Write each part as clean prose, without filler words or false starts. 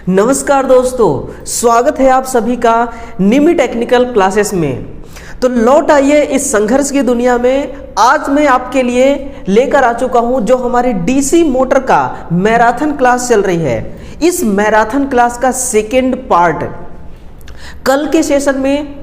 नमस्कार दोस्तों, स्वागत है आप सभी का निमी टेक्निकल क्लासेस में। तो लौट आइए इस संघर्ष की दुनिया में। आज मैं आपके लिए लेकर आ चुका हूं जो हमारी डीसी मोटर का मैराथन क्लास चल रही है। इस मैराथन क्लास का सेकेंड पार्ट, कल के सेशन में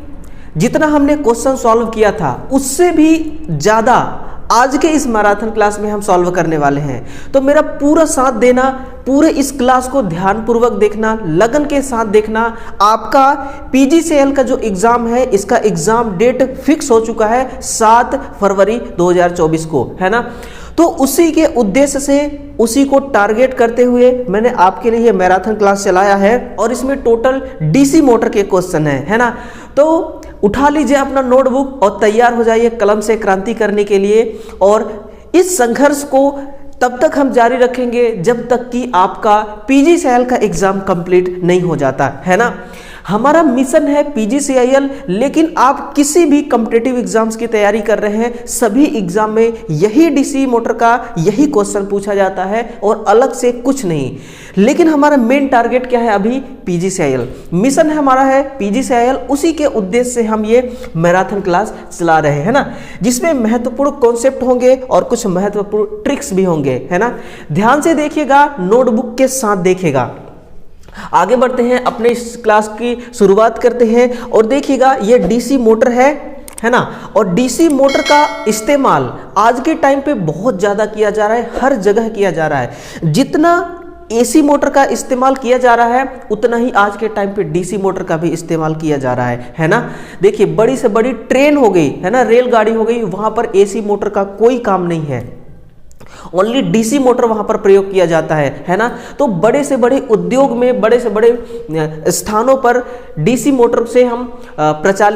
जितना हमने क्वेश्चन सॉल्व किया था उससे भी ज़्यादा आज के इस मैराथन क्लास में हम सॉल्व करने वाले हैं। तो मेरा पूरा साथ देना, पूरे इस क्लास को ध्यानपूर्वक देखना, लगन के साथ देखना। आपका पीजीसीएल का जो एग्ज़ाम है, इसका एग्ज़ाम डेट फिक्स हो चुका है 7 फरवरी 2024 को, है ना। तो उसी के उद्देश्य से, उसी को टारगेट करते हुए मैंने आपके लिए मैराथन क्लास चलाया है और इसमें टोटल डीसी मोटर के क्वेश्चन है ना। तो उठा लीजिए अपना नोटबुक और तैयार हो जाइए कलम से क्रांति करने के लिए। और इस संघर्ष को तब तक हम जारी रखेंगे जब तक कि आपका पीजीसीएल का एग्जाम कंप्लीट नहीं हो जाता, है ना। हमारा मिशन है पीजीसीएल, लेकिन आप किसी भी कॉम्पिटिटिव एग्जाम्स की तैयारी कर रहे हैं, सभी एग्जाम में यही डीसी मोटर का यही क्वेश्चन पूछा जाता है और अलग से कुछ नहीं। लेकिन हमारा मेन टारगेट क्या है अभी? पीजीसीएल मिशन है हमारा, है पीजीसीएल। उसी के उद्देश्य से हम ये मैराथन क्लास चला रहे हैं ना, जिसमें महत्वपूर्ण कॉन्सेप्ट होंगे और कुछ महत्वपूर्ण ट्रिक्स भी होंगे, है ना। ध्यान से देखिएगा, नोटबुक के साथ देखिएगा। आगे बढ़ते हैं, अपने इस क्लास की शुरुआत करते हैं। और देखिएगा, ये डीसी मोटर है ना। और डीसी मोटर का इस्तेमाल आज के टाइम पे बहुत ज़्यादा किया जा रहा है, हर जगह किया जा रहा है। जितना एसी मोटर का इस्तेमाल किया जा रहा है उतना ही आज के टाइम पे डीसी मोटर का भी इस्तेमाल किया जा रहा है ना। देखिए, बड़ी से बड़ी ट्रेन हो गई, है ना, रेलगाड़ी हो गई, वहां पर एसी मोटर का कोई काम नहीं है, ओनली डीसी मोटर वहां पर प्रयोग किया जाता है ना। तो बड़े से बड़े उद्योग में, बड़े से बड़े स्थानों पर डीसी मोटर से हम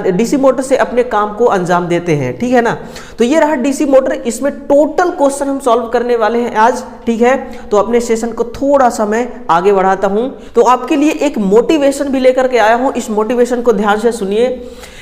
डीसी मोटर से अपने काम को अंजाम देते हैं, ठीक है ना। तो ये रहा डीसी मोटर, इसमें टोटल क्वेश्चन हम सॉल्व करने वाले हैं आज, ठीक है। तो अपने सेशन को थोड़ा सा मैं आगे बढ़ाता हूं। तो आपके लिए एक मोटिवेशन भी लेकर के आया हूं। इस मोटिवेशन को ध्यान से सुनिए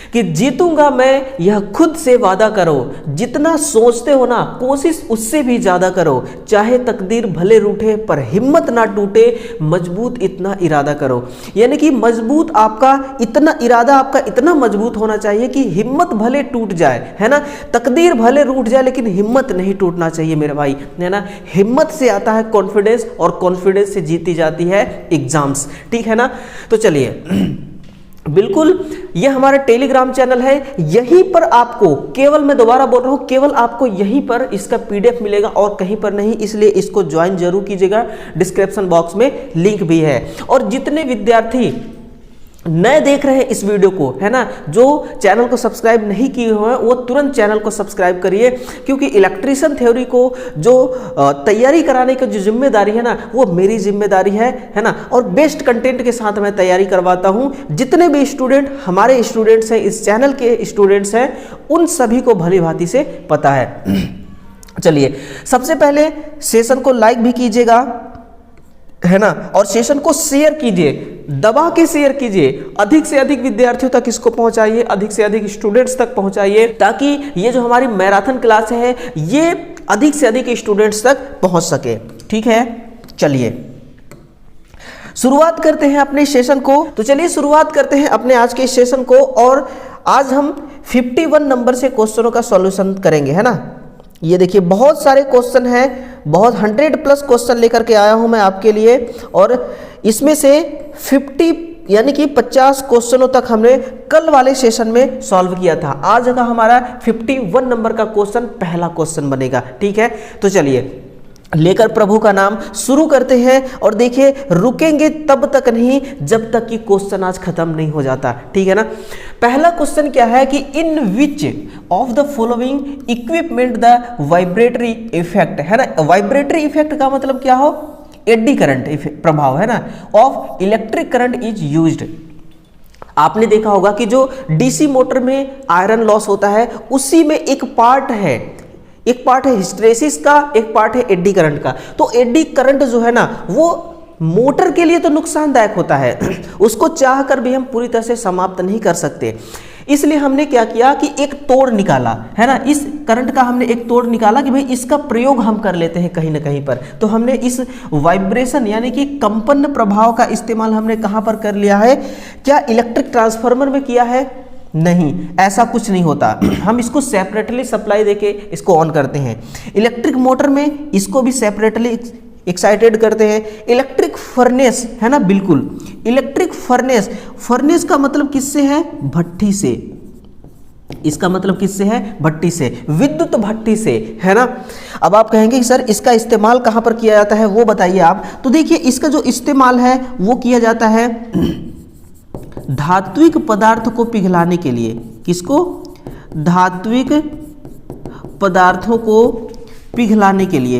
कि जीतूंगा मैं, यह खुद से वादा करो। जितना सोचते हो ना, कोशिश उससे भी ज्यादा करो। चाहे तकदीर भले रूठे पर हिम्मत ना टूटे, मजबूत इतना इरादा करो। यानी कि मजबूत आपका इतना इरादा, आपका इतना मजबूत होना चाहिए कि हिम्मत भले टूट जाए, है ना। तकदीर भले रूठ जाए लेकिन हिम्मत नहीं टूटना चाहिए मेरे भाई, है ना। हिम्मत से आता है कॉन्फिडेंस और कॉन्फिडेंस से जीती जाती है एग्जाम्स, ठीक है ना। तो चलिए, बिल्कुल, यह हमारा टेलीग्राम चैनल है। यहीं पर आपको, केवल मैं दोबारा बोल रहा हूं, केवल आपको यहीं पर इसका पीडीएफ मिलेगा और कहीं पर नहीं, इसलिए इसको ज्वाइन जरूर कीजिएगा। डिस्क्रिप्शन बॉक्स में लिंक भी है। और जितने विद्यार्थी नए देख रहे हैं इस वीडियो को, है ना, जो चैनल को सब्सक्राइब नहीं किए हुए हैं वो तुरंत चैनल को सब्सक्राइब करिए, क्योंकि इलेक्ट्रीशियन थ्योरी को जो तैयारी कराने की जो जिम्मेदारी है ना, वो मेरी जिम्मेदारी है ना। और बेस्ट कंटेंट के साथ मैं तैयारी करवाता हूं। जितने भी स्टूडेंट हमारे स्टूडेंट्स हैं, इस चैनल के स्टूडेंट्स हैं, उन सभी को भली भांति से पता है। चलिए, सबसे पहले सेशन को लाइक भी कीजिएगा, है ना, और सेशन को शेयर कीजिए, दबा के शेयर कीजिए। अधिक से अधिक विद्यार्थियों तक इसको पहुंचाइए, अधिक से अधिक स्टूडेंट्स तक पहुंचाइए, ताकि ये जो हमारी मैराथन क्लास है ये अधिक से अधिक स्टूडेंट्स तक पहुंच सके, ठीक है। चलिए, शुरुआत करते हैं अपने सेशन को। तो चलिए शुरुआत करते हैं अपने आज के सेशन को। और आज हम 51 नंबर से क्वेश्चनों का सॉल्यूशन करेंगे, है ना। ये देखिए, बहुत सारे क्वेश्चन हैं, बहुत 100+ क्वेश्चन लेकर के आया हूं मैं आपके लिए। और इसमें से 50 यानी कि 50 क्वेश्चनों तक हमने कल वाले सेशन में सॉल्व किया था। आज का हमारा 51 नंबर का क्वेश्चन पहला क्वेश्चन बनेगा, ठीक है। तो चलिए, लेकर प्रभु का नाम शुरू करते हैं। और देखिए, रुकेंगे तब तक नहीं जब तक कि क्वेश्चन आज खत्म नहीं हो जाता, ठीक है ना। पहला क्वेश्चन क्या है कि in which of the following equipment the vibratory effect, है ना। वाइब्रेटरी इफेक्ट का मतलब क्या हो? एडी करंट प्रभाव, है ना, of electric current is used. आपने देखा होगा कि जो डीसी मोटर में आयरन लॉस होता है, उसी में एक पार्ट है हिस्टेरेसिस का, एक पार्ट है एडी करंट का। तो एडी करंट जो है ना, वो मोटर के लिए तो नुकसानदायक होता है, उसको चाह कर भी हम पूरी तरह से समाप्त नहीं कर सकते। इसलिए हमने क्या किया कि एक तोड़ निकाला, है ना, इस करंट का हमने एक तोड़ निकाला कि भाई इसका प्रयोग हम कर लेते हैं कहीं ना कहीं पर। तो हमने इस वाइब्रेशन यानी कि कंपन प्रभाव का इस्तेमाल हमने कहां पर कर लिया है? क्या इलेक्ट्रिक ट्रांसफार्मर में किया है? नहीं, ऐसा कुछ नहीं होता। हम इसको सेपरेटली सप्लाई देके इसको ऑन करते हैं। इलेक्ट्रिक मोटर में इसको भी सेपरेटली एक्साइटेड करते हैं। इलेक्ट्रिक फर्नेस, है ना, बिल्कुल इलेक्ट्रिक फर्नेस, फर्नेस का मतलब किससे है? भट्ठी से। इसका मतलब किससे है? भट्टी से, विद्युत भट्टी से, है ना। अब आप कहेंगे कि सर इसका इस्तेमाल कहां पर किया जाता है, वो बताइए आप। तो देखिए इसका जो इस्तेमाल है वो किया जाता है धात्विक पदार्थ को पिघलाने के लिए। किसको? धात्विक पदार्थों को पिघलाने के लिए,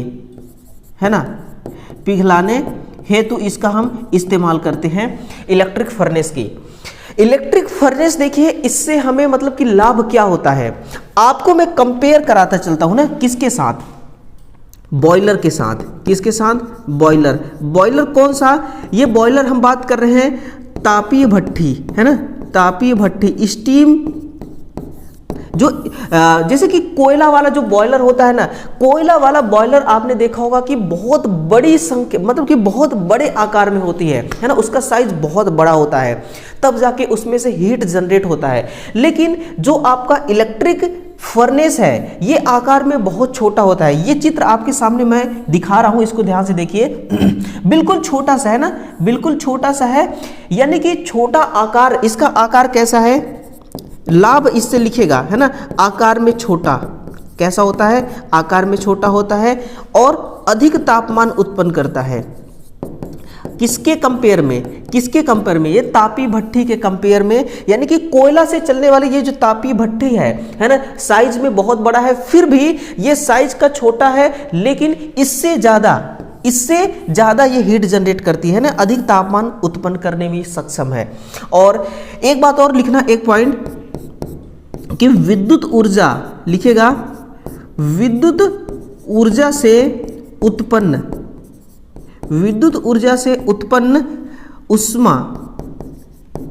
है ना, पिघलाने हेतु इसका हम इस्तेमाल करते हैं इलेक्ट्रिक फर्नेस की। इलेक्ट्रिक फर्नेस देखिए इससे हमें मतलब कि लाभ क्या होता है, आपको मैं कंपेयर कराता चलता हूं ना, किसके साथ? बॉयलर के साथ। किसके साथ? बॉयलर। बॉयलर कौन सा? ये बॉयलर हम बात कर रहे हैं तापीय भट्ठी, है ना, तापीय भट्ठी, स्टीम, जो जैसे कि कोयला वाला जो बॉयलर होता है ना, कोयला वाला बॉयलर आपने देखा होगा कि बहुत बड़ी संख्या, मतलब कि बहुत बड़े आकार में होती है ना, उसका साइज बहुत बड़ा होता है, तब जाके उसमें से हीट जनरेट होता है। लेकिन जो आपका इलेक्ट्रिक फर्नेस है ये आकार में बहुत छोटा होता है। ये चित्र आपके सामने मैं दिखा रहा हूं, इसको ध्यान से देखिए। बिल्कुल छोटा सा है ना, बिल्कुल छोटा सा है, यानी कि छोटा आकार। इसका आकार कैसा है? लाभ इससे लिखेगा, है ना, आकार में छोटा। कैसा होता है? आकार में छोटा होता है और अधिक तापमान उत्पन्न करता है। किसके कंपेयर में? किसके कंपेयर में? ये तापी भट्ठी के कंपेयर में, यानी कि कोयला से चलने वाली ये जो तापी भट्ठी है ना, साइज में बहुत बड़ा है, फिर भी ये साइज का छोटा है, लेकिन इससे ज्यादा ये हीट जनरेट करती है ना, अधिक तापमान उत्पन्न करने में सक्षम है। और एक बात और लिखना, एक पॉइंट, कि विद्युत ऊर्जा लिखेगा, विद्युत ऊर्जा से उत्पन्न, विद्युत ऊर्जा से उत्पन्न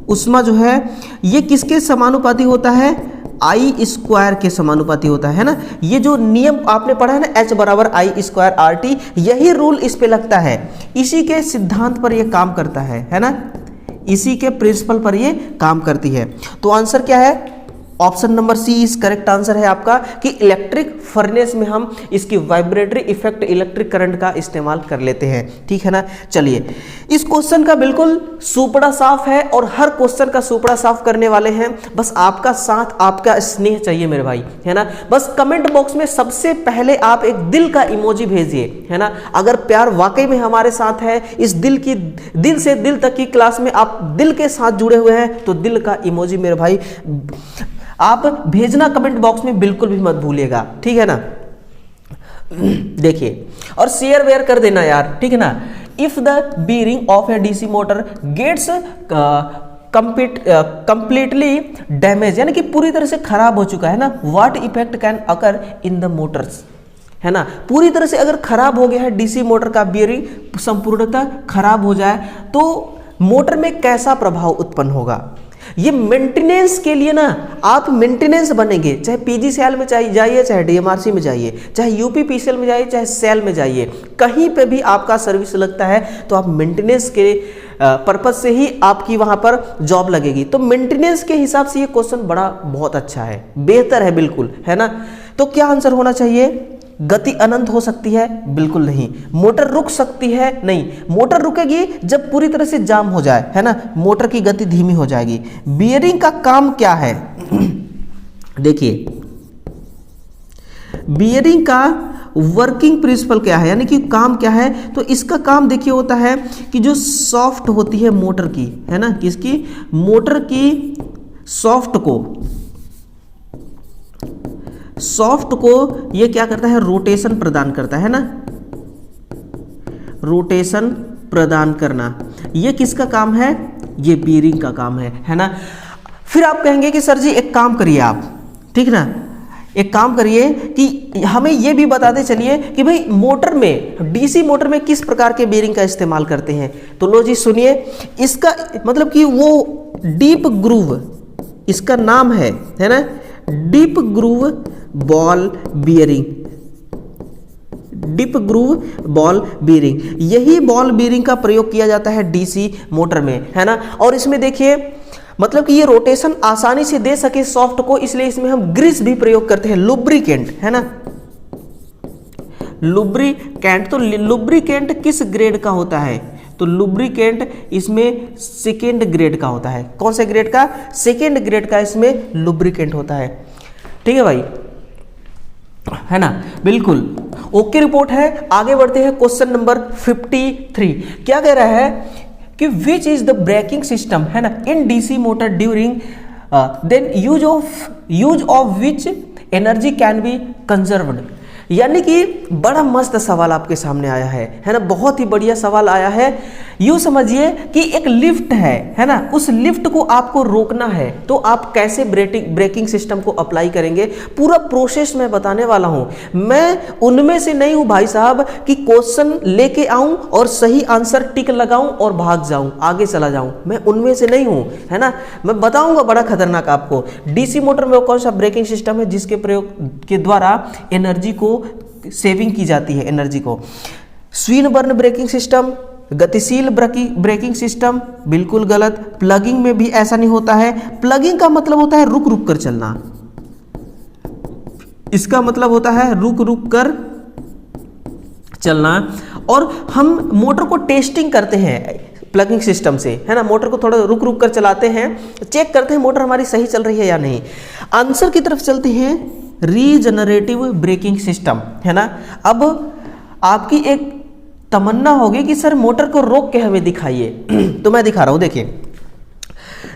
उष्मा जो है ये किसके समानुपाती होता है? आई स्क्वायर के समानुपाती होता है ना। ये जो नियम आपने पढ़ा है ना, H बराबर आई स्क्वायर आर टी, यही रूल इस पे लगता है, इसी के सिद्धांत पर ये काम करता है ना, इसी के प्रिंसिपल पर ये काम करती है। तो आंसर क्या है? ऑप्शन नंबर सी इस करेक्ट आंसर है आपका, कि इलेक्ट्रिक फर्नेस में हम इसकी वाइब्रेटरी इफेक्ट इलेक्ट्रिक करंट का इस्तेमाल कर लेते हैं। ठीक है ना। चलिए, इस क्वेश्चन का बिल्कुल सुपड़ा साफ है और हर क्वेश्चन का सुपड़ा साफ करने वाले हैं। बस आपका साथ, आपका स्नेह चाहिए मेरे भाई, है ना। बस कमेंट बॉक्स में सबसे पहले आप एक दिल का इमोजी भेजिए, है ना। अगर प्यार वाकई में हमारे साथ है, इस दिल से दिल तक की क्लास में आप दिल के साथ जुड़े हुए हैं, तो दिल का इमोजी मेरे भाई आप भेजना कमेंट बॉक्स में, बिल्कुल भी मत भूलिएगा। ठीक है ना। देखिए, और शेयर वेयर कर देना यार, ठीक है ना। If the bearing of a DC motor gets completely damage, यानी कि पूरी तरह से खराब हो चुका है ना, what effect can occur in the Motors, है ना। पूरी तरह से अगर खराब हो गया है डीसी मोटर का बीयरिंग, संपूर्णतः खराब हो जाए, तो मोटर में कैसा प्रभाव उत्पन्न होगा? ये मेंटेनेंस के लिए ना, आप मेंटेनेंस बनेंगे, चाहे पीजीसीएल में जाइए, चाहे डीएमआरसी में जाइए, चाहे यूपीपीसीएल में जाइए, चाहे सेल में जाइए, कहीं पे भी आपका सर्विस लगता है तो आप मेंटेनेंस के पर्पज से ही आपकी वहां पर जॉब लगेगी। तो मेंटेनेंस के हिसाब से ये क्वेश्चन बहुत अच्छा है, बेहतर है, बिल्कुल, है ना। तो क्या आंसर होना चाहिए? गति अनंत हो सकती है? बिल्कुल नहीं। मोटर रुक सकती है? नहीं। मोटर रुकेगी जब पूरी तरह से जाम हो जाए, है ना, मोटर की गति धीमी हो जाएगी। बियरिंग का काम क्या है? देखिए, बियरिंग का वर्किंग प्रिंसिपल क्या है, यानी कि काम क्या है? तो इसका काम देखिए होता है कि जो सॉफ्ट होती है मोटर की, है ना, किसकी? मोटर की सॉफ्ट को ये क्या करता है? रोटेशन प्रदान करता है ना, रोटेशन प्रदान करना। ये किसका काम है? ये बीयरिंग का काम है ना। फिर आप कहेंगे कि सर जी एक काम करिए आप, ठीक ना, एक काम करिए कि हमें ये भी बताते चलिए कि भाई मोटर में, डीसी मोटर में किस प्रकार के बीयरिंग का इस्तेमाल करते हैं। तो लो जी सुनिए, इसका मतलब कि वो डीप ग्रूव, इसका नाम है ना, deep groove ball bearing. Deep groove ball bearing, यही बॉल बीरिंग का प्रयोग किया जाता है डीसी मोटर में, है ना। और इसमें देखिए मतलब कि ये रोटेशन आसानी से दे सके सॉफ्ट को, इसलिए इसमें हम ग्रीस भी प्रयोग करते हैं, लुब्रिकेंट, है ना, लुब्रिकेंट। तो लुब्रिकेंट किस ग्रेड का होता है? तो लुब्रिकेंट इसमें सेकेंड ग्रेड का होता है। कौन से ग्रेड का? सेकेंड ग्रेड का इसमें लुब्रिकेंट होता है। ठीक है भाई, है ना, बिल्कुल ओके रिपोर्ट है। आगे बढ़ते हैं क्वेश्चन नंबर 53। क्या कह रहा है कि which is the braking system, है ना, in DC motor during then use of which energy can be conserved. यानी कि बड़ा मस्त सवाल आपके सामने आया है ना, बहुत ही बढ़िया सवाल आया है। यूं समझिए कि एक लिफ्ट है ना, उस लिफ्ट को आपको रोकना है तो आप कैसे ब्रेकिंग सिस्टम को अप्लाई करेंगे, पूरा प्रोसेस मैं बताने वाला हूं। मैं उनमें से नहीं हूं भाई साहब कि क्वेश्चन लेके आऊं और सही आंसर टिक लगाऊं और भाग जाऊं, आगे चला जाऊं, मैं उनमें से नहीं हूं, है ना। मैं बताऊंगा बड़ा खतरनाक आपको। डीसी मोटर में कौन सा ब्रेकिंग सिस्टम है जिसके प्रयोग के द्वारा एनर्जी को सेविंग की जाती है, एनर्जी को। स्विन बर्न ब्रेकिंग सिस्टम, गतिशील ब्रेकिंग सिस्टम, बिल्कुल गलत। प्लगिंग में भी ऐसा नहीं होता है। प्लगिंग का मतलब होता है रुक रुक कर चलना, इसका मतलब होता है रुक रुक कर चलना। और हम मोटर को टेस्टिंग करते हैं प्लगिंग सिस्टम से, है ना, मोटर को थोड़ा रुक रुक कर चलाते हैं, चेक करते हैं मोटर हमारी सही चल रही है या नहीं। आंसर की तरफ चलते हैं, रीजनरेटिव ब्रेकिंग सिस्टम, है ना। अब आपकी एक तमन्ना होगी कि सर मोटर को रोक के हमें दिखाइए तो मैं दिखा रहा हूं।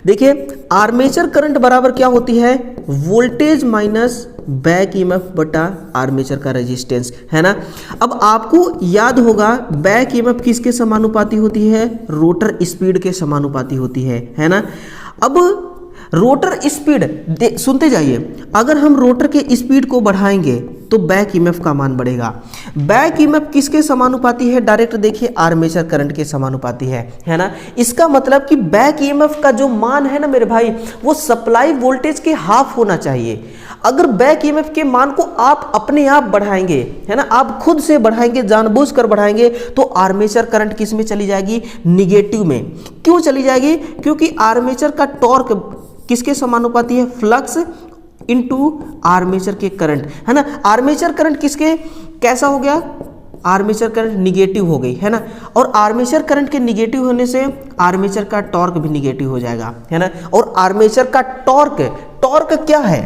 देखिए आर्मेचर करंट बराबर क्या होती है? वोल्टेज माइनस बैक ईएमएफ बटा आर्मेचर का रेजिस्टेंस, है ना। अब आपको याद होगा बैक ईएमएफ किसके समानुपाती होती है? रोटर स्पीड के समानुपाती होती है ना। अब रोटर स्पीड सुनते जाइए, अगर हम रोटर के स्पीड को बढ़ाएंगे तो बैक ईएमएफ का मान बढ़ेगा। बैक ईएमएफ किसके समानुपाती है? डायरेक्ट देखिए आर्मेचर करंट के समानुपाती है ना। इसका मतलब कि बैक ईएमएफ का जो मान है ना मेरे भाई, वो सप्लाई वोल्टेज के हाफ होना चाहिए। अगर बैक ईएमएफ के मान को आप अपने आप बढ़ाएंगे, है ना, आप खुद से बढ़ाएंगे, जानबूझकर बढ़ाएंगे, तो आर्मेचर करंट किस में चली जाएगी? निगेटिव में। क्यों चली जाएगी? क्योंकि आर्मेचर का टॉर्क किसके समानुपाती है? फ्लक्स इनटू आर्मेचर के करंट, है ना। आर्मेचर करंट किसके कैसा हो गया? आर्मेचर करंट निगेटिव हो गई, है ना। और आर्मेचर करंट के निगेटिव होने से आर्मेचर का टॉर्क भी निगेटिव हो जाएगा, है ना। और आर्मेचर का टॉर्क क्या है?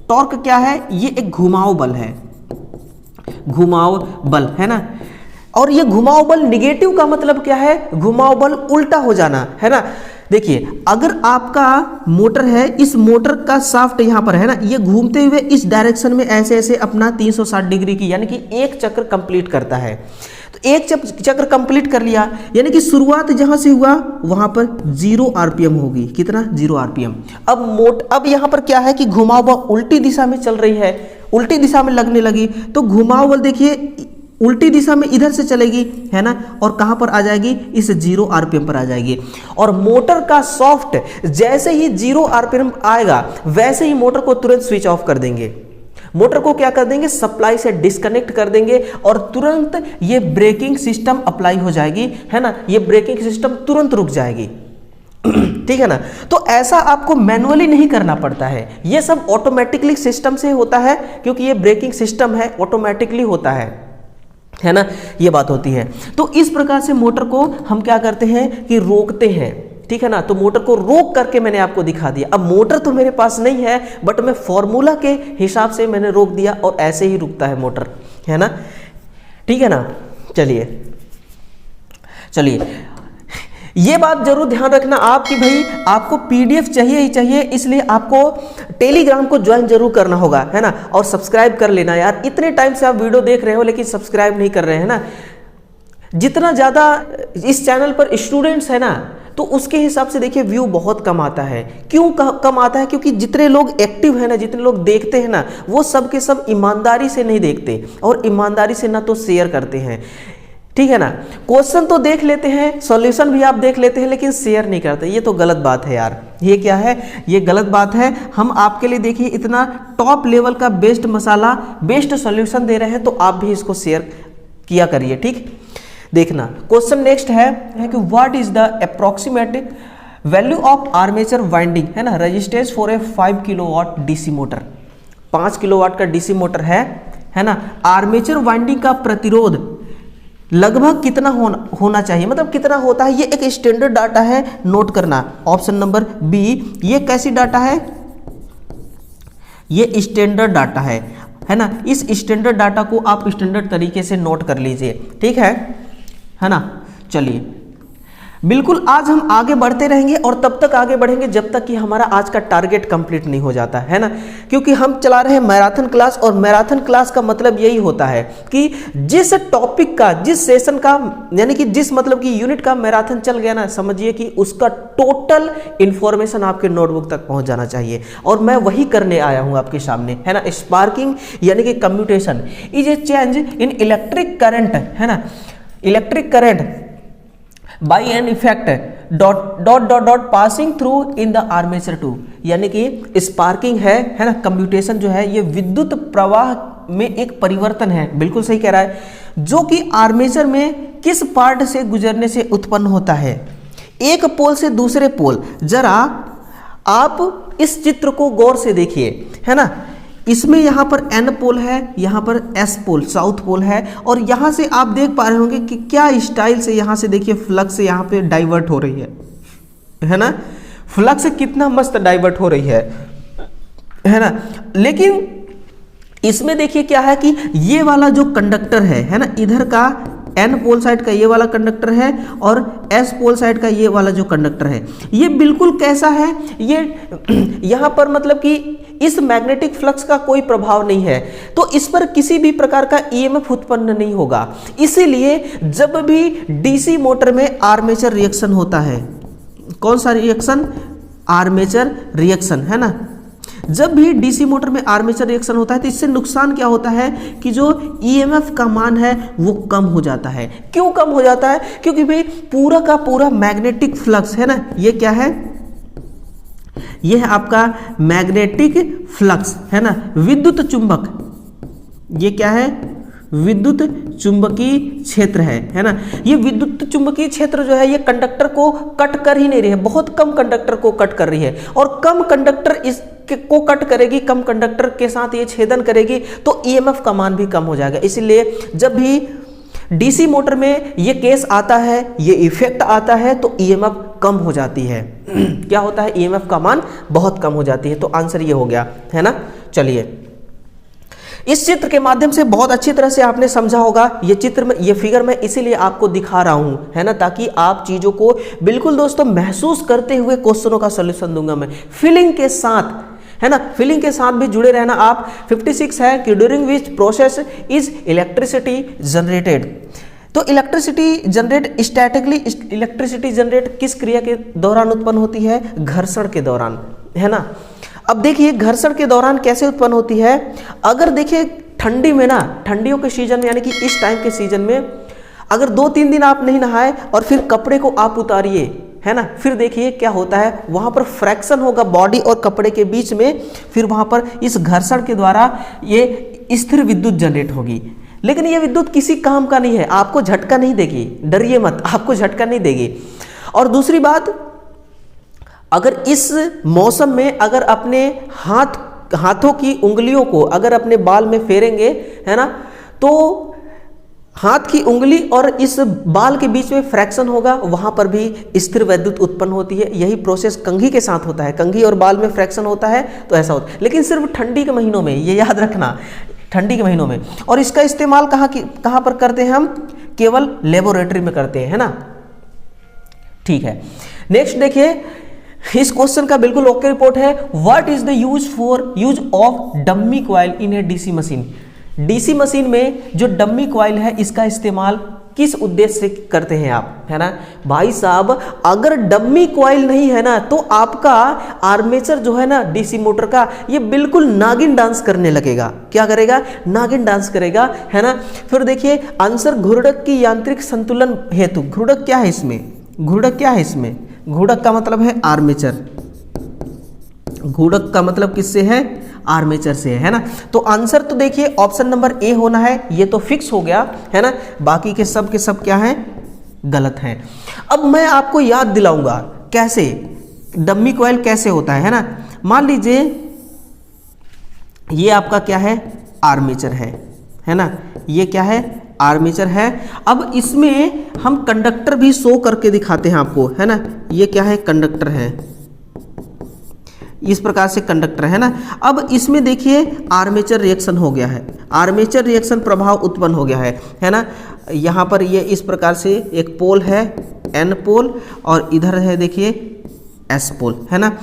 टॉर्क क्या है? ये एक घुमाव बल है, घुमाव बल, है ना। और ये घुमाव बल निगेटिव का मतलब क्या है? घुमाव बल उल्टा हो जाना, है ना। देखिए अगर आपका मोटर है, इस मोटर का शाफ्ट यहां पर है ना, ये घूमते हुए इस डायरेक्शन में ऐसे ऐसे अपना 360 डिग्री की यानी कि एक चक्र कंप्लीट करता है। तो एक चक्र कंप्लीट कर लिया यानी कि शुरुआत जहां से हुआ वहां पर 0 आरपीएम होगी। कितना? 0 आरपीएम। अब यहां पर क्या है कि घुमाव बल उल्टी दिशा में चल रही है, उल्टी दिशा में लगने लगी, तो घुमाव बल देखिए उल्टी दिशा में इधर से चलेगी, है ना, और कहां पर आ जाएगी? इस 0 आरपीएम पर आ जाएगी। और मोटर का सॉफ्ट जैसे ही 0 आरपीएम आएगा वैसे ही मोटर को तुरंत स्विच ऑफ कर देंगे। मोटर को क्या कर देंगे? सप्लाई से डिस्कनेक्ट कर देंगे और तुरंत ये ब्रेकिंग सिस्टम अप्लाई हो जाएगी, है ना। ये ब्रेकिंग सिस्टम तुरंत रुक जाएगी ठीक है ना। तो ऐसा आपको मैनुअली नहीं करना पड़ता है, ये सब ऑटोमेटिकली सिस्टम से होता है, क्योंकि ये ब्रेकिंग सिस्टम है, ऑटोमेटिकली होता है ना, ये बात होती है। तो इस प्रकार से मोटर को हम क्या करते हैं कि रोकते हैं, ठीक है ना। तो मोटर को रोक करके मैंने आपको दिखा दिया। अब मोटर तो मेरे पास नहीं है, बट मैं फॉर्मूला के हिसाब से मैंने रोक दिया और ऐसे ही रुकता है मोटर, है ना, ठीक है ना। चलिए ये बात जरूर ध्यान रखना आप कि भाई आपको पीडीएफ चाहिए ही चाहिए, इसलिए आपको टेलीग्राम को ज्वाइन जरूर करना होगा, है ना। और सब्सक्राइब कर लेना यार, इतने टाइम से आप वीडियो देख रहे हो लेकिन सब्सक्राइब नहीं कर रहे हैं ना। जितना ज़्यादा इस चैनल पर स्टूडेंट्स है ना, तो उसके हिसाब से देखिए व्यू बहुत कम आता है। क्यों कम आता है? क्योंकि जितने लोग एक्टिव है ना, जितने लोग देखते हैं ना, वो सब के सब ईमानदारी से नहीं देखते और ईमानदारी से ना तो शेयर करते हैं। ठीक है ना। क्वेश्चन तो देख लेते हैं, सॉल्यूशन भी आप देख लेते हैं, लेकिन शेयर नहीं करते। ये तो गलत बात है यार, ये क्या है, ये गलत बात है। हम आपके लिए देखिए इतना टॉप लेवल का बेस्ट मसाला, बेस्ट सॉल्यूशन दे रहे हैं, तो आप भी इसको शेयर किया करिए। ठीक, देखना क्वेश्चन नेक्स्ट है कि what is the approximate value of armature winding, है ना, resistance for a 5 kilowatt DC motor. 5 kilowatt का डीसी मोटर है ना, आर्मेचर वाइंडिंग का प्रतिरोध लगभग कितना होना चाहिए, मतलब कितना होता है। ये एक स्टैंडर्ड डाटा है, नोट करना। ऑप्शन नंबर बी, ये कैसी डाटा है, ये स्टैंडर्ड डाटा है ना। इस स्टैंडर्ड डाटा को आप स्टैंडर्ड तरीके से नोट कर लीजिए, ठीक है ना। चलिए बिल्कुल, आज हम आगे बढ़ते रहेंगे और तब तक आगे बढ़ेंगे जब तक कि हमारा आज का टारगेट कंप्लीट नहीं हो जाता, है ना। क्योंकि हम चला रहे हैं मैराथन क्लास, और मैराथन क्लास का मतलब यही होता है कि जिस टॉपिक का, जिस सेशन का, यानी कि जिस मतलब कि यूनिट का मैराथन चल गया ना, समझिए कि उसका टोटल इंफॉर्मेशन आपके नोटबुक तक पहुंच जाना चाहिए। और मैं वही करने आया हूं आपके सामने, है ना। स्पार्किंग यानी कि commutation is a change in electric current, है ना, electric current by an effect dot dot dot dot passing through in the armature to, यानी कि स्पार्किंग है ना, कम्यूटेशन जो है ये विद्युत प्रवाह में एक परिवर्तन है, बिल्कुल सही कह रहा है, जो कि आर्मेचर में किस पार्ट से गुजरने से उत्पन्न होता है, एक पोल से दूसरे पोल। जरा आप इस चित्र को गौर से देखिए, है ना। इसमें यहाँ पर एन पोल है, यहाँ पर एस पोल, साउथ पोल है, और यहाँ से आप देख पा रहे होंगे कि क्या स्टाइल से यहाँ से देखिए फ्लक्स यहाँ पे डाइवर्ट हो रही है ना। फ्लक्स कितना मस्त डाइवर्ट हो रही है ना। लेकिन इसमें देखिए क्या है कि ये वाला जो कंडक्टर है ना, इधर का एन पोल साइड का ये वाला कंडक्टर है, और एस पोल साइड का ये वाला जो कंडक्टर है, ये बिल्कुल कैसा है, ये यहाँ पर मतलब कि इस मैग्नेटिक फ्लक्स का कोई प्रभाव नहीं है, तो इस पर किसी भी प्रकार का ईएमएफ उत्पन्न नहीं होगा। इसीलिए जब भी डीसी मोटर में आर्मेचर रिएक्शन होता है, कौन सा रिएक्शन, आर्मेचर रिएक्शन, है ना। जब भी डीसी मोटर में आर्मेचर रिएक्शन होता है तो इससे नुकसान क्या होता है कि जो ईएमएफ का मान है वो कम हो जाता है। क्यों कम हो जाता है, क्योंकि भाई पूरा का पूरा मैग्नेटिक फ्लक्स, है ना, ये क्या है, ये है आपका मैग्नेटिक फ्लक्स, है ना, विद्युत चुंबक, ये क्या है, विद्युत चुंबकीय क्षेत्र है ना। ये विद्युत चुंबकीय क्षेत्र जो है ये कंडक्टर को कट कर ही नहीं रही है, बहुत कम कंडक्टर को कट कर रही है, और कम कंडक्टर इस को कट करेगी, कम कंडक्टर के साथ ये छेदन करेगी, तो ईएमएफ का मान भी कम हो जाएगा। इसलिए जब भी डीसी मोटर में ये केस आता है, ये इफेक्ट आता है, तो ईएमएफ कम हो जाती है। क्या होता है, ईएमएफ का मान बहुत कम हो जाती है। तो आंसर ये हो गया, है ना। चलिए, इस चित्र के माध्यम से बहुत अच्छी तरह से आपने समझा होगा। ये चित्र में, ये फिगर मैं इसीलिए आपको दिखा रहा हूं, है ना, ताकि आप चीजों को बिल्कुल दोस्तों महसूस करते हुए क्वेश्चनों का सॉल्यूशन दूंगा मैं, फीलिंग के साथ, है ना। फीलिंग के साथ भी जुड़े रहना आप। 56 है कि during which process is electricity generated. तो electricity generate statically, electricity generate किस क्रिया के दौरान उत्पन्न होती है, घर्षण के दौरान, है ना। अब देखिए घर्षण के दौरान कैसे उत्पन्न होती है। अगर देखिए ठंडी में ना, ठंडियों के सीजन में, यानी कि इस टाइम के सीजन में अगर 2-3 दिन आप नहीं नहाए और फिर कपड़े को आप उतारिए, है ना, फिर देखिए क्या होता है, वहां पर फ्रैक्शन होगा बॉडी और कपड़े के बीच में, फिर वहां पर इस घर्षण के द्वारा ये स्थिर विद्युत जनरेट होगी। लेकिन ये विद्युत किसी काम का नहीं है, आपको झटका नहीं देगी, डरिए मत, आपको झटका नहीं देगी। और दूसरी बात, अगर इस मौसम में अगर अपने हाथों की उंगलियों को अगर अपने बाल में फेरेंगे, है ना, तो हाथ की उंगली और इस बाल के बीच में फ्रैक्शन होगा, वहां पर भी स्थिर विद्युत उत्पन्न होती है। यही प्रोसेस कंघी के साथ होता है, कंघी और बाल में फ्रैक्शन होता है तो ऐसा होता है, लेकिन सिर्फ ठंडी के महीनों में, ये याद रखना, ठंडी के महीनों में। और इसका इस्तेमाल कहां पर करते हैं हम, केवल लेबोरेटरी में करते हैं, है ना। ठीक है, नेक्स्ट देखिए, इस क्वेश्चन का बिल्कुल ओके रिपोर्ट है। What is the use of dummy coil in a DC machine. DC machine में जो डम्मी कॉइल है इसका इस्तेमाल किस उद्देश्य से करते हैं आप, है ना भाई साहब। अगर डम्मी कॉइल नहीं है ना तो आपका आर्मेचर जो है ना डीसी मोटर का, ये बिल्कुल नागिन डांस करने लगेगा। क्या करेगा? नागिन डांस करेगा, है ना। फिर देखिए आंसर, घुर्डक की यांत्रिक संतुलन हेतु। घुर्डक क्या है इसमें? घुर्डक क्या है इसमें? घुर्डक का मतलब है आर्मेचर। घुर्डक का मतलब किससे है? आर्मेचर से, है ना। तो आंसर तो देखिए ऑप्शन नंबर ए होना है, ये तो फिक्स हो गया, है ना। बाकी के सब क्या हैं? गलत हैं। अब मैं आपको याद दिलाऊंगा कैसे डम्मी कॉइल कैसे होता है ना। मान लीजिए ये आपका क्या है? आर्मेचर है ना। ये क्या है? आर्मेचर है। अब इसमें हम कंडक्टर भी शो करके दिखाते हैं आपको, है ना। ये क्या है? कंडक्टर है, इस प्रकार से कंडक्टर है ना। अब इसमें देखिए आर्मेचर रिएक्शन हो गया है, आर्मेचर रिएक्शन प्रभाव उत्पन्न हो गया है ना। यहाँ पर ये इस प्रकार से एक पोल है N पोल और इधर है देखिए S पोल, है ना।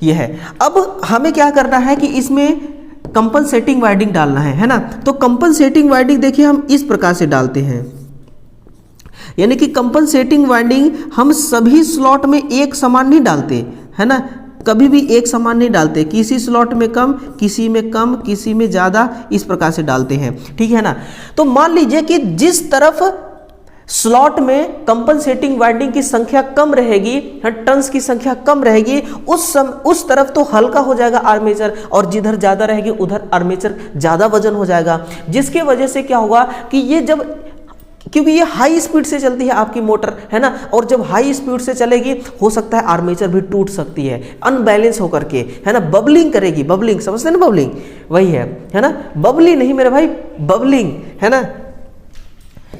ये है। अब हमें क्या करना है कि इसमें कंपनसेटिंग वाइंडिंग डालना है ना। तो कंपनसेटिंग वाइंडिंग देखिए हम इस प्रकार से डालते हैं, यानी कि कंपनसेटिंग वाइंडिंग हम सभी स्लॉट में एक समान नहीं डालते, है ना। कभी भी एक समान नहीं डालते, किसी स्लॉट में कम, किसी में कम, किसी में ज़्यादा, इस प्रकार से डालते हैं, ठीक है ना। तो मान लीजिए कि जिस तरफ स्लॉट में कंपनसेटिंग वाइंडिंग की संख्या कम रहेगी, टर्न्स की संख्या कम रहेगी, उस तरफ तो हल्का हो जाएगा आर्मेचर, और जिधर ज़्यादा रहेगी उधर आर्मेचर ज़्यादा वजन हो जाएगा। जिसके वजह से क्या होगा कि ये जब, क्योंकि ये हाई स्पीड से चलती है आपकी मोटर, है ना, और जब हाई स्पीड से चलेगी हो सकता है आर्मेचर भी टूट सकती है अनबैलेंस होकर के, है ना। बबलिंग करेगी, बबलिंग समझते हैं ना, बबलिंग वही है ना। बबली नहीं मेरे भाई, बबलिंग, है ना,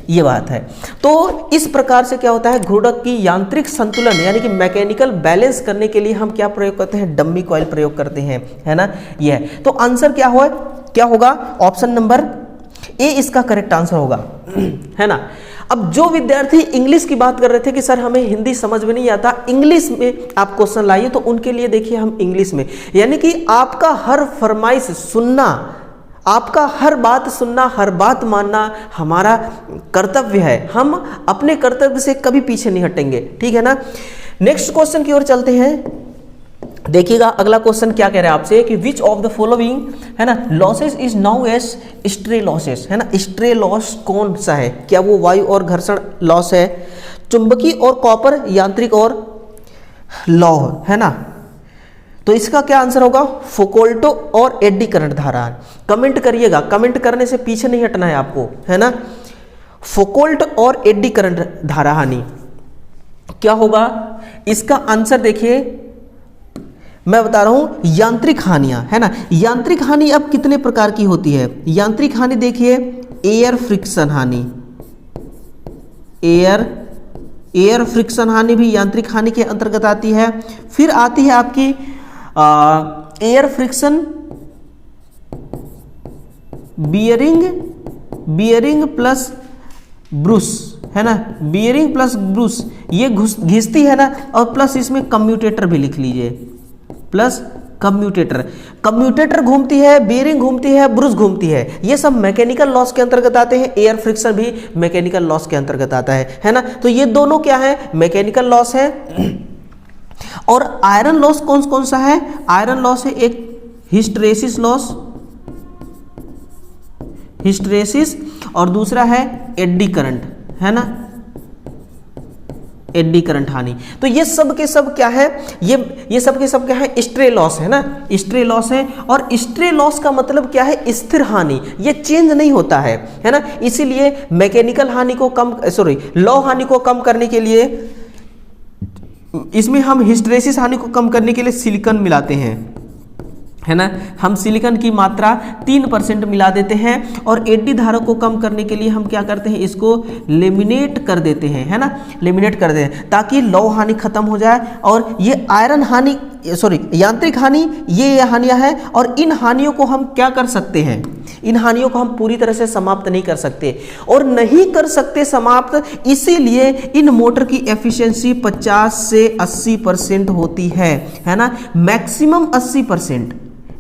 ये बात है। तो इस प्रकार से क्या होता है, घुर्डक की यांत्रिक संतुलन यानी कि मैकेनिकल बैलेंस करने के लिए हम क्या प्रयोग करते हैं? डम्मी कॉइल प्रयोग करते हैं, है ना। ये है। तो आंसर क्या होगा? ऑप्शन नंबर ए इसका करेक्ट आंसर होगा, है ना। अब जो विद्यार्थी इंग्लिश की बात कर रहे थे कि सर हमें हिंदी समझ में नहीं आता, इंग्लिश में आप क्वेश्चन लाइए, तो उनके लिए देखिए हम इंग्लिश में, यानी कि आपका हर फरमाइश सुनना, आपका हर बात सुनना, हर बात मानना हमारा कर्तव्य है। हम अपने कर्तव्य से कभी पीछे नहीं हटेंगे, ठीक है ना। नेक्स्ट क्वेश्चन की ओर चलते हैं। देखिएगा अगला क्वेश्चन क्या कह रहा है आपसे कि विच ऑफ द फॉलोइंग, है ना, losses is now as stray losses, है ना। स्ट्रे लॉस कौन सा है? क्या वो वायु और घर्षण लॉस है, चुंबकीय और कॉपर, यांत्रिक और लौह, है ना। तो इसका क्या आंसर होगा? फुकोल्टो और एडी करंट धारा। कमेंट करिएगा, कमेंट करने से पीछे नहीं हटना है आपको, है ना। फुकोल्ट और एडी करंट धारा हानि क्या होगा? इसका आंसर देखिए मैं बता रहा हूं, यांत्रिक हानियां, है ना। यांत्रिक हानि अब कितने प्रकार की होती है? यांत्रिक हानि देखिए, एयर फ्रिक्शन हानि, एयर फ्रिक्शन हानि भी यांत्रिक हानि के अंतर्गत आती है। फिर आती है आपकी air friction bearing plus Bruce, है ना। बियरिंग प्लस ब्रूस ये घिसती है ना, और प्लस इसमें कम्यूटेटर भी लिख लीजिए, प्लस कम्यूटेटर घूमती है, बीयरिंग घूमती है, ब्रूस घूमती है। ये सब मैकेनिकल लॉस के अंतर्गत आते हैं। एयर फ्रिक्शन भी मैकेनिकल लॉस के अंतर्गत आता है ना। तो ये दोनों क्या है? मैकेनिकल लॉस है। और आयरन लॉस कौन सा है? आयरन लॉस है एक हिस्टेरेसिस लॉस, और दूसरा है एडी करंट, है ना, एडी करंट हानि। तो ये सब के सब क्या है? ये सब के सब क्या है? स्ट्रे लॉस, है ना, स्ट्रे लॉस है। और स्ट्रे लॉस का मतलब क्या है? स्थिर हानि, ये चेंज नहीं होता है ना। इसीलिए मैकेनिकल हानि को लौ हानि को कम करने के लिए इसमें हम हिस्टेरेसिस हानि को कम करने के लिए सिलिकॉन मिलाते हैं, है ना। हम सिलिकॉन की मात्रा 3% मिला देते हैं, और एडी धारा को कम करने के लिए हम क्या करते हैं? इसको लेमिनेट कर देते हैं, है ना, लेमिनेट कर देते हैं ताकि लौह हानि खत्म हो जाए। और ये आयरन हानि यांत्रिक हानि ये हानियां हैं, और इन हानियों को हम क्या कर सकते हैं? इन हानियों को हम पूरी तरह से समाप्त नहीं कर सकते, और नहीं कर सकते समाप्त, इसीलिए इन मोटर की एफिशिएंसी 50 से 80% होती है ना, मैक्सिमम 80%,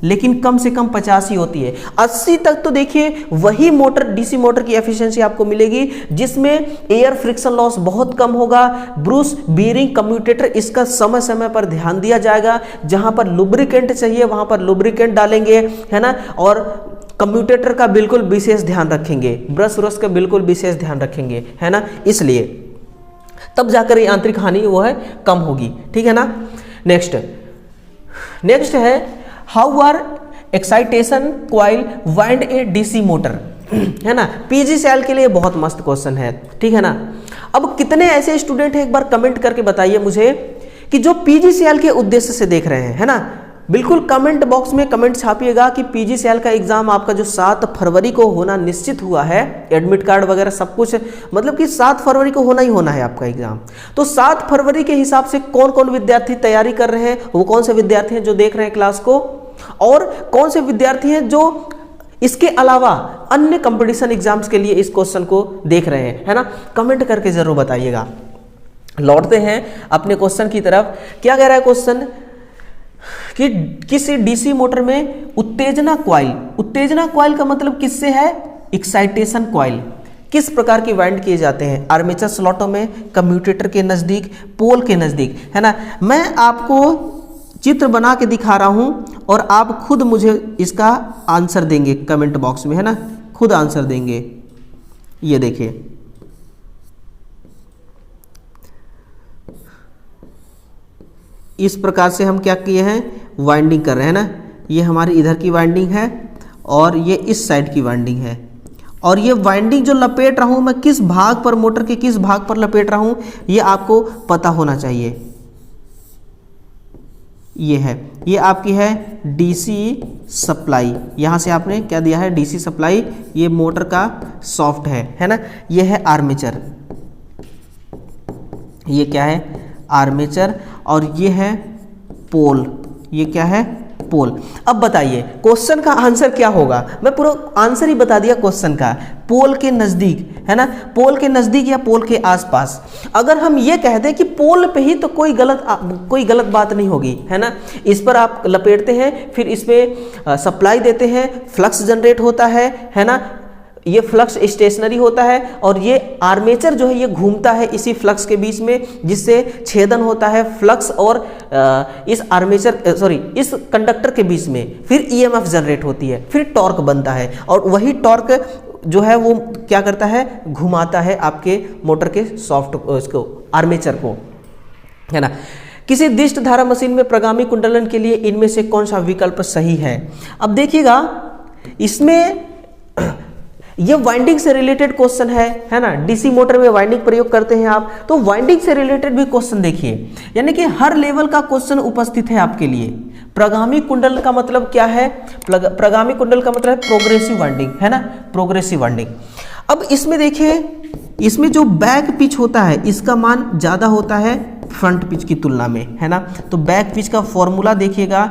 लेकिन कम से कम 50 ही होती है। 80 तक तो देखिए वही मोटर, डीसी मोटर की एफिशिएंसी आपको मिलेगी जिसमें एयर फ्रिक्शन लॉस बहुत कम होगा। ब्रूस बीयरिंग कम्यूटेटर, इसका समय समय पर ध्यान दिया जाएगा। जहां पर लुब्रिकेंट चाहिए वहां पर लुब्रिकेंट डालेंगे, है ना। और कम्यूटेटर का बिल्कुल विशेष ध्यान रखेंगे, ब्रश व्रश का बिल्कुल विशेष ध्यान रखेंगे, है ना। इसलिए तब जाकर ये आंतरिक हानि वो है कम होगी, ठीक है ना। नेक्स्ट है how are excitation coil wind a DC motor, है ना। पीजीसीएल के लिए बहुत मस्त क्वेश्चन है, ठीक है ना। अब कितने ऐसे स्टूडेंट हैं, एक बार कमेंट करके बताइए मुझे कि जो पीजीसीएल के उद्देश्य से देख रहे हैं, है ना। बिल्कुल कमेंट बॉक्स में कमेंट छापिएगा कि पीजीसीएल का एग्जाम आपका जो 7 फरवरी को होना निश्चित हुआ है, एडमिट कार्ड वगैरह सब कुछ, मतलब कि 7 फरवरी को होना ही होना है आपका एग्जाम। तो 7 फरवरी के हिसाब से कौन कौन विद्यार्थी तैयारी कर रहे हैं, वो कौन से विद्यार्थी हैं जो देख रहे हैं क्लास को, और कौन से विद्यार्थी हैं जो इसके अलावा अन्य कंपटीशन एग्जाम्स के लिए इस क्वेश्चन को देख रहे हैं, है ना। कमेंट करके जरूर बताइएगा। लौटते हैं अपने क्वेश्चन की तरफ। क्या कह रहा है क्वेश्चन कि किसी डीसी मोटर में उत्तेजना कॉइल का मतलब किससे है, एक्साइटेशन कॉइल, किस प्रकार की वाइंड किए जाते हैं, आर्मेचर स्लॉटों में, कम्यूटेटर के नजदीक, पोल के नजदीक, है ना। मैं आपको चित्र बना के दिखा रहा हूं और आप खुद मुझे इसका आंसर देंगे कमेंट बॉक्स में, है ना, खुद आंसर देंगे। ये देखिए, इस प्रकार से हम क्या किए हैं, वाइंडिंग कर रहे हैं ना। ये हमारी इधर की वाइंडिंग है और ये इस साइड की वाइंडिंग है, और ये वाइंडिंग जो लपेट रहा हूं मैं किस भाग पर, मोटर के किस भाग पर लपेट रहा हूं, ये आपको पता होना चाहिए। ये है, ये आपकी है डीसी सप्लाई, यहाँ से आपने क्या दिया है, डीसी सप्लाई। ये मोटर का सॉफ्ट है ना। ये है आर्मेचर, ये क्या है, आर्मेचर, और ये है पोल, ये क्या है, पोल। अब बताइए क्वेश्चन का आंसर क्या होगा, मैं पूरा आंसर ही बता दिया क्वेश्चन का, पोल के नजदीक, है ना, पोल के नजदीक या पोल के आसपास। अगर हम ये कह दें कि पोल पे ही, तो कोई गलत बात नहीं होगी, है ना। इस पर आप लपेटते हैं, फिर इसमें सप्लाई देते हैं, फ्लक्स जनरेट होता है ना। ये फ्लक्स स्टेशनरी होता है और ये आर्मेचर जो है ये घूमता है इसी फ्लक्स के बीच में, जिससे छेदन होता है फ्लक्स और इस इस कंडक्टर के बीच में, फिर ईएमएफ जनरेट होती है, फिर टॉर्क बनता है, और वही टॉर्क जो है वो क्या करता है, घुमाता है आपके मोटर के सॉफ्ट इसको, आर्मेचर को, है ना। किसी दिष्ट धारा मशीन में प्रगामी कुंडलन के लिए इनमें से कौन सा विकल्प सही है। अब देखिएगा, इसमें ये वाइंडिंग से रिलेटेड क्वेश्चन है ना। डीसी मोटर में वाइंडिंग प्रयोग करते हैं आप, तो वाइंडिंग से रिलेटेड भी क्वेश्चन देखिए, यानी कि हर लेवल का क्वेश्चन उपस्थित है आपके लिए। प्रगामी कुंडल का मतलब क्या है, प्रगामी कुंडल का मतलब है प्रोग्रेसिव वाइंडिंग, है ना, प्रोग्रेसिव वाइंडिंग। अब इसमें देखिए, इसमें जो बैक पिच होता है इसका मान ज्यादा होता है फ्रंट पिच की तुलना में, है ना। तो बैक पिच का फॉर्मूला देखिएगा,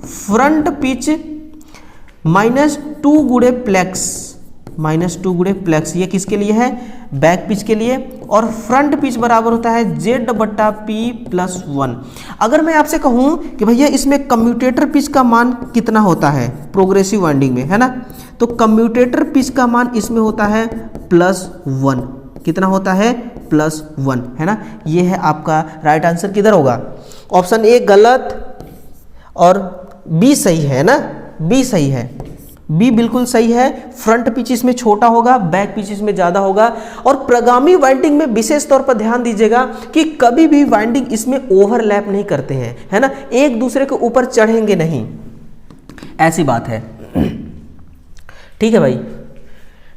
फ्रंट पिच -2 गुणे प्लेक्स, ये किसके लिए है, बैक पिच के लिए, और फ्रंट पिच बराबर होता है Z/P+1। अगर मैं आपसे कहूं कि भैया इसमें कम्यूटेटर पिच का मान कितना होता है प्रोग्रेसिव वाइंडिंग में, है ना, तो कम्यूटेटर पिच का मान इसमें होता है +1। कितना होता है, +1, है ना। ये है आपका राइट आंसर। किधर होगा, ऑप्शन ए गलत और बी सही है ना, बी सही है, बी बिल्कुल सही है। फ्रंट पिच इसमें छोटा होगा, बैक पिच इसमें ज्यादा होगा। और प्रगामी वाइंडिंग में विशेष तौर पर ध्यान दीजिएगा कि कभी भी वाइंडिंग इसमें ओवरलैप नहीं करते हैं, है ना, एक दूसरे के ऊपर चढ़ेंगे नहीं, ऐसी बात है। ठीक है भाई,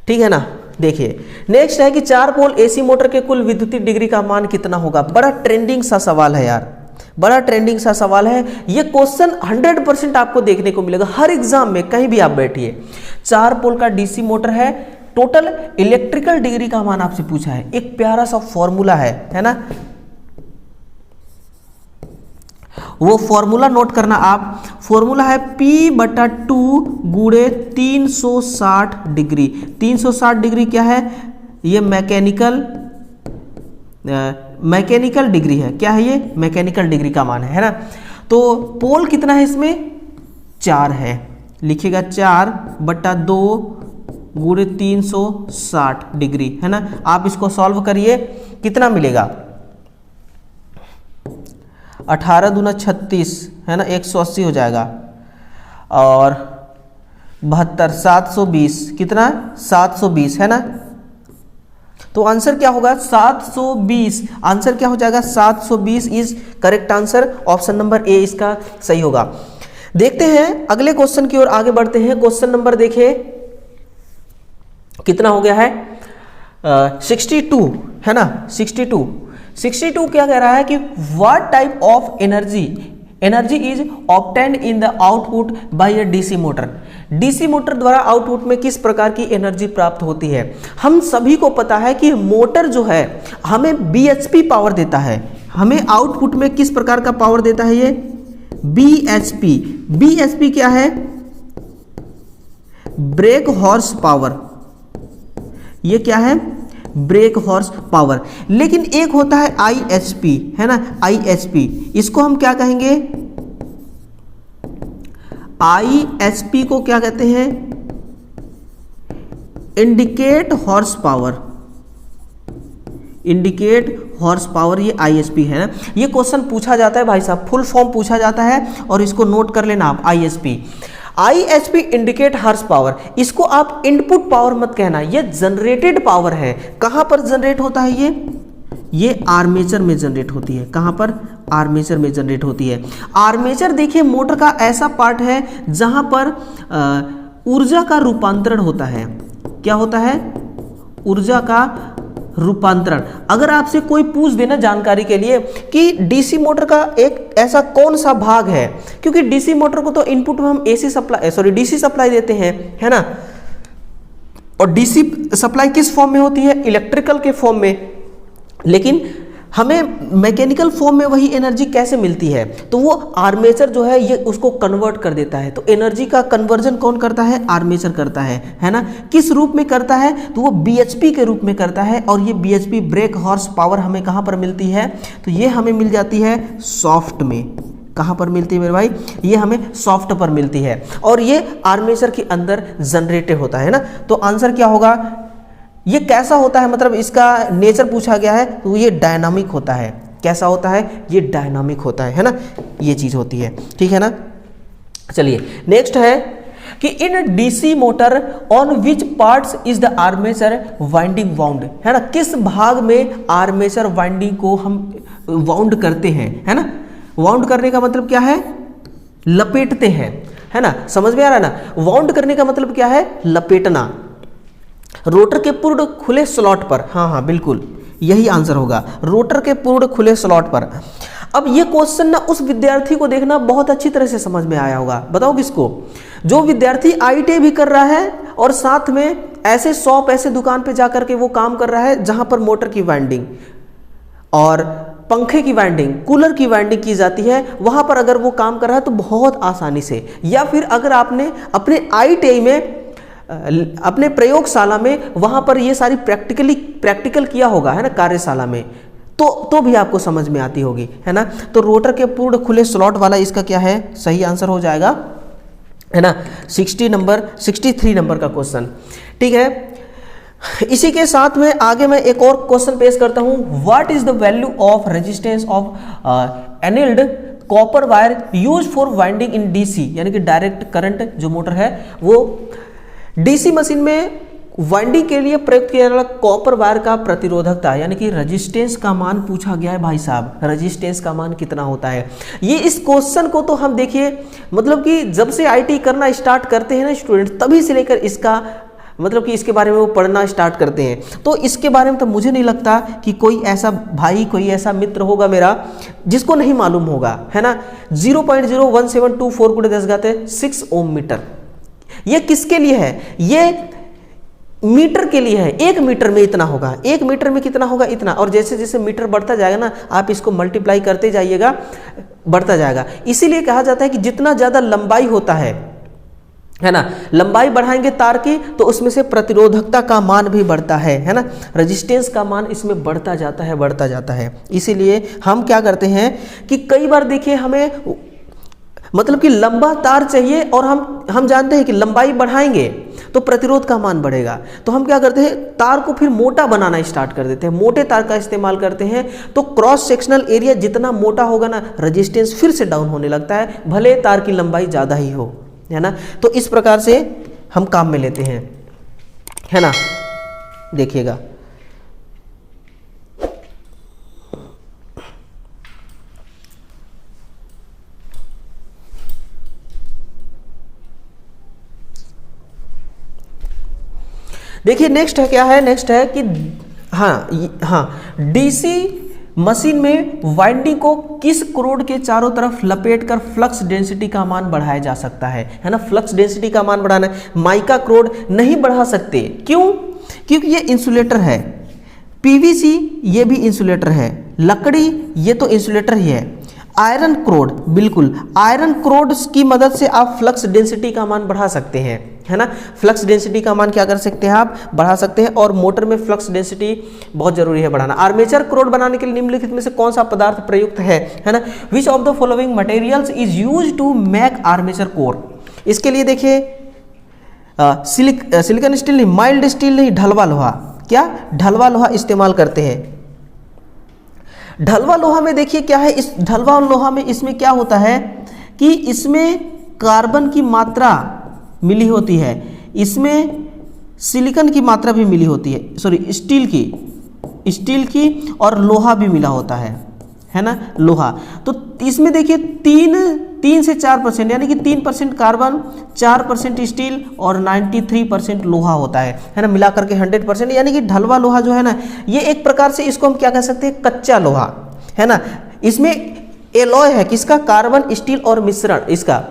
ठीक है ना। देखिए नेक्स्ट है कि 4 पोल एसी मोटर के कुल विद्युतीय डिग्री का मान कितना होगा। बड़ा ट्रेंडिंग सा सवाल है यार, बड़ा ट्रेंडिंग सा सवाल है। ये क्वेश्चन 100% आपको देखने को मिलेगा हर एग्जाम में, कहीं भी आप बैठिए। 4 पोल का डीसी मोटर है, टोटल इलेक्ट्रिकल डिग्री का मान आपसे पूछा है। एक प्यारा सा फॉर्मूला है ना, वो फॉर्मूला नोट करना आप। फॉर्मूला है P/2 गुणे 360 डिग्री। 360 डिग्री क्या है, ये मैकेनिकल डिग्री है। क्या है ये, मैकेनिकल डिग्री का मान है ना। तो पोल कितना है इसमें, 4 है, लिखिएगा 4/2 गुणे 360 डिग्री, है ना। आप इसको सॉल्व करिए, कितना मिलेगा, 18 दूना 36, है ना, 180 हो जाएगा, और 72, 720, कितना 720, है ना। तो आंसर क्या होगा 720, आंसर क्या हो जाएगा 720 is correct answer, option number A इसका सही होगा। देखते हैं अगले क्वेश्चन की ओर आगे बढ़ते हैं। क्वेश्चन नंबर देखिए कितना हो गया है 62, है ना, 62 क्या कह रहा है कि what type of energy is obtained in the output by a DC motor. DC motor द्वारा आउटपुट में किस प्रकार की एनर्जी प्राप्त होती है। हम सभी को पता है कि मोटर जो है हमें बीएचपी पावर देता है, हमें आउटपुट में किस प्रकार का पावर देता है, ये बीएचपी। बीएचपी क्या है, ब्रेक हॉर्स पावर, ये क्या है, ब्रेक हॉर्स पावर। लेकिन एक होता है आईएचपी, है ना, आईएचपी, इसको हम क्या कहेंगे, आईएचपी को क्या कहते हैं, indicate horse power, indicate horse power, ये आईएचपी है ना। ये क्वेश्चन पूछा जाता है भाई साहब, फुल फॉर्म पूछा जाता है और इसको नोट कर लेना आप, IHP. IHP indicate horse power, इसको आप इनपुट पावर मत कहना, ये जनरेटेड पावर है। कहां पर जनरेट होता है ये आर्मेचर में जनरेट होती है। कहां पर, आर्मेचर में जनरेट होती है। आर्मेचर देखिए मोटर का ऐसा पार्ट है जहां पर ऊर्जा का रूपांतरण होता है। क्या होता है, ऊर्जा का रूपांतरण। अगर आपसे कोई पूछ देना जानकारी के लिए कि डीसी मोटर का एक ऐसा कौन सा भाग है, क्योंकि डीसी मोटर को तो इनपुट में हम डीसी सप्लाई देते हैं, है ना, और डीसी सप्लाई किस फॉर्म में होती है, इलेक्ट्रिकल के फॉर्म में, लेकिन हमें मैकेनिकल फॉर्म में वही एनर्जी कैसे मिलती है, तो वो आर्मेचर जो है ये उसको कन्वर्ट कर देता है। तो एनर्जी का कन्वर्जन कौन करता है, आर्मेचर करता है ना। किस रूप में करता है, तो वो बीएचपी के रूप में करता है, और ये बीएचपी ब्रेक हॉर्स पावर हमें कहाँ पर मिलती है, तो ये हमें मिल जाती है सॉफ्ट में। कहाँ पर मिलती है मेरे भाई, ये हमें सॉफ्ट पर मिलती है, और ये आर्मेचर के अंदर जनरेटेड होता है ना। तो आंसर क्या होगा, ये कैसा होता है, मतलब इसका नेचर पूछा गया है, तो ये डायनामिक होता है। कैसा होता है, ये डायनामिक होता है ना, ये चीज होती है, ठीक है ना। चलिए नेक्स्ट है कि इन DC motor on which parts is the armature winding wound, है ना, किस भाग में आर्मेचर वाइंडिंग को हम वाउंड करते हैं, है ना। वाउंड करने का मतलब क्या है, लपेटते हैं, है ना, समझ में आ रहा है ना। वाउंड करने का मतलब क्या है, लपेटना। रोटर के पूर्ण खुले स्लॉट पर, हाँ बिल्कुल यही आंसर होगा, रोटर के पूर्ण खुले स्लॉट पर। अब ये क्वेश्चन ना उस विद्यार्थी को देखना बहुत अच्छी तरह से समझ में आया होगा। बताओ किसको, जो विद्यार्थी आईटीआई भी कर रहा है और साथ में ऐसे शॉप, ऐसे दुकान पे जाकर के वो काम कर रहा है जहां पर मोटर की वाइंडिंग और पंखे की वाइंडिंग, कूलर की वाइंडिंग की जाती है, वहां पर अगर वो काम कर रहा है तो बहुत आसानी से। या फिर अगर आपने अपने आईटीआई में, अपने प्रयोगशाला में वहां पर ये सारी प्रैक्टिकल किया होगा, है ना, कार्यशाला में, तो भी आपको समझ में आती होगी, है ना। तो रोटर के पूर्ण खुले स्लॉट वाला इसका क्या है, सही आंसर हो जाएगा, है ना, 63 नंबर का क्वेश्चन, ठीक है। इसी के साथ में आगे मैं एक और क्वेश्चन पेश करता हूं, what is the value of resistance of annealed copper wire use for winding in DC, यानी कि डायरेक्ट करंट जो मोटर है, वो डीसी मशीन में वाइंडिंग के लिए प्रयुक्त किया जाने वाला कॉपर वायर का प्रतिरोधकता, यानी कि रेजिस्टेंस का मान पूछा गया है भाई साहब। रेजिस्टेंस का मान कितना होता है, ये इस क्वेश्चन को तो हम देखिए, मतलब कि जब से आईटी करना स्टार्ट करते हैं ना स्टूडेंट, तभी से लेकर इसका मतलब कि इसके बारे में वो पढ़ना स्टार्ट करते हैं। तो इसके बारे में तो मुझे नहीं लगता कि कोई ऐसा भाई, कोई ऐसा मित्र होगा मेरा जिसको नहीं मालूम होगा, है ना। 0.01724 × 10⁻6 ओम मीटर, ये किसके लिए है, ये मीटर के लिए है। 1 मीटर में इतना होगा, 1 मीटर में कितना होगा, इतना। और जैसे जैसे मीटर बढ़ता जाएगा ना, आप इसको मल्टीप्लाई करते जाइएगा, बढ़ता जाएगा। इसीलिए कहा जाता है कि जितना ज्यादा लंबाई होता है ना, लंबाई बढ़ाएंगे तार की तो उसमें से प्रतिरोधकता का मान भी बढ़ता है ना, रेजिस्टेंस का मान इसमें बढ़ता जाता है। इसीलिए हम क्या करते हैं कि कई बार देखिए हमें मतलब कि लंबा तार चाहिए, और हम जानते हैं कि लंबाई बढ़ाएंगे तो प्रतिरोध का मान बढ़ेगा। तो हम क्या करते हैं, तार को फिर मोटा बनाना स्टार्ट कर देते हैं, मोटे तार का इस्तेमाल करते हैं। तो क्रॉस सेक्शनल एरिया जितना मोटा होगा ना, रेजिस्टेंस फिर से डाउन होने लगता है, भले तार की लंबाई ज़्यादा ही हो, है ना। तो इस प्रकार से हम काम में लेते हैं, है ना। देखिएगा, देखिए नेक्स्ट है, क्या है, नेक्स्ट है कि हाँ डीसी मशीन में वाइंडिंग को किस क्रोड के चारों तरफ लपेटकर फ्लक्स डेंसिटी का मान बढ़ाया जा सकता है ना। फ्लक्स डेंसिटी का मान बढ़ाना है, माइका क्रोड नहीं बढ़ा सकते, क्यों? क्योंकि ये इंसुलेटर है, पीवीसी ये भी इंसुलेटर है, लकड़ी ये तो इंसुलेटर ही है। आयरन क्रोड, बिल्कुल आयरन क्रोड की मदद से आप फ्लक्स डेंसिटी का मान बढ़ा सकते हैं, है ना। फ्लक्स डेंसिटी का मान क्या कर सकते हैं, आप बढ़ा सकते हैं। और मोटर में फ्लक्स डेंसिटी बहुत जरूरी है बढ़ाना। आर्मेचर क्रोड बनाने के लिए निम्नलिखित में से कौन सा पदार्थ प्रयुक्त है ना। Which of the following materials is use to make armature core. इसके लिए देखिए सिलिकॉन स्टील नहीं, माइल्ड स्टील नहीं, ढलवा लोहा। क्या ढलवा लोहा इस्तेमाल करते हैं। ढलवा लोहा में देखिए क्या है, इस ढलवा लोहा में इसमें क्या होता है कि इसमें कार्बन की मात्रा मिली होती है, इसमें सिलिकॉन की मात्रा भी मिली होती है, सॉरी स्टील की और लोहा भी मिला होता है ना, लोहा। तो इसमें देखिए 3 से 4% यानी कि 3% कार्बन, 4% स्टील और 93% लोहा होता है ना, मिलाकर के 100%। यानी कि ढलवा लोहा जो है ना, ये एक प्रकार से इसको हम क्या कह सकते हैं, कच्चा लोहा, है ना। इसमें एलॉय है किसका, कार्बन, स्टील और मिश्रण, इसका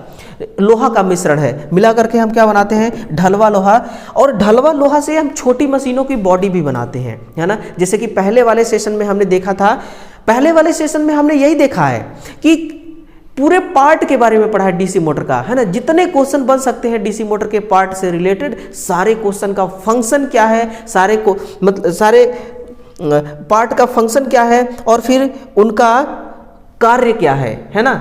लोहा का मिश्रण है, मिला करके हम क्या बनाते हैं, ढलवा लोहा। और ढलवा लोहा से हम छोटी मशीनों की बॉडी भी बनाते हैं, है ना। जैसे कि पहले वाले सेशन में हमने देखा था, पहले वाले सेशन में हमने यही देखा है कि पूरे पार्ट के बारे में पढ़ा है डीसी मोटर का, है ना। जितने क्वेश्चन बन सकते हैं डीसी मोटर के पार्ट से रिलेटेड, सारे क्वेश्चन का फंक्शन क्या है, सारे पार्ट का फंक्शन क्या है और फिर उनका कार्य क्या है ना,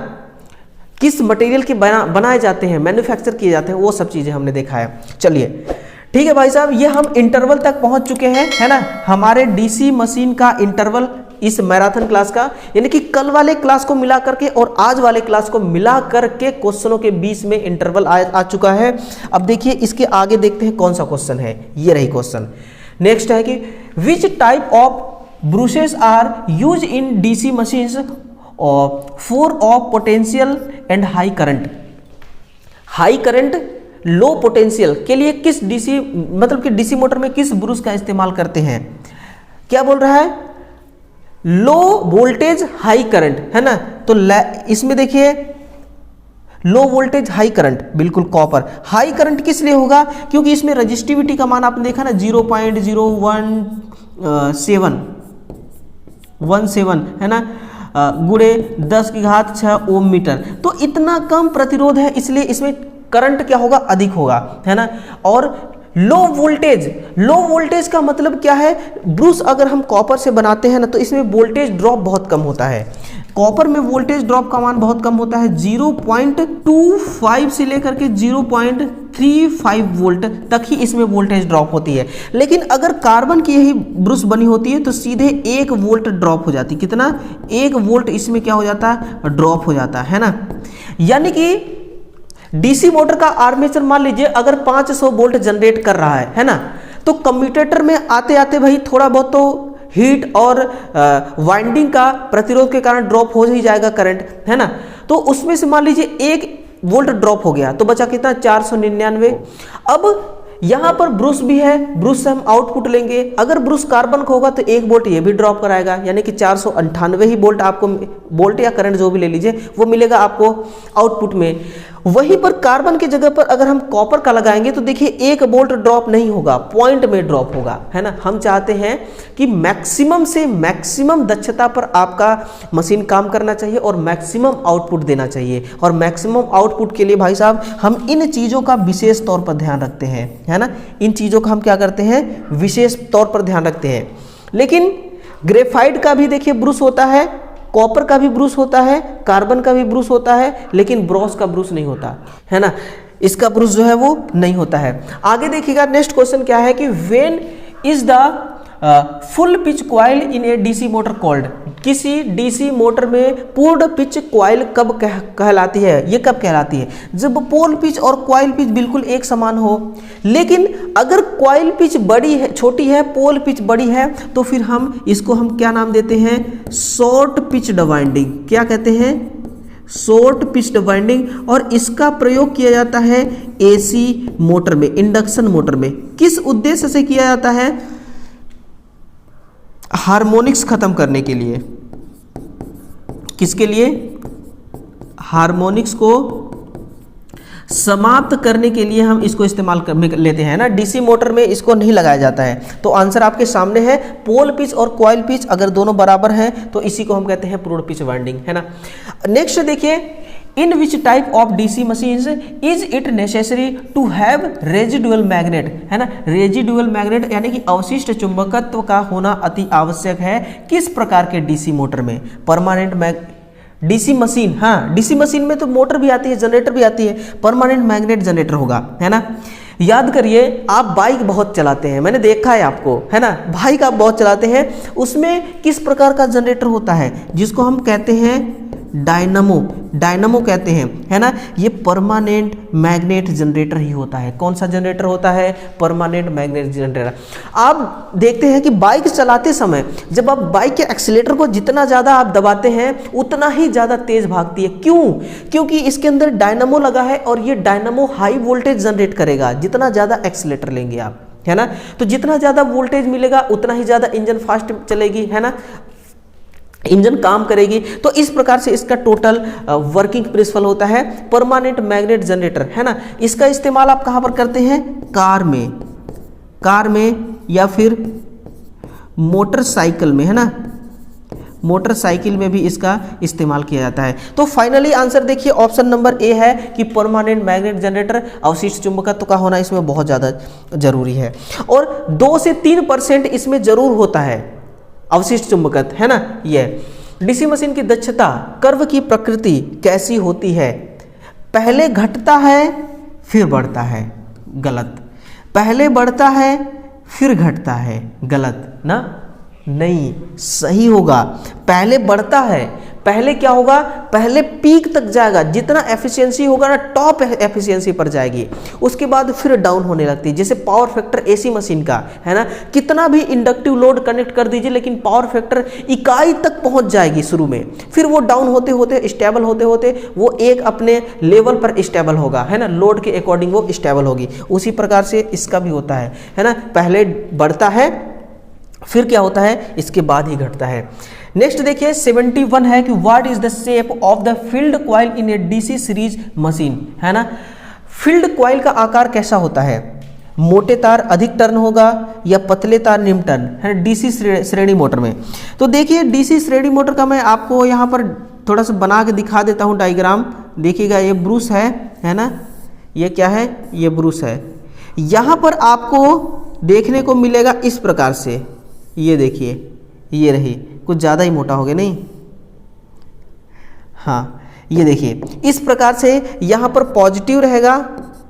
किस मटेरियल के बनाए जाते हैं, मैन्युफैक्चर किए जाते हैं, वो सब चीज़ें हमने देखा है। चलिए ठीक है भाई साहब, ये हम इंटरवल तक पहुंच चुके हैं, है ना। हमारे डीसी मशीन का इंटरवल इस मैराथन क्लास का, यानी कि कल वाले क्लास को मिला करके और आज वाले क्लास को मिला करके क्वेश्चनों के बीच में इंटरवल आ चुका है। अब देखिए इसके आगे देखते हैं कौन सा क्वेश्चन है, ये रही क्वेश्चन। नेक्स्ट है कि which type of brushes are use in DC machines for of potential and high current. High current low potential के लिए किस डीसी मतलब कि डीसी मोटर में किस ब्रूश का इस्तेमाल करते हैं। क्या बोल रहा है, लो वोल्टेज हाई करंट, है ना। तो इसमें देखिए लो वोल्टेज हाई करंट, बिल्कुल कॉपर। हाई करंट किस लिए होगा, क्योंकि इसमें रजिस्टिविटी का मान आपने देखा ना 0.017 है ना, गुणे 10⁻⁶ ओम मीटर। तो इतना कम प्रतिरोध है, इसलिए इसमें करंट क्या होगा, अधिक होगा, है ना। और लो वोल्टेज का मतलब क्या है, ब्रूश अगर हम कॉपर से बनाते हैं ना तो इसमें वोल्टेज ड्रॉप बहुत कम होता है। कॉपर में वोल्टेज ड्रॉप का मान बहुत कम होता है, 0.25 से लेकर के 0.35 वोल्ट तक ही इसमें वोल्टेज ड्रॉप होती है। लेकिन अगर कार्बन की यही ब्रूश बनी होती है तो सीधे 1 वोल्ट ड्रॉप हो जाती, कितना, 1 वोल्ट इसमें क्या हो जाता है, ड्रॉप हो जाता है ना। यानी कि डीसी मोटर का आर्मेचर मान लीजिए अगर 500 वोल्ट जनरेट कर रहा है ना, तो कम्यूटेटर में आते आते भाई थोड़ा बहुत तो हीट और वाइंडिंग का प्रतिरोध के कारण ड्रॉप हो ही जाएगा करंट, है ना। तो उसमें से मान लीजिए 1 वोल्ट ड्रॉप हो गया तो बचा कितना, 499। अब यहाँ पर ब्रूश भी है, ब्रूश से हम आउटपुट लेंगे। अगर ब्रूश कार्बन का होगा तो 1 वोल्ट ये भी ड्रॉप कराएगा, यानी कि 498 ही वोल्ट आपको, वोल्ट या करंट जो भी ले लीजिए वो मिलेगा आपको आउटपुट में। वहीं पर कार्बन की जगह पर अगर हम कॉपर का लगाएंगे तो देखिए 1 वोल्ट ड्रॉप नहीं होगा, पॉइंट में ड्रॉप होगा, है ना। हम चाहते हैं कि मैक्सिमम से मैक्सिमम दक्षता पर आपका मशीन काम करना चाहिए और मैक्सिमम आउटपुट देना चाहिए। और मैक्सिमम आउटपुट के लिए भाई साहब हम इन चीज़ों का विशेष तौर पर ध्यान रखते हैं, है ना। इन चीज़ों का हम क्या करते हैं, विशेष तौर पर ध्यान रखते हैं। लेकिन ग्रेफाइट का भी देखिए ब्रूश होता है, कॉपर का भी ब्रूस होता है, कार्बन का भी ब्रूस होता है, लेकिन ब्रॉस का ब्रूस नहीं होता है ना, इसका ब्रूस जो है वो नहीं होता है। आगे देखिएगा नेक्स्ट क्वेश्चन क्या है कि when is the full pitch coil in a DC motor called, किसी डीसी मोटर में पूर्ण पिच क्वाइल कब कहलाती है, ये कब कहलाती है, जब पोल पिच और क्वाइल पिच बिल्कुल एक समान हो। लेकिन अगर क्वाइल पिच बड़ी है, छोटी है, पोल पिच बड़ी है, तो फिर हम इसको क्या नाम देते हैं, शॉर्ट पिच्ड वाइंडिंग। क्या कहते हैं, शॉर्ट पिच्ड वाइंडिंग। और इसका प्रयोग किया जाता है एसी मोटर में, इंडक्शन मोटर में। किस उद्देश्य से किया जाता है, हार्मोनिक्स खत्म करने के लिए। किसके लिए, हार्मोनिक्स को समाप्त करने के लिए हम इसको इस्तेमाल कर लेते हैं ना, डीसी मोटर में इसको नहीं लगाया जाता है। तो आंसर आपके सामने है, पोल पिच और कॉइल पिच अगर दोनों बराबर हैं तो इसी को हम कहते हैं पूर्ण पिच वाइंडिंग, है ना। नेक्स्ट देखिए, in which type of DC machines is it necessary to have residual magnet, है ना, रेजिडुअल मैग्नेट यानी कि अवशिष्ट चुंबकत्व का होना अति आवश्यक है। किस प्रकार के डीसी मोटर में, परमानेंट डीसी मशीन, हाँ डीसी मशीन में तो मोटर भी आती है, जनरेटर भी आती है, परमानेंट मैग्नेट जनरेटर होगा, है ना। याद करिए, आप बाइक बहुत चलाते हैं, मैंने देखा है आपको, है ना, बाइक आप बहुत चलाते हैं, उसमें किस प्रकार का जनरेटर होता है, जिसको हम कहते हैं डायनामो, डायनामो कहते हैं, है ना। ये परमानेंट मैग्नेट जनरेटर ही होता है। कौन सा जनरेटर होता है, परमानेंट मैग्नेट जनरेटर। आप देखते हैं कि बाइक चलाते समय जब आप बाइक के एक्सीलेटर को जितना ज़्यादा आप दबाते हैं उतना ही ज़्यादा तेज भागती है। क्यों, क्योंकि इसके अंदर डायनामो लगा है और ये डायनामो हाई वोल्टेज जनरेट करेगा जितना ज़्यादा एक्सीलेटर लेंगे आप, है ना। तो जितना ज़्यादा वोल्टेज मिलेगा उतना ही ज़्यादा इंजन फास्ट चलेगी, है ना, इंजन काम करेगी। तो इस प्रकार से इसका टोटल वर्किंग प्रिंसिपल होता है परमानेंट मैग्नेट जनरेटर, है ना। इसका इस्तेमाल आप कहां पर करते हैं, कार में या फिर मोटरसाइकिल में, है ना, मोटरसाइकिल में भी इसका इस्तेमाल किया जाता है। तो फाइनली आंसर देखिए ऑप्शन नंबर ए है कि परमानेंट मैग्नेट जनरेटर, अवशिष्ट चुंबकत्व का होना इसमें बहुत ज़्यादा जरूरी है। और 2 से 3% इसमें जरूर होता है अवशिष्ट चुंबकत्व, है ना। ये डीसी मशीन की दक्षता, कर्व की प्रकृति कैसी होती है, पहले घटता है फिर बढ़ता है, गलत। पहले बढ़ता है फिर घटता है, गलत ना, नहीं, सही होगा। पहले बढ़ता है, पहले क्या होगा, पहले पीक तक जाएगा, जितना एफिशिएंसी होगा ना टॉप एफिशिएंसी पर जाएगी, उसके बाद फिर डाउन होने लगती है। जैसे पावर फैक्टर एसी मशीन का, है ना, कितना भी इंडक्टिव लोड कनेक्ट कर दीजिए लेकिन पावर फैक्टर इकाई तक पहुंच जाएगी शुरू में, फिर वो डाउन होते होते स्टेबल होते होते वो एक अपने लेवल पर स्टेबल होगा, है ना, लोड के अकॉर्डिंग वो स्टेबल होगी। उसी प्रकार से इसका भी होता है ना, पहले बढ़ता है फिर क्या होता है, इसके बाद ही घटता है। नेक्स्ट देखिए 71 है कि what is the shape of the field coil in a DC series machine, है ना। फील्ड कॉइल का आकार कैसा होता है, मोटे तार अधिक टर्न होगा या पतले तार निम्न टर्न, है डीसी श्रेणी मोटर में। तो देखिए डीसी श्रेणी मोटर का मैं आपको यहाँ पर थोड़ा सा बना के दिखा देता हूँ डायग्राम। देखिएगा ये ब्रूस है ना, ये क्या है, ये ब्रूस है। यहाँ पर आपको देखने को मिलेगा इस प्रकार से, ये देखिए, ये रही, कुछ ज़्यादा ही मोटा हो गया नहीं, हाँ ये देखिए इस प्रकार से यहाँ पर पॉजिटिव रहेगा,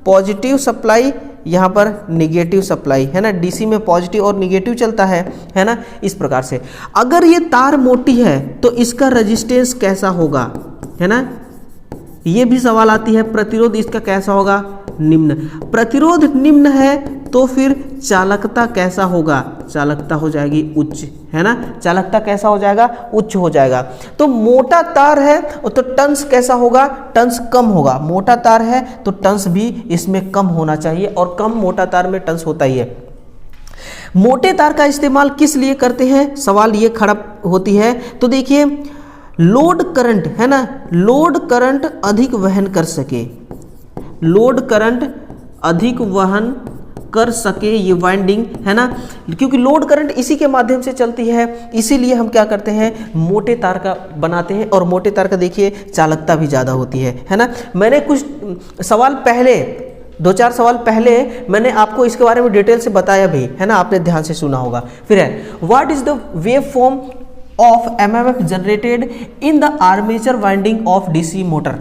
पॉजिटिव सप्लाई, यहाँ पर निगेटिव सप्लाई, है ना। डीसी में पॉजिटिव और निगेटिव चलता है ना, इस प्रकार से। अगर ये तार मोटी है तो इसका रेजिस्टेंस कैसा होगा, है ना, ये भी सवाल आती है। प्रतिरोध इसका कैसा होगा, निम्न। प्रतिरोध निम्न है तो फिर चालकता कैसा होगा, चालकता हो जाएगी उच्च, है ना, चालकता कैसा हो जाएगा, उच्च हो जाएगा। तो मोटा तार है तो टंस कैसा होगा, टंस कम होगा। मोटा तार है तो टंस भी इसमें कम होना चाहिए और कम मोटा तार में टंस होता ही है। मोटे तार का इस्तेमाल किस लिए करते हैं, सवाल ये खड़ा होती है। तो देखिए लोड करंट, है ना, लोड करंट अधिक वहन कर सके, लोड करंट अधिक वहन कर सके ये वाइंडिंग, है ना, क्योंकि लोड करंट इसी के माध्यम से चलती है, इसीलिए हम क्या करते हैं, मोटे तार का बनाते हैं। और मोटे तार का देखिए चालकता भी ज़्यादा होती है ना। मैंने कुछ सवाल पहले, 2-4 सवाल पहले मैंने आपको इसके बारे में डिटेल से बताया भी, है ना, आपने ध्यान से सुना होगा। फिर है what is the wave form of MMF generated in the armature winding of DC motor.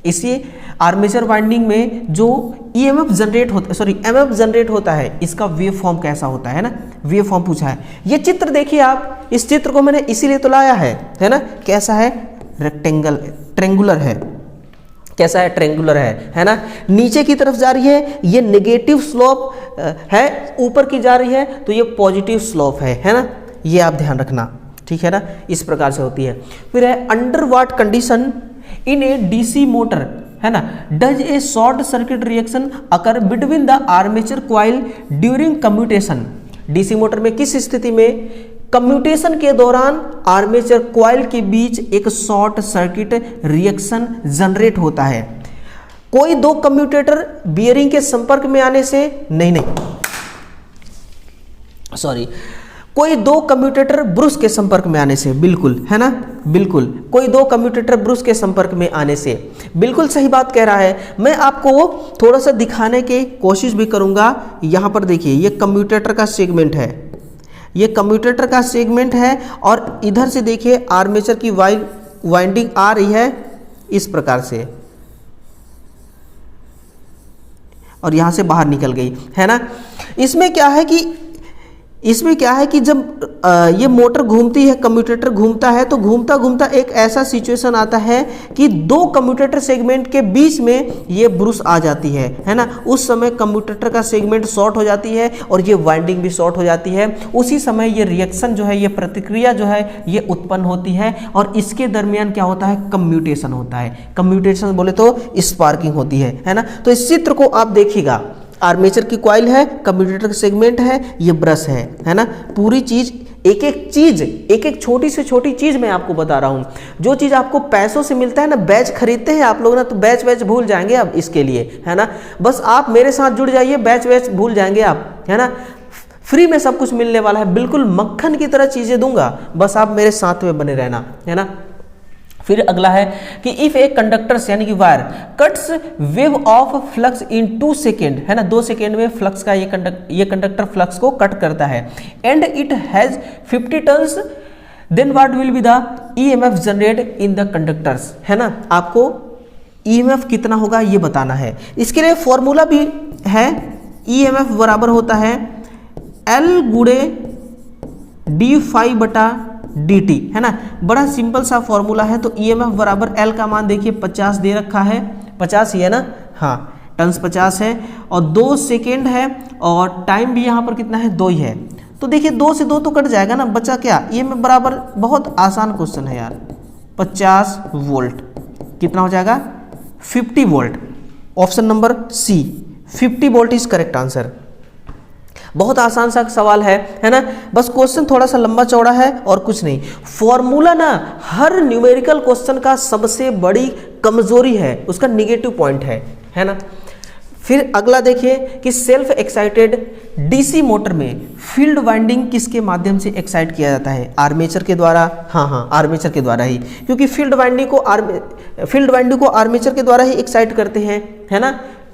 इसी आर्मेचर वाइंडिंग में जो ईएमएफ जनरेट होता है, सॉरी एमएफ जनरेट होता है, इसका वेव फॉर्म कैसा होता है ना, वेव फॉर्म पूछा है। ये चित्र देखिए आप, इस चित्र को मैंने इसीलिए तो लाया है ना, कैसा है, रेक्टेंगल, ट्रेंगुलर है, कैसा है, ट्रेंगुलर है ना, नीचे की तरफ जा रही है, ये नेगेटिव स्लोप है, ऊपर की जा रही है तो ये पॉजिटिव स्लोप है ना, ये आप ध्यान रखना, ठीक है ना, इस प्रकार से होती है। फिर है under what condition in a DC motor, है ना, does a short circuit reaction occur between the armature coil during commutation. DC motor में किस स्थिति में कम्यूटेशन के दौरान आर्मेचर कॉइल के बीच एक शॉर्ट सर्किट रिएक्शन जनरेट होता है। कोई दो कम्यूटेटर बियरिंग के संपर्क में आने से, नहीं सॉरी, कोई दो कम्यूटेटर ब्रुश के संपर्क में आने से, बिल्कुल, है ना, बिल्कुल, कोई दो कम्यूटेटर ब्रुश के संपर्क में आने से, बिल्कुल सही बात कह रहा है। मैं आपको थोड़ा सा दिखाने की कोशिश भी करूंगा। यहाँ पर देखिए, ये कम्यूटेटर का सेगमेंट है, ये कम्यूटेटर का सेगमेंट है, और इधर से देखिए आर्मेचर की वाइंडिंग आ रही है इस प्रकार से, और यहाँ से बाहर निकल गई, है ना। इसमें क्या है कि जब ये मोटर घूमती है, कम्यूटेटर घूमता है, तो घूमता घूमता एक ऐसा सिचुएशन आता है कि दो कम्यूटेटर सेगमेंट के बीच में ये ब्रुश आ जाती है ना। उस समय कम्यूटेटर का सेगमेंट शॉर्ट हो जाती है और ये वाइंडिंग भी शॉर्ट हो जाती है। उसी समय ये रिएक्शन जो है, ये प्रतिक्रिया जो है, ये उत्पन्न होती है, और इसके दरमियान क्या होता है, कम्यूटेशन होता है। कम्यूटेशन बोले तो स्पार्किंग होती है ना। तो इस चित्र को आप देखिएगा, आर्मेचर की कॉइल है, कम्यूटेटर सेगमेंट है, ये ब्रश है ना। पूरी चीज, एक एक छोटी से छोटी चीज मैं आपको बता रहा हूं। जो चीज आपको पैसों से मिलता है ना, बैच खरीदते हैं आप लोग ना, तो बैच भूल जाएंगे अब इसके लिए, है ना। बस आप मेरे साथ जुड़ जाइए, बैच भूल जाएंगे आप, है ना। फ्री में सब कुछ मिलने वाला है, बिल्कुल मक्खन की तरह चीजें दूंगा, बस आप मेरे साथ में बने रहना, है ना। फिर अगला है कि इफ ए कंडक्टर्स यानी कि wire cuts wave of flux in 2 second, है ना, 2 सेकेंड में फ्लक्स का ये कंडक्टर फ्लक्स को कट करता है, and it has 50 turns, then what will be the EMF generate in the conductors, है ना। आपको ईएमएफ कितना होगा ये बताना है। इसके लिए फॉर्मूला भी है, ईएमएफ बराबर होता है L गुणे d∅/dt, है ना। बड़ा सिंपल सा फॉर्मूला है। तो ईएमएफ बराबर L का मान देखिए 50 दे रखा है, 50 ही है ना, हाँ, टन्स 50 है, और 2 सेकेंड है, और टाइम भी यहाँ पर कितना है, 2 ही है। तो देखिए 2 से 2 तो कट जाएगा ना, बचा क्या, ईएमएफ बराबर, बहुत आसान क्वेश्चन है यार, 50 वोल्ट, कितना हो जाएगा, 50 volt. Option number C, 50 volt is correct answer. बहुत आसान सा सवाल है ना। बस क्वेश्चन थोड़ा सा लंबा चौड़ा है और कुछ नहीं। फॉर्मूला ना हर न्यूमेरिकल क्वेश्चन का सबसे बड़ी कमजोरी है, उसका निगेटिव पॉइंट है ना। फिर अगला देखिए कि सेल्फ एक्साइटेड डीसी मोटर में फील्ड वाइंडिंग किसके माध्यम से एक्साइट किया जाता है, आर्मेचर के द्वारा। हाँ, आर्मेचर के द्वारा ही, क्योंकि फील्ड वाइंडिंग को आर्मेचर के द्वारा ही एक्साइट करते हैं, है ना।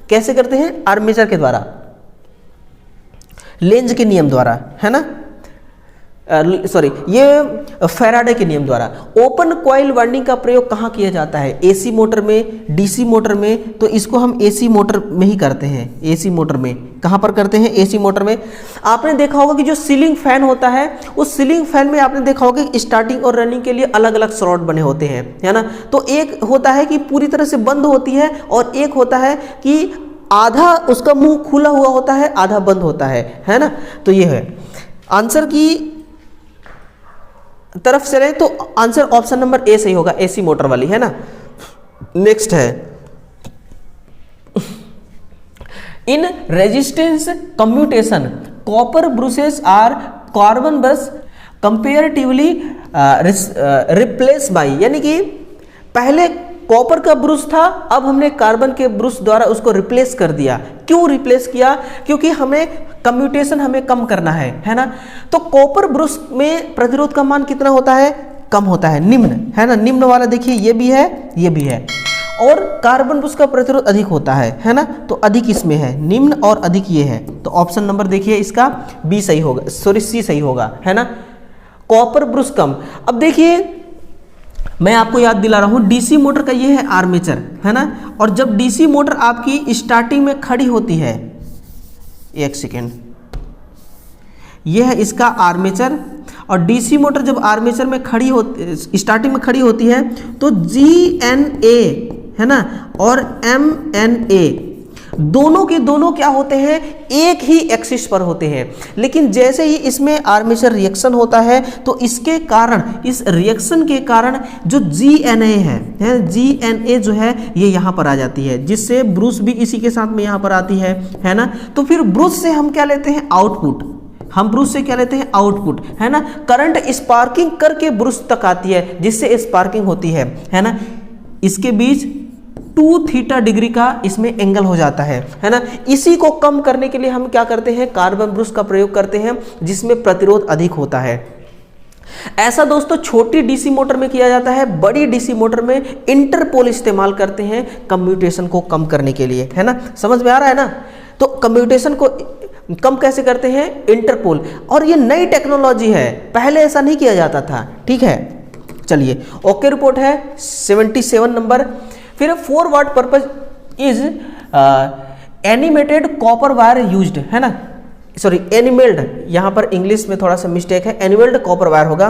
कैसे करते हैं, आर्मेचर के द्वारा, लेंज के नियम द्वारा, है ना, सॉरी, ये फैराडे के नियम द्वारा। ओपन कॉइल वाइंडिंग का प्रयोग कहाँ किया जाता है, एसी मोटर में, डीसी मोटर में। तो इसको हम एसी मोटर में ही करते हैं, एसी मोटर में। कहाँ पर करते हैं, एसी मोटर में। आपने देखा होगा कि जो सीलिंग फैन होता है, उस सीलिंग फैन में आपने देखा होगा कि स्टार्टिंग और रनिंग के लिए अलग अलग स्लॉट बने होते हैं, है ना। तो एक होता है कि पूरी तरह से बंद होती है, और एक होता है कि आधा उसका मुंह खुला हुआ होता है, आधा बंद होता है ना। तो ये है आंसर की तरफ से रहे तो आंसर ऑप्शन नंबर ए सही होगा, एसी मोटर वाली, है ना। नेक्स्ट है in resistance commutation copper brushes are carbon brush comparatively replace by, यानी कि पहले कॉपर का ब्रुश था, अब हमने कार्बन के ब्रुश द्वारा उसको रिप्लेस कर दिया। क्यों रिप्लेस किया, क्योंकि हमें कम्यूटेशन हमें कम करना है ना। तो कॉपर ब्रुश में प्रतिरोध का मान कितना होता है, कम होता है, निम्न, है ना। निम्न वाला देखिए ये भी है, ये भी है, और कार्बन ब्रुश का प्रतिरोध अधिक होता है ना। तो अधिक इसमें है, निम्न और अधिक ये है। तो ऑप्शन नंबर देखिए इसका बी सही होगा, सॉरी सी सही होगा, है ना। कॉपर ब्रुश कम। अब देखिए मैं आपको याद दिला रहा हूं, डीसी मोटर का ये है आर्मेचर, है ना। और जब डीसी मोटर आपकी स्टार्टिंग में खड़ी होती है, एक सेकेंड, ये है इसका आर्मेचर। और डीसी मोटर जब आर्मेचर में खड़ी होती, स्टार्टिंग में खड़ी होती है, तो GNA है ना और MNA दोनों के दोनों क्या होते हैं, एक ही एक्सिस पर होते हैं। लेकिन जैसे ही इसमें आर्मेचर रिएक्शन होता है तो इसके कारण, इस रिएक्शन के कारण जो GNA है GNA जो है ये यहाँ पर आ जाती है, जिससे ब्रुश भी इसी के साथ में यहाँ पर आती है ना। तो फिर ब्रुश से हम क्या लेते हैं, आउटपुट। हम ब्रुश से क्या लेते हैं, आउटपुट, है ना। करंट स्पार्किंग करके ब्रुश तक आती है, जिससे स्पार्किंग होती है ना। इसके बीच 2θ डिग्री का इसमें एंगल हो जाता है ना। इसी को कम करने के लिए हम क्या करते हैं, कार्बन ब्रुश का प्रयोग करते हैं, जिसमें प्रतिरोध अधिक होता है। ऐसा दोस्तों छोटी डीसी मोटर में किया जाता है, बड़ी डीसी मोटर में इंटरपोल इस्तेमाल करते हैं कम्यूटेशन को कम करने के लिए, है ना। समझ में आ रहा है ना। तो कम्यूटेशन को कम कैसे करते हैं, इंटरपोल। और ये नई टेक्नोलॉजी है, पहले ऐसा नहीं किया जाता था, ठीक है। चलिए ओके, रिपोर्ट है 77 नंबर। फिर 4 what purpose is animated copper wire used, है ना, सॉरी एनिमेल्ड, यहाँ पर इंग्लिश में थोड़ा सा मिस्टेक है, एनिमेल्ड कॉपर वायर होगा।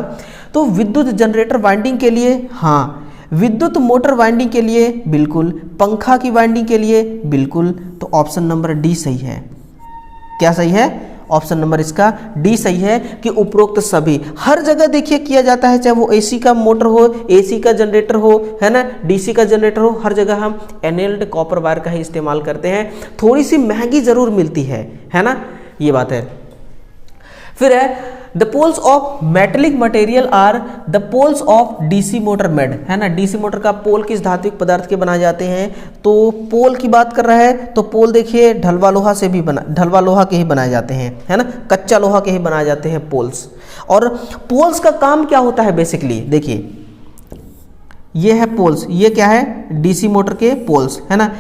तो विद्युत जनरेटर वाइंडिंग के लिए, हाँ, विद्युत मोटर वाइंडिंग के लिए बिल्कुल, पंखा की वाइंडिंग के लिए बिल्कुल। तो ऑप्शन नंबर डी सही है। क्या सही है, ऑप्शन नंबर इसका डी सही है कि उपरोक्त सभी हर जगह देखिए किया जाता है, चाहे वो एसी का मोटर हो, एसी का जनरेटर हो, है ना, डीसी का जनरेटर हो, हर जगह हम एनेल्ड कॉपर वायर का ही इस्तेमाल करते हैं। थोड़ी सी महंगी जरूर मिलती है ना, ये बात है। फिर है the poles of metallic material are the poles of DC motor made, है ना। डीसी मोटर का पोल किस धात्विक पदार्थ के बनाए जाते हैं, तो पोल की बात कर रहा है तो पोल देखिए ढलवा लोहा से भी ढलवा लोहा के ही बनाए जाते हैं, है ना, कच्चा लोहा के ही बनाए जाते हैं पोल्स। और पोल्स का काम क्या होता है बेसिकली, देखिए ये है पोल्स, ये क्या है, डीसी मोटर के पोल्स, है ना।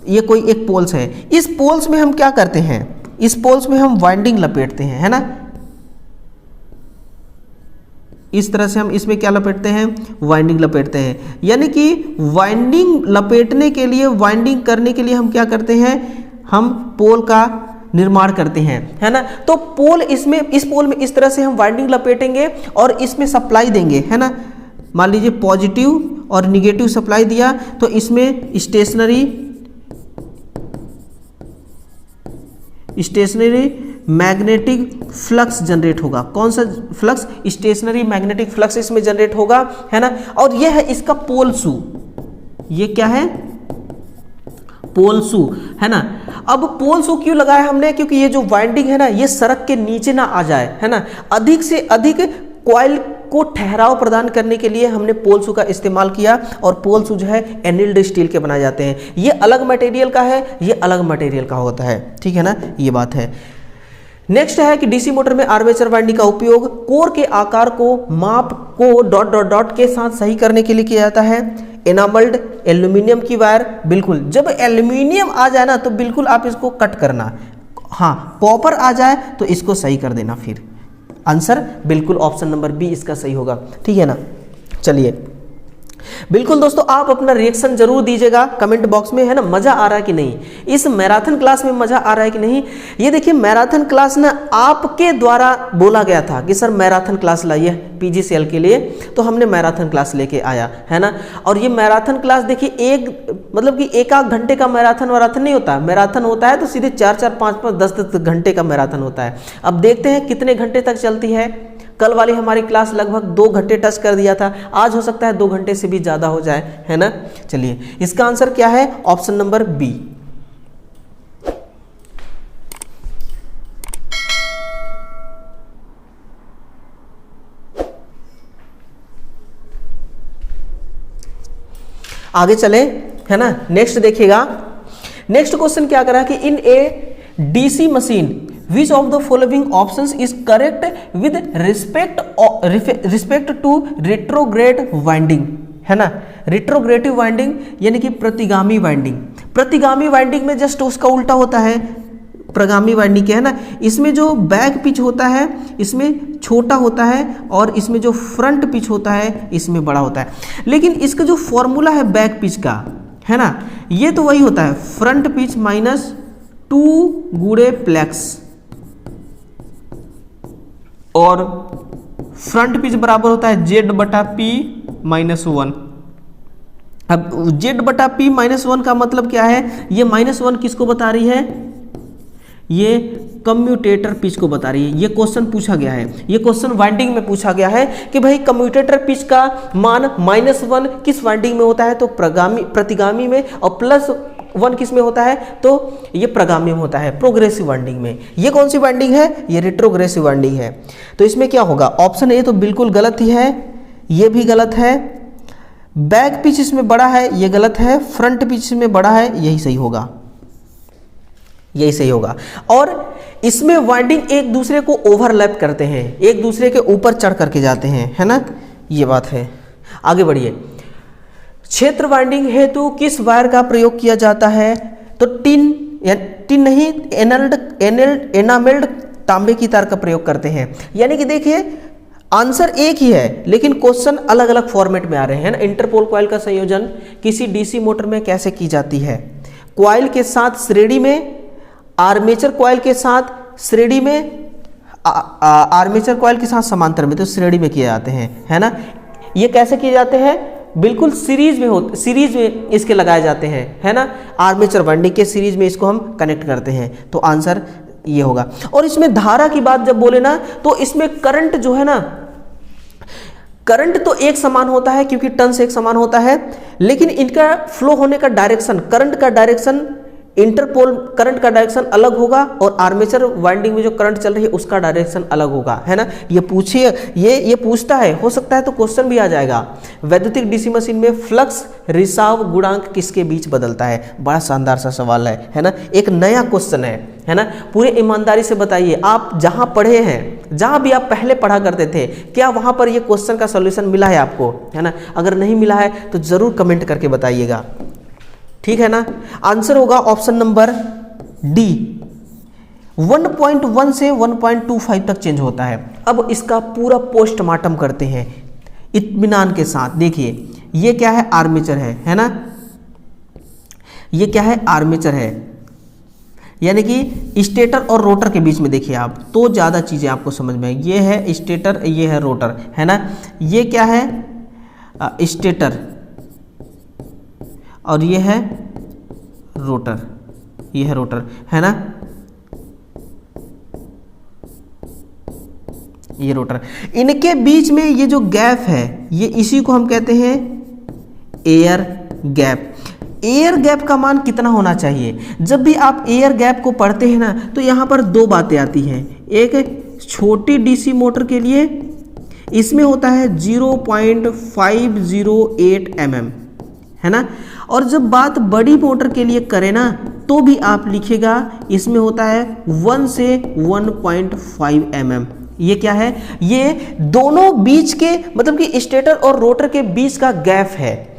ये कोई एक पोल्स है, इस पोल्स में हम क्या करते हैं, इस पोल्स में हम वाइंडिंग लपेटते हैं, है ना। इस तरह से हम इसमें क्या लपेटते हैं, वाइंडिंग लपेटते हैं। यानी कि वाइंडिंग लपेटने के लिए, वाइंडिंग करने के लिए हम क्या करते हैं, हम पोल का निर्माण करते हैं, है ना। तो पोल इसमें, इस पोल में इस तरह से हम वाइंडिंग लपेटेंगे और इसमें सप्लाई देंगे, है ना। मान लीजिए पॉजिटिव और निगेटिव सप्लाई दिया तो इसमें स्टेशनरी मैग्नेटिक फ्लक्स जनरेट होगा। कौन सा फ्लक्स, स्टेशनरी मैग्नेटिक फ्लक्स इसमें जनरेट होगा, है ना। और यह है इसका पोल शू, ये क्या है, पोल शू, है ना। अब पोल शू क्यों लगाया हमने, क्योंकि ये जो वाइंडिंग है ना, ये सड़क के नीचे ना आ जाए, है ना। अधिक से अधिक कॉइल को ठहराव प्रदान करने के लिए हमने पोल शू का इस्तेमाल किया। और पोल शू जो है एनिल्ड स्टील के बनाए जाते हैं, ये अलग मटेरियल का है, ये अलग मटेरियल का होता है, ठीक है ना, ये बात है। नेक्स्ट है कि डीसी मोटर में आर्मेचर वाइंडिंग का उपयोग कोर के आकार को, माप को डॉट डॉट डॉट के साथ सही करने के लिए किया जाता है। एनामल्ड एल्यूमिनियम की वायर, बिल्कुल जब एल्यूमिनियम आ जाए ना तो बिल्कुल आप इसको कट करना, हाँ, कॉपर आ जाए तो इसको सही कर देना। फिर आंसर बिल्कुल ऑप्शन नंबर बी इसका सही होगा, ठीक है ना। चलिए बिल्कुल दोस्तों, आप अपना रिएक्शन जरूर दीजिएगा कमेंट बॉक्स में, है ना। मजा आ रहा है कि नहीं, इस मैराथन क्लास में मजा आ रहा है कि नहीं। ये देखिए मैराथन क्लास ना आपके द्वारा बोला गया था कि सर मैराथन क्लास लाइए पीजीसीएल के लिए, तो हमने मैराथन क्लास लेके आया, है ना। और ये मैराथन क्लास देखिए एक मतलब कि एक आध घंटे का मैराथन नहीं होता, मैराथन होता है तो सीधे 4-4, 5-5, 10-10 घंटे का मैराथन होता है। अब देखते हैं कितने घंटे तक चलती है। कल वाली हमारी क्लास लगभग 2 घंटे टच कर दिया था, आज हो सकता है 2 घंटे से भी ज़्यादा हो जाए, है ना। चलिए इसका आंसर क्या है, ऑप्शन नंबर बी। आगे चले, है ना। नेक्स्ट देखिएगा, नेक्स्ट क्वेश्चन क्या करा कि in a DC machine which of the following options is correct with respect to retrograde winding, है ना। रिट्रोग्रेटिव वाइंडिंग यानी कि प्रतिगामी वाइंडिंग, प्रतिगामी वाइंडिंग में जस्ट उसका उल्टा होता है, प्रगामी वाइंडिंग क्या है ना, इसमें जो बैक पिच होता है इसमें छोटा होता है और इसमें जो फ्रंट पिच होता है इसमें बड़ा होता है। लेकिन इसका जो फॉर्मूला है बैक पिच का है ना, ये तो वही होता है फ्रंट पिच माइनस 2 गुणे प्लेक्स, और फ्रंट पिच बराबर होता है जेड बटा पी माइनस 1। अब जेड बटा पी माइनस 1 का मतलब क्या है, ये माइनस 1 किसको बता रही है, ये कम्यूटेटर पिच को बता रही है। ये क्वेश्चन पूछा गया है, ये क्वेश्चन वाइंडिंग में पूछा गया है कि भाई कम्यूटेटर पिच का मान -1 किस वाइंडिंग में होता है, तो प्रतिगामी में, और +1 किस में होता है, तो ये प्रगामी में होता है, प्रोग्रेसिव वाइंडिंग में। ये कौन सी वाइंडिंग है, ये रेट्रोग्रेसिव वाइंडिंग है। तो इसमें क्या होगा, ऑप्शन ए तो बिल्कुल गलत ही है, ये भी गलत है, बैक पिच इसमें बड़ा है ये गलत है, फ्रंट पिच में बड़ा है यही सही होगा, यही सही होगा। और इसमें वाइंडिंग एक दूसरे को ओवरलैप करते हैं, एक दूसरे के ऊपर चढ़ करके जाते हैं, है ना, ये बात है। आगे बढ़िए, क्षेत्र वाइंडिंग हेतु किस वायर का प्रयोग किया जाता है, तो टिन नहीं, एनामेल्ड तांबे की तार का प्रयोग करते हैं। यानी कि देखिए आंसर एक ही है लेकिन क्वेश्चन अलग अलग फॉर्मेट में आ रहे हैं ना। इंटरपोल कॉइल का संयोजन किसी डीसी मोटर में कैसे की जाती है, कॉइल के साथ श्रेणी में, आर्मेचर कॉइल के साथ श्रेणी में, आर्मेचर कॉइल के साथ समांतर में, तो श्रेणी में किए जाते हैं, है ना। ये कैसे किए जाते हैं, बिल्कुल सीरीज में इसके लगाए जाते हैं, है ना। आर्मेचर वाइंडिंग के सीरीज में इसको हम कनेक्ट करते हैं, तो आंसर ये होगा। और इसमें धारा की बात जब बोले ना, तो इसमें करंट जो है ना, करंट तो एक समान होता है क्योंकि टर्न्स एक समान होता है, लेकिन इनका फ्लो होने का डायरेक्शन, करंट का डायरेक्शन, इंटरपोल करंट का डायरेक्शन अलग होगा और आर्मेचर वाइंडिंग में जो करंट चल रही है उसका डायरेक्शन अलग होगा, है ना। ये पूछिए, ये पूछता है, हो सकता है तो क्वेश्चन भी आ जाएगा, वैद्युतिक डीसी मशीन में फ्लक्स रिसाव गुणांक किसके बीच बदलता है। बड़ा शानदार सा सवाल है ना, एक नया क्वेश्चन है ना। पूरे ईमानदारी से बताइए, आप जहां पढ़े हैं, जहां भी आप पहले पढ़ा करते थे, क्या वहां पर ये क्वेश्चन का सोल्यूशन मिला है आपको, है ना। अगर नहीं मिला है तो जरूर कमेंट करके बताइएगा, ठीक है ना। आंसर होगा ऑप्शन नंबर डी, 1.1 से 1.25 तक चेंज होता है। अब इसका पूरा पोस्टमार्टम करते हैं इत्मीनान के साथ। देखिए ये क्या है, आर्मेचर है ना, ये क्या है, आर्मेचर है, यानी कि स्टेटर और रोटर के बीच में देखिए आप, तो ज़्यादा चीज़ें आपको समझ में आएगी। ये है स्टेटर, ये है रोटर, है ना। ये क्या है, स्टेटर, और ये है रोटर, ये है रोटर, है ना, ये रोटर। इनके बीच में ये जो गैप है, ये इसी को हम कहते हैं एयर गैप। एयर गैप का मान कितना होना चाहिए, जब भी आप एयर गैप को पढ़ते हैं ना, तो यहाँ पर दो बातें आती हैं। एक छोटी डीसी मोटर के लिए इसमें होता है 0.508 mm, है ना। और जब बात बड़ी मोटर के लिए करें ना, तो भी आप लिखेगा इसमें होता है 1 से 1.5 mm। ये क्या है, ये दोनों बीच के, मतलब कि स्टेटर और रोटर के बीच का गैप है।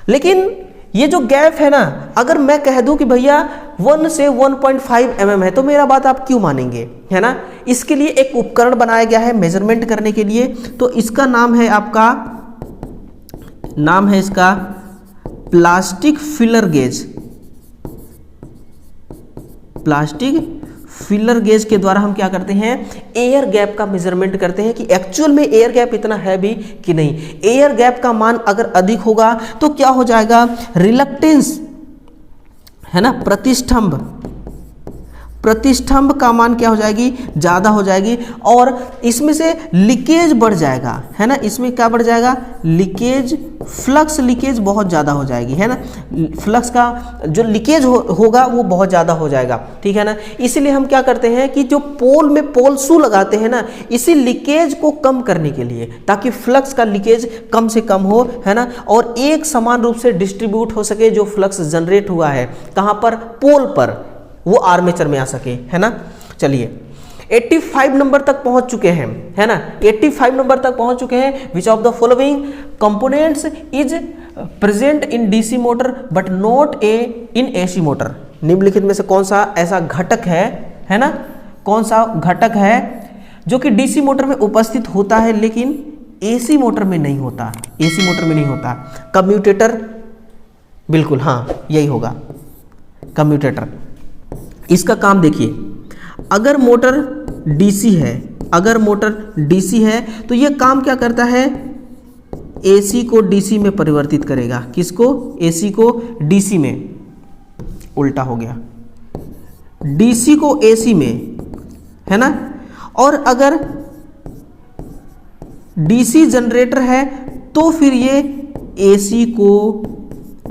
लेकिन ये जो गैप है ना, अगर मैं कह दूं कि भैया 1 से 1.5 mm है, तो मेरा बात आप क्यों मानेंगे, है ना। इसके लिए एक उपकरण बनाया गया है मेजरमेंट करने के लिए, तो इसका नाम है आपका, नाम है इसका plastic filler gauge. Plastic filler gauge के द्वारा हम क्या करते हैं, एयर गैप का मेजरमेंट करते हैं कि एक्चुअल में एयर गैप इतना है भी कि नहीं। एयर गैप का मान अगर अधिक होगा तो क्या हो जाएगा, रिलक्टेंस, है ना, प्रतिष्ठंभ का मान क्या हो जाएगी, ज़्यादा हो जाएगी, और इसमें से लीकेज बढ़ जाएगा, है ना। इसमें क्या बढ़ जाएगा, लीकेज, फ्लक्स लीकेज बहुत ज़्यादा हो जाएगी, है ना। फ्लक्स का जो लीकेज होगा वो बहुत ज़्यादा हो जाएगा, ठीक है ना। इसीलिए हम क्या करते हैं कि जो पोल में पोल शू लगाते हैं ना, इसी लीकेज को कम करने के लिए, ताकि फ्लक्स का लीकेज कम से कम हो, है ना, और एक समान रूप से डिस्ट्रीब्यूट हो सके जो फ्लक्स जनरेट हुआ है, कहाँ पर, पोल पर, वो आर्मेचर में आ सके, है ना। चलिए 85 नंबर तक पहुंच चुके हैं, है ना, 85 नंबर तक पहुंच चुके हैं। विच of the following components is present in DC motor but not in AC motor. निम्नलिखित में से कौन सा ऐसा घटक है है ना, कौन सा घटक है जो कि डीसी मोटर में उपस्थित होता है लेकिन एसी मोटर में नहीं होता, एसी मोटर में नहीं होता? कम्यूटेटर, बिल्कुल हाँ यही होगा कम्यूटेटर। इसका काम देखिए, अगर मोटर डीसी है, अगर मोटर डीसी है तो ये काम क्या करता है, एसी को डीसी में परिवर्तित करेगा। किसको? एसी को डीसी में, उल्टा हो गया, डीसी को एसी में, है ना। और अगर डीसी जनरेटर है तो फिर ये एसी को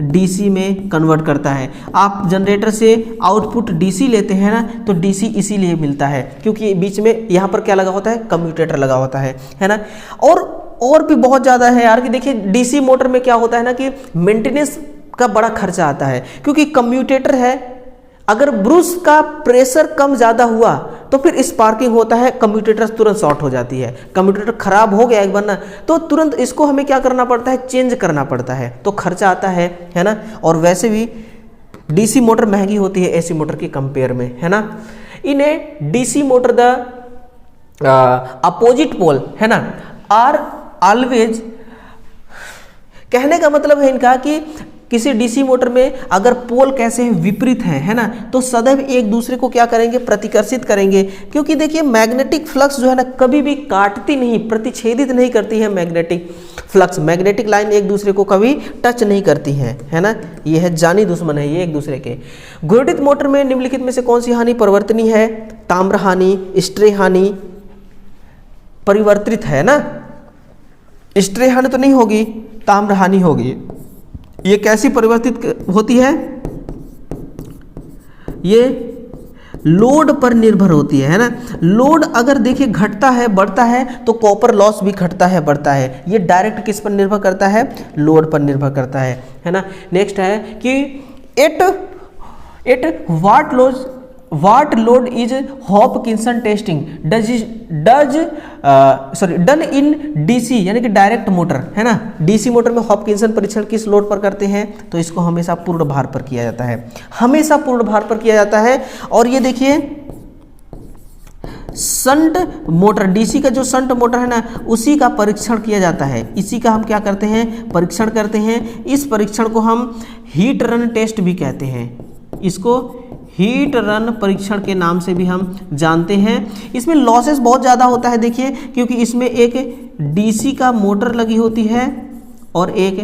डीसी में कन्वर्ट करता है। आप जनरेटर से आउटपुट डीसी लेते हैं ना, तो डीसी इसीलिए मिलता है क्योंकि बीच में यहाँ पर क्या लगा होता है, कम्यूटेटर लगा होता है ना। और भी बहुत ज़्यादा है यार कि देखिए डीसी मोटर में क्या होता है ना कि मेंटेनेंस का बड़ा खर्चा आता है, क्योंकि कम्यूटेटर है, अगर ब्रूस का प्रेशर कम ज़्यादा हुआ तो फिर स्पार्किंग होता है, कम्यूटेटर तुरंत शॉर्ट हो जाती है। कम्यूटेटर खराब हो गया एक बार ना तो तुरंत इसको हमें क्या करना पड़ता है, चेंज करना पड़ता है, तो खर्चा आता है ना। और वैसे भी डीसी मोटर महंगी होती है एसी मोटर के कंपेयर में, है ना। In a DC motor the opposite pole, है ना, आर ऑलवेज, कहने का मतलब है इनका कि किसी डीसी मोटर में अगर पोल कैसे हैं, विपरीत हैं, है ना, तो सदैव एक दूसरे को क्या करेंगे, प्रतिकर्षित करेंगे। क्योंकि देखिए मैग्नेटिक फ्लक्स जो है ना कभी भी काटती नहीं, प्रतिच्छेदित नहीं करती है मैग्नेटिक फ्लक्स, मैग्नेटिक लाइन एक दूसरे को कभी टच नहीं करती है ना। ये है जानी दुश्मन है ये एक दूसरे के। घूर्णित मोटर में निम्नलिखित में से कौन सी हानि परिवर्तनीय है? ताम्र हानि, स्ट्रे हानि परिवर्तित है ना, स्ट्रे हानि तो नहीं होगी, ताम्र हानि होगी। ये कैसी परिवर्तित होती है? ये लोड पर निर्भर होती है ना। लोड अगर देखिए घटता है बढ़ता है तो कॉपर लॉस भी घटता है बढ़ता है। ये डायरेक्ट किस पर निर्भर करता है? लोड पर निर्भर करता है ना। नेक्स्ट है कि at what load is Hopkinson testing done in DC यानी कि डायरेक्ट मोटर, है ना। डीसी मोटर में हॉपकिंसन परीक्षण किस लोड पर करते हैं? तो इसको हमेशा पूर्ण भार पर किया जाता है, हमेशा पूर्ण भार पर किया जाता है। और ये देखिए शंट मोटर, डीसी का जो शंट मोटर है ना उसी का परीक्षण किया जाता है, इसी का हम क्या करते हैं? परीक्षण करते हैं। इस परीक्षण को हम हीट रन टेस्ट भी कहते हैं, इसको हीट रन परीक्षण के नाम से भी हम जानते हैं। इसमें लॉसेस बहुत ज़्यादा होता है देखिए, क्योंकि इसमें एक डीसी का मोटर लगी होती है और एक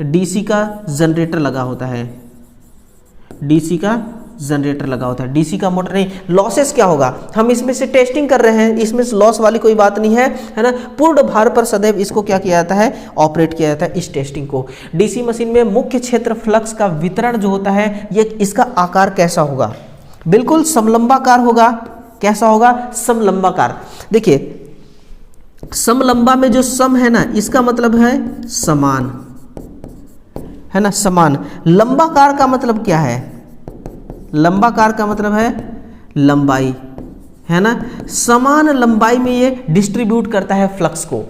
डीसी का जनरेटर लगा होता है, डीसी का जनरेटर लगा होता है, डीसी का मोटर नहीं। लॉसेस क्या होगा? हम इसमें से टेस्टिंग कर रहे हैं, इसमें लॉस वाली कोई बात नहीं है ना। पूर्ण भार पर सदैव इसको क्या किया जाता है? ऑपरेट किया जाता है इस टेस्टिंग को। डीसी मशीन में मुख्य क्षेत्र फ्लक्स का वितरण जो होता है, ये इसका आकार कैसा होगा? बिल्कुल समलंबाकार होगा। कैसा होगा? समलंबाकार। देखिए समलंबा में जो सम है ना, इसका मतलब है समान, है ना, समान। लंबाकार का मतलब क्या है? लंबाकार का मतलब है लंबाई, है ना। समान लंबाई में ये डिस्ट्रीब्यूट करता है फ्लक्स को।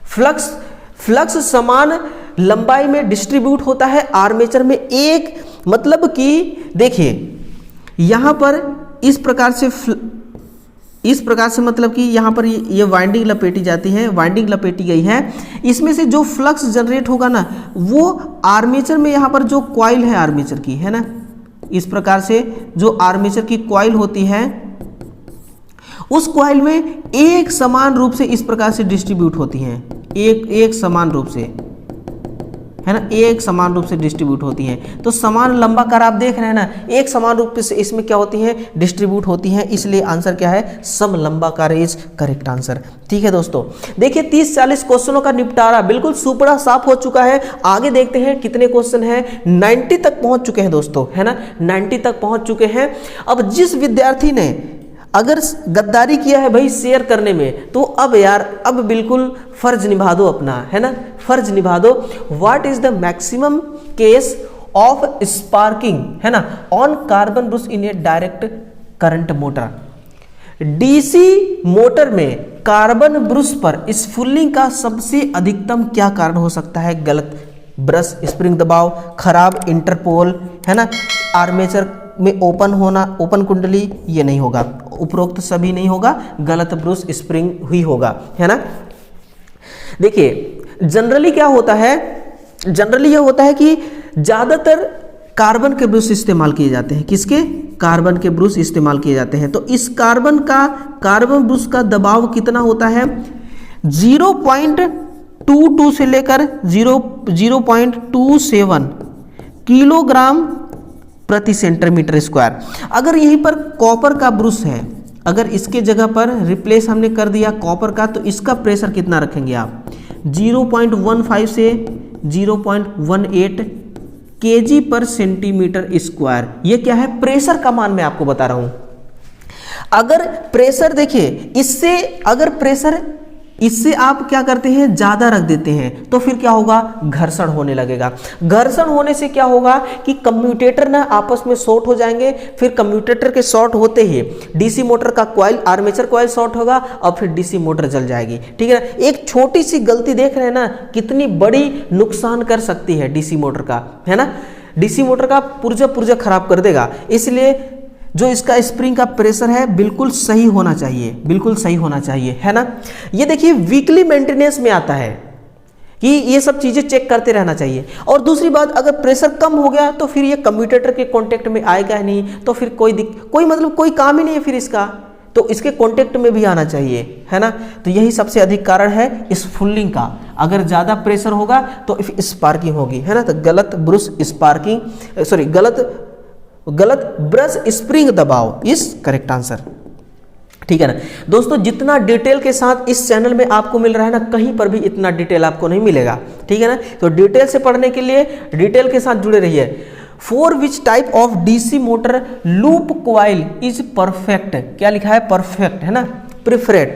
फ्लक्स समान लंबाई में डिस्ट्रीब्यूट होता है आर्मेचर में। एक मतलब कि देखिए यहाँ पर इस प्रकार से मतलब कि यहाँ पर ये वाइंडिंग लपेटी जाती है, वाइंडिंग लपेटी गई है। इसमें से जो फ्लक्स जनरेट होगा ना वो आर्मेचर में, यहाँ पर जो कॉइल है आर्मेचर की, है ना, इस प्रकार से जो आर्मेचर की कॉइल होती है उस कॉइल में एक समान रूप से इस प्रकार से डिस्ट्रीब्यूट होती हैं, एक समान रूप से, है ना, एक समान रूप से डिस्ट्रीब्यूट होती हैं। तो समान लंबाकार आप देख रहे हैं ना, एक समान रूप से इसमें क्या होती है? डिस्ट्रीब्यूट होती हैं, इसलिए आंसर क्या है? समलंबाकार इज करेक्ट आंसर। ठीक है दोस्तों, देखिए 30-40 क्वेश्चनों का निपटारा बिल्कुल सुपड़ा साफ हो चुका है। आगे देखते हैं कितने क्वेश्चन हैं। 90 तक पहुंच चुके हैं दोस्तों, है ना, 90 तक पहुंच चुके हैं। अब जिस विद्यार्थी ने अगर गद्दारी किया है भाई शेयर करने में, तो अब यार अब बिल्कुल फर्ज निभा दो अपना, है ना, फर्ज निभा दो। What is the maximum case of sparking, है ना, on carbon brush in A direct current motor? DC motor में कार्बन ब्रश पर स्फुलिंग का सबसे अधिकतम क्या कारण हो सकता है? गलत ब्रश स्प्रिंग दबाव, खराब इंटरपोल, है ना, आर्मेचर में ओपन होना, ओपन कुंडली, ये नहीं होगा, उपरोक्त सभी नहीं होगा, गलत ब्रूस स्प्रिंग ही होगा, है ना। देखिए जनरली क्या होता है, जनरली ये होता है कि ज़्यादातर कार्बन के ब्रूस इस्तेमाल किए जाते हैं। किसके? कार्बन के ब्रूस इस्तेमाल किए जाते हैं। तो इस कार्बन ब्रूस का दबाव कितना होता है? 0.22 से लेकर 0.27 किलोग्राम प्रति सेंटीमीटर स्क्वायर। अगर यहीं पर कॉपर का ब्रूस है, अगर इसके जगह पर रिप्लेस हमने कर दिया कॉपर का, तो इसका प्रेशर कितना रखेंगे आप? 0.15 से 0.18 केजी पर सेंटीमीटर स्क्वायर। ये क्या है? प्रेशर का मान मैं आपको बता रहा हूं। अगर प्रेशर देखिए, इससे अगर प्रेशर इससे आप क्या करते हैं, ज्यादा रख देते हैं, तो फिर क्या होगा? घर्षण होने लगेगा। घर्षण होने से क्या होगा कि कम्यूटेटर ना आपस में शॉर्ट हो जाएंगे। फिर कम्यूटेटर के शॉर्ट होते ही डीसी मोटर का कॉइल, आर्मेचर कॉइल शॉर्ट होगा और फिर डीसी मोटर जल जाएगी। ठीक है ना। एक छोटी सी गलती देख रहे हैं ना, कितनी बड़ी नुकसान कर सकती है डीसी मोटर का, है ना। डीसी मोटर का पुर्जा खराब कर देगा। इसलिए जो इसका स्प्रिंग का प्रेशर है बिल्कुल सही होना चाहिए, बिल्कुल सही होना चाहिए, है ना। ये देखिए वीकली मेंटेनेंस में आता है कि ये सब चीजें चेक करते रहना चाहिए। और दूसरी बात, अगर प्रेशर कम हो गया तो फिर ये कम्यूटेटर के कांटेक्ट में आएगा ही नहीं, तो फिर कोई काम ही नहीं है फिर इसका, तो इसके कांटेक्ट में भी आना चाहिए, है ना। तो यही सबसे अधिक कारण है इस फुलिंग का। अगर ज्यादा प्रेशर होगा तो स्पार्किंग होगी, है ना। तो गलत ब्रूस स्पार्किंग, सॉरी गलत ब्रश स्प्रिंग दबाव इस करेक्ट आंसर। ठीक है ना दोस्तों, जितना डिटेल के साथ इस चैनल में आपको मिल रहा है ना, कहीं पर भी इतना डिटेल आपको नहीं मिलेगा। ठीक है ना। तो डिटेल से पढ़ने के लिए डिटेल के साथ जुड़े रहिए। For which type of DC motor loop coil is perfect? क्या लिखा है? परफेक्ट, है ना। प्रिफरेड।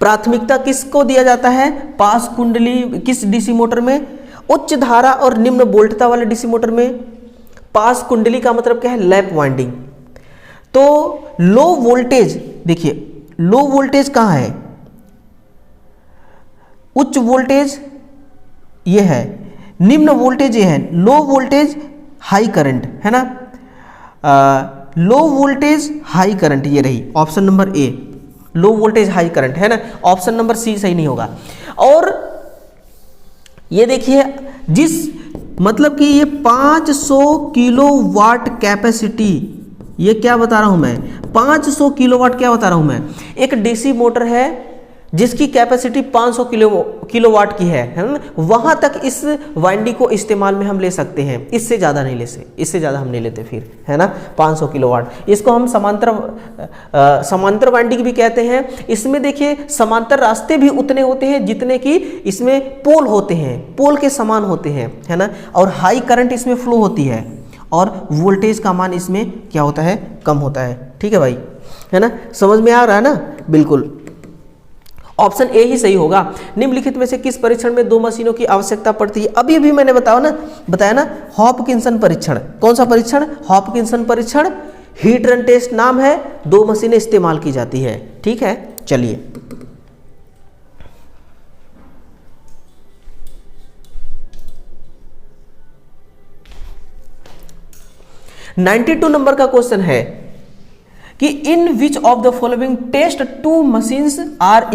प्राथमिकता किसको दिया जाता है? पास कुंडली किस डीसी मोटर में? उच्च धारा और निम्न वोल्टता वाले डीसी मोटर में। पास कुंडली का मतलब क्या है? Lap winding. तो लो वोल्टेज, देखिए लो वोल्टेज कहां है? उच्च वोल्टेज ये है, निम्न वोल्टेज ये है। लो वोल्टेज हाई करंट, है ना। लो वोल्टेज हाई करंट, ये रही option number A, low voltage high current, है ना। ऑप्शन नंबर सी सही नहीं होगा। और ये देखिए, जिस मतलब कि ये 500 किलोवाट कैपेसिटी, ये क्या बता रहा हूं मैं? 500 किलोवाट क्या बता रहा हूं मैं? एक डीसी मोटर है जिसकी कैपेसिटी 500 किलोवाट की है ना। वहां तक इस वाइंडिंग को इस्तेमाल में हम ले सकते हैं, इससे ज़्यादा नहीं ले सकते, इससे ज़्यादा हम नहीं लेते फिर, है ना। 500 किलोवाट, इसको हम समांतर वाइंडिंग भी कहते हैं। इसमें देखिए समांतर रास्ते भी उतने होते हैं जितने कि इसमें पोल होते हैं, पोल के समान होते हैं, है ना। और हाई करंट इसमें फ्लो होती है और वोल्टेज का मान इसमें क्या होता है? कम होता है। ठीक है भाई, है ना। समझ में आ रहा है ना? बिल्कुल, ऑप्शन ए ही सही होगा। निम्नलिखित में से किस परीक्षण में दो मशीनों की आवश्यकता पड़ती है? अभी भी मैंने बताया ना, हॉपकिंसन परीक्षण। कौन सा परीक्षण? हॉपकिंसन परीक्षण। हीट रन टेस्ट नाम है, दो मशीनें इस्तेमाल की जाती है। ठीक है, चलिए। (92) नंबर का क्वेश्चन है कि in which of the following test to machines are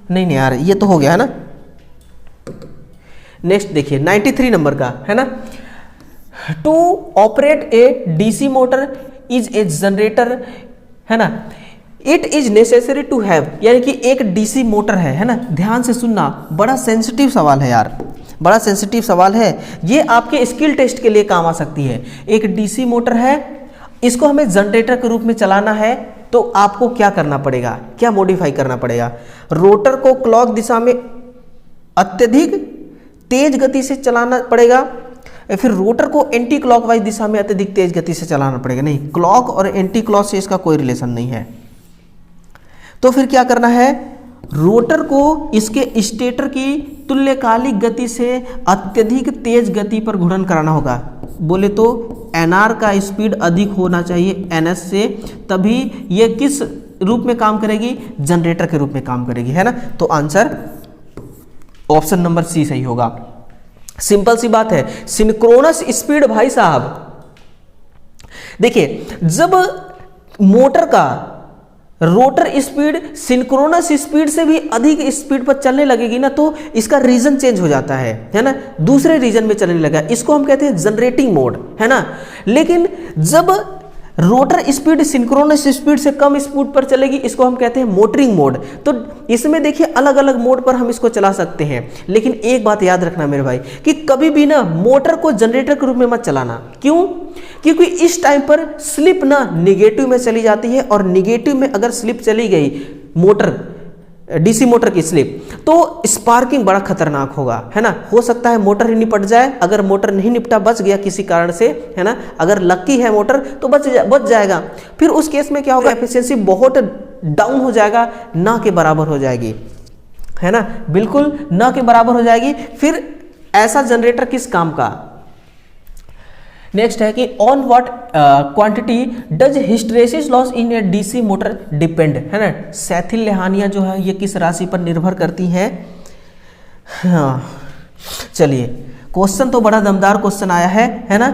नहीं यार, ये तो हो गया है ना। नेक्स्ट देखिए 93 नंबर का, है ना। To operate a DC motor is a generator, है ना, it is necessary to have, यानी कि एक डीसी मोटर है ना। ध्यान से सुनना, बड़ा सेंसिटिव सवाल है यार, बड़ा सेंसिटिव सवाल है। ये आपके स्किल टेस्ट के लिए काम आ सकती है। एक डीसी मोटर है, इसको हमें जनरेटर के रूप में चलाना है, तो आपको क्या करना पड़ेगा? क्या मॉडिफाई करना पड़ेगा? रोटर को क्लॉक दिशा में अत्यधिक तेज गति से चलाना पड़ेगा, या फिर रोटर को एंटी क्लॉकवाइज दिशा में अत्यधिक तेज गति से चलाना पड़ेगा? नहीं, क्लॉक और एंटी क्लॉक से इसका कोई रिलेशन नहीं है। तो फिर क्या करना है? रोटर को इसके स्टेटर की तुल्यकालिक गति से अत्यधिक तेज गति पर घूर्णन कराना होगा। बोले तो एनआर का स्पीड अधिक होना चाहिए एनएस से, तभी ये किस रूप में काम करेगी? जनरेटर के रूप में काम करेगी, है ना। तो आंसर ऑप्शन नंबर सी सही होगा। सिंपल सी बात है। सिंक्रोनस स्पीड भाई साहब, देखिए, जब मोटर का रोटर स्पीड सिंक्रोनस स्पीड से भी अधिक स्पीड पर चलने लगेगी ना, तो इसका रीजन चेंज हो जाता है ना, दूसरे रीजन में चलने लगा, इसको हम कहते हैं जनरेटिंग मोड, है ना। लेकिन जब रोटर स्पीड सिंक्रोनस स्पीड से कम स्पीड पर चलेगी, इसको हम कहते हैं मोटरिंग मोड। तो इसमें देखिए अलग अलग मोड पर हम इसको चला सकते हैं। लेकिन एक बात याद रखना मेरे भाई, कि कभी भी ना मोटर को जनरेटर के रूप में मत चलाना। क्यों? क्योंकि इस टाइम पर स्लिप ना निगेटिव में चली जाती है, और निगेटिव में अगर स्लिप चली गई, मोटर डीसी मोटर की स्लिप, तो स्पार्किंग बड़ा खतरनाक होगा, है ना। हो सकता है मोटर ही निपट जाए। अगर मोटर नहीं निपटा, बच गया किसी कारण से, है ना, अगर लकी है मोटर तो बच जाएगा। फिर उस केस में क्या होगा, एफिशिएंसी बहुत डाउन हो जाएगा, ना के बराबर हो जाएगी, है ना, बिल्कुल ना के बराबर हो जाएगी। फिर ऐसा जनरेटर किस काम का। नेक्स्ट है कि on what quantity does hysteresis loss in a DC motor depend, है ना। सैथिल लेहानियां जो है ये किस राशि पर निर्भर करती हैं। हाँ, चलिए, क्वेश्चन तो बड़ा दमदार क्वेश्चन आया है ना।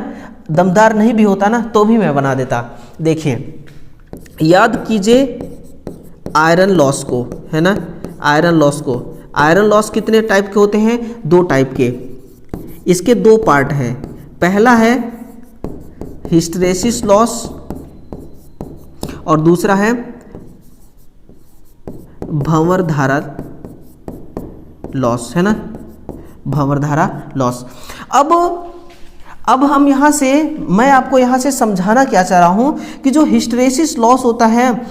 दमदार नहीं भी होता ना तो भी मैं बना देता। देखिए, याद कीजिए आयरन लॉस को, है ना, आयरन लॉस को। आयरन लॉस कितने टाइप के होते हैं? 2 टाइप के। इसके 2 पार्ट हैं। पहला है हिस्टेरेसिस लॉस और दूसरा है भंवर धारा लॉस, है ना, भंवर धारा लॉस। अब हम यहां से, मैं आपको यहां से समझाना क्या चाह रहा हूं कि जो हिस्टेरेसिस लॉस होता है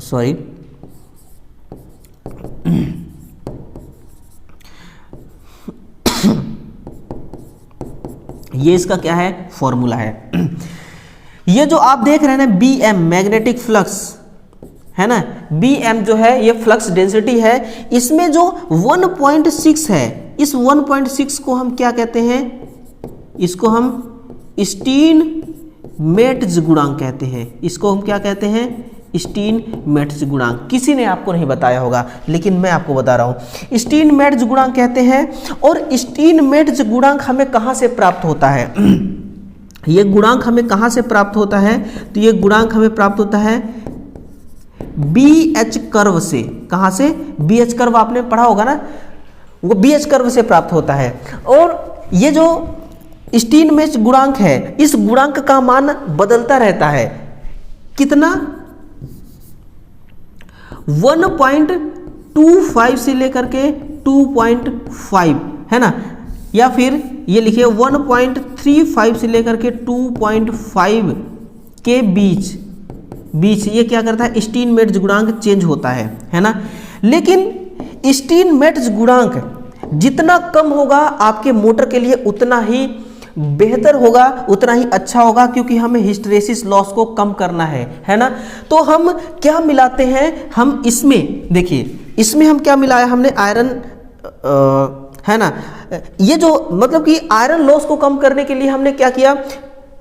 सॉरी, ये इसका क्या है, फॉर्मूला है। ये जो आप देख रहे हैं ना, BM मैग्नेटिक फ्लक्स, है ना, BM जो है ये फ्लक्स डेंसिटी है। इसमें जो 1.6 है, इस 1.6 को हम क्या कहते हैं? इसको हम स्टीनमेट्ज गुणांक कहते हैं। इसको हम क्या कहते हैं? स्टीनमेट्ज गुणांक। किसी ने आपको नहीं बताया होगा, लेकिन मैं आपको बता रहा हूं, स्टीनमेट्ज गुणांक कहते हैं। और स्टीनमेट्ज गुणांक हमें कहां से प्राप्त होता है? ये गुणांक हमें कहां से प्राप्त होता है? तो ये गुणांक हमें प्राप्त होता है BH कर्व से। कहां से? BH कर्व आपने पढ़ा होगा ना, वो BH कर्व से प्राप्त होता है। और ये जो स्टीनमेट्ज गुणांक है, इस गुणांक का मान बदलता रहता है। कितना? 1.25 से लेकर के 2.5, है ना, या फिर ये लिखिए 1.35 से लेकर के 2.5 के बीच ये क्या करता है? स्टीनमेट्ज गुणांक चेंज होता है ना। लेकिन स्टीनमेट्ज गुणांक जितना कम होगा आपके मोटर के लिए उतना ही बेहतर होगा, उतना ही अच्छा होगा, क्योंकि हमें हिस्टेरेसिस लॉस को कम करना है ना। तो हम क्या मिलाते हैं? हम इसमें देखिए, इसमें हम क्या मिलाया हमने? आयरन, है ना। ये जो मतलब कि आयरन लॉस को कम करने के लिए हमने क्या किया?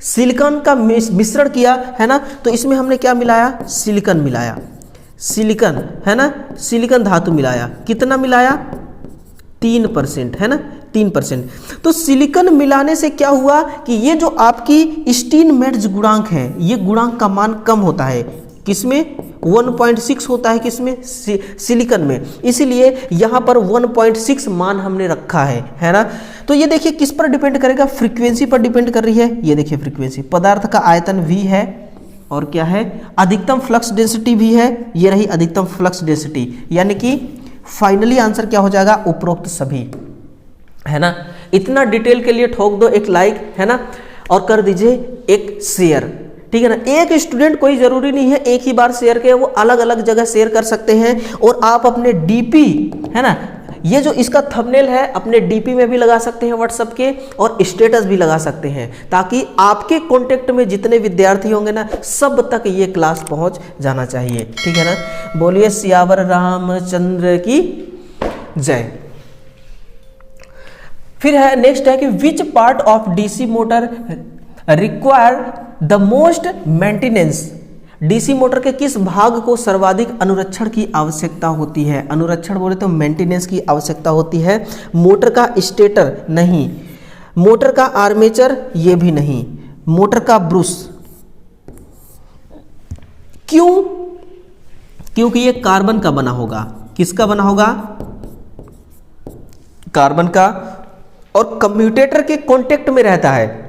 सिलिकॉन का मिश्रण किया, है ना। तो इसमें हमने क्या मिलाया? सिलिकॉन मिलाया, सिलिकॉन, है ना, सिलिकॉन धातु मिलाया। कितना मिलाया? 3%, है ना, 3%। तो सिलिकॉन मिलाने से क्या हुआ कि ये जो आपकी स्टीनमेट्ज गुणांक है, ये गुणांक का मान कम होता है। किसमें? 1.6 होता है। किसमें? सिलिकॉन में। इसीलिए यहाँ पर 1.6 मान हमने रखा है ना। तो ये देखिए किस पर डिपेंड करेगा? फ्रीक्वेंसी पर डिपेंड कर रही है। ये देखिए फ्रीक्वेंसी, पदार्थ का आयतन V है, और क्या है? अधिकतम फ्लक्स डेंसिटी भी है। ये रही अधिकतम फ्लक्स डेंसिटी, यानी कि फाइनली आंसर क्या हो जाएगा? उपरोक्त सभी, है ना। इतना डिटेल के लिए ठोक दो एक लाइक, है ना, और कर दीजिए एक शेयर, ठीक है ना। एक स्टूडेंट कोई जरूरी नहीं है एक ही बार शेयर के, वो अलग अलग जगह शेयर कर सकते हैं। और आप अपने डीपी, है ना, ये जो इसका थंबनेल है, अपने डीपी में भी लगा सकते हैं व्हाट्सएप के, और स्टेटस भी लगा सकते हैं, ताकि आपके कांटेक्ट में जितने विद्यार्थी होंगे ना, सब तक ये क्लास पहुंच जाना चाहिए, ठीक है ना। बोलिए सियावर रामचंद्र की जय। फिर है नेक्स्ट है कि which part of DC motor require the most maintenance. DC motor के किस भाग को सर्वाधिक अनुरक्षण की आवश्यकता होती है? अनुरक्षण बोले तो मेंटेनेंस की आवश्यकता होती है। मोटर का स्टेटर नहीं, मोटर का आर्मेचर ये भी नहीं, मोटर का ब्रूस। क्यों? क्योंकि ये कार्बन का बना होगा। किसका बना होगा? कार्बन का, और कम्यूटेटर के कांटेक्ट में रहता है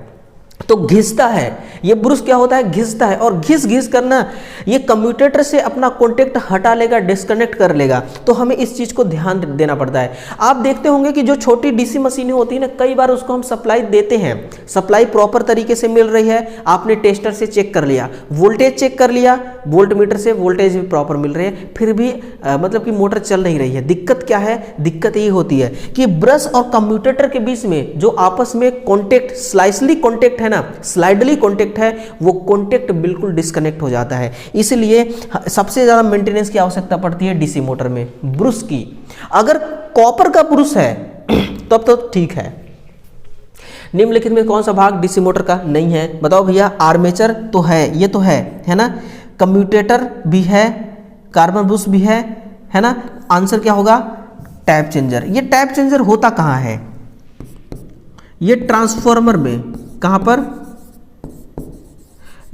तो घिसता है। ये ब्रूस क्या होता है? घिसता है, और घिस करना ये कम्यूटेटर से अपना कांटेक्ट हटा लेगा, डिस्कनेक्ट कर लेगा। तो हमें इस चीज को ध्यान देना पड़ता है। आप देखते होंगे कि जो छोटी डीसी मशीनें होती है ना, कई बार उसको हम सप्लाई देते हैं, सप्लाई प्रॉपर तरीके से मिल रही है, आपने टेस्टर से चेक कर लिया, वोल्टेज चेक कर लिया, वोल्ट मीटर से वोल्टेज भी प्रॉपर मिल रही है, फिर भी मतलब कि मोटर चल नहीं रही है। दिक्कत क्या है? दिक्कत ये होती है कि ब्रश और कम्यूटेटर के बीच में जो आपस में कॉन्टेक्ट, स्लाइसली कॉन्टेक्ट है ना, स्लाइडली कॉन्टेक्ट है, वो कॉन्टेक्ट बिल्कुल डिस्कनेक्ट हो जाता है। इसलिए सबसे ज्यादा मेंटेनेंस की आवश्यकता पड़ती है डीसी मोटर में, ब्रूस की। अगर कॉपर का ब्रूस है तब तो ठीक है। निम्नलिखित में कौन सा भाग डीसी मोटर का नहीं है? बताओ भैया। आर्मेचर तो है, ये तो है ना, कम्यूटेटर भी है, कार्बन ब्रूस भी है ना। आंसर क्या होगा? Tap changer. ये टैप चेंजर होता कहाँ है? ये ट्रांसफॉर्मर में। कहां पर?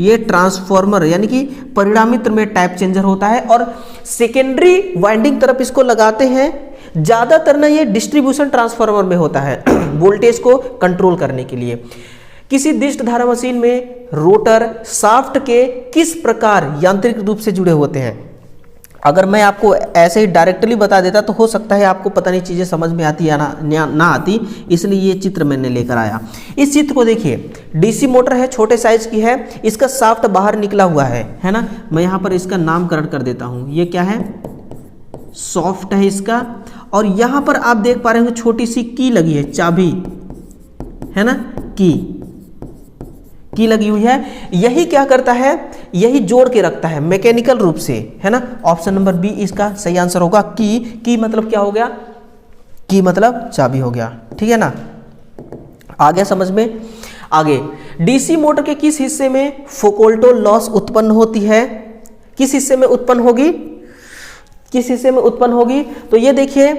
ये ट्रांसफॉर्मर यानी कि परिणामित्र में टैप चेंजर होता है, और सेकेंडरी वाइंडिंग तरफ इसको लगाते हैं। ज्यादातर ना ये डिस्ट्रीब्यूशन ट्रांसफार्मर में होता है वोल्टेज को कंट्रोल करने के लिए। किसी दिष्ट धारा मशीन में रोटर शाफ्ट के किस प्रकार यांत्रिक रूप से जुड़े होते हैं? अगर मैं आपको ऐसे ही डायरेक्टली बता देता तो हो सकता है आपको पता नहीं चीज़ें समझ में आती या ना आती, इसलिए ये चित्र मैंने लेकर आया। इस चित्र को देखिए, डीसी मोटर है, छोटे साइज की है, इसका शाफ्ट बाहर निकला हुआ है ना। मैं यहाँ पर इसका नामकरण कर देता हूँ। ये क्या है? सॉफ्ट है इसका, और यहाँ पर आप देख पा रहे हो छोटी सी की लगी है, चाबी है ना, की लगी हुई है। यही क्या करता है? यही जोड़ के रखता है मैकेनिकल रूप से, है ना। ऑप्शन नंबर बी इसका सही आंसर होगा। की मतलब क्या हो गया? की मतलब चाबी हो गया, ठीक है ना। आ गया समझ में? आगे, डीसी मोटर के किस हिस्से में फोकोल्टो लॉस उत्पन्न होती है? किस हिस्से में उत्पन्न होगी? किस हिस्से में उत्पन्न होगी? तो ये देखिए,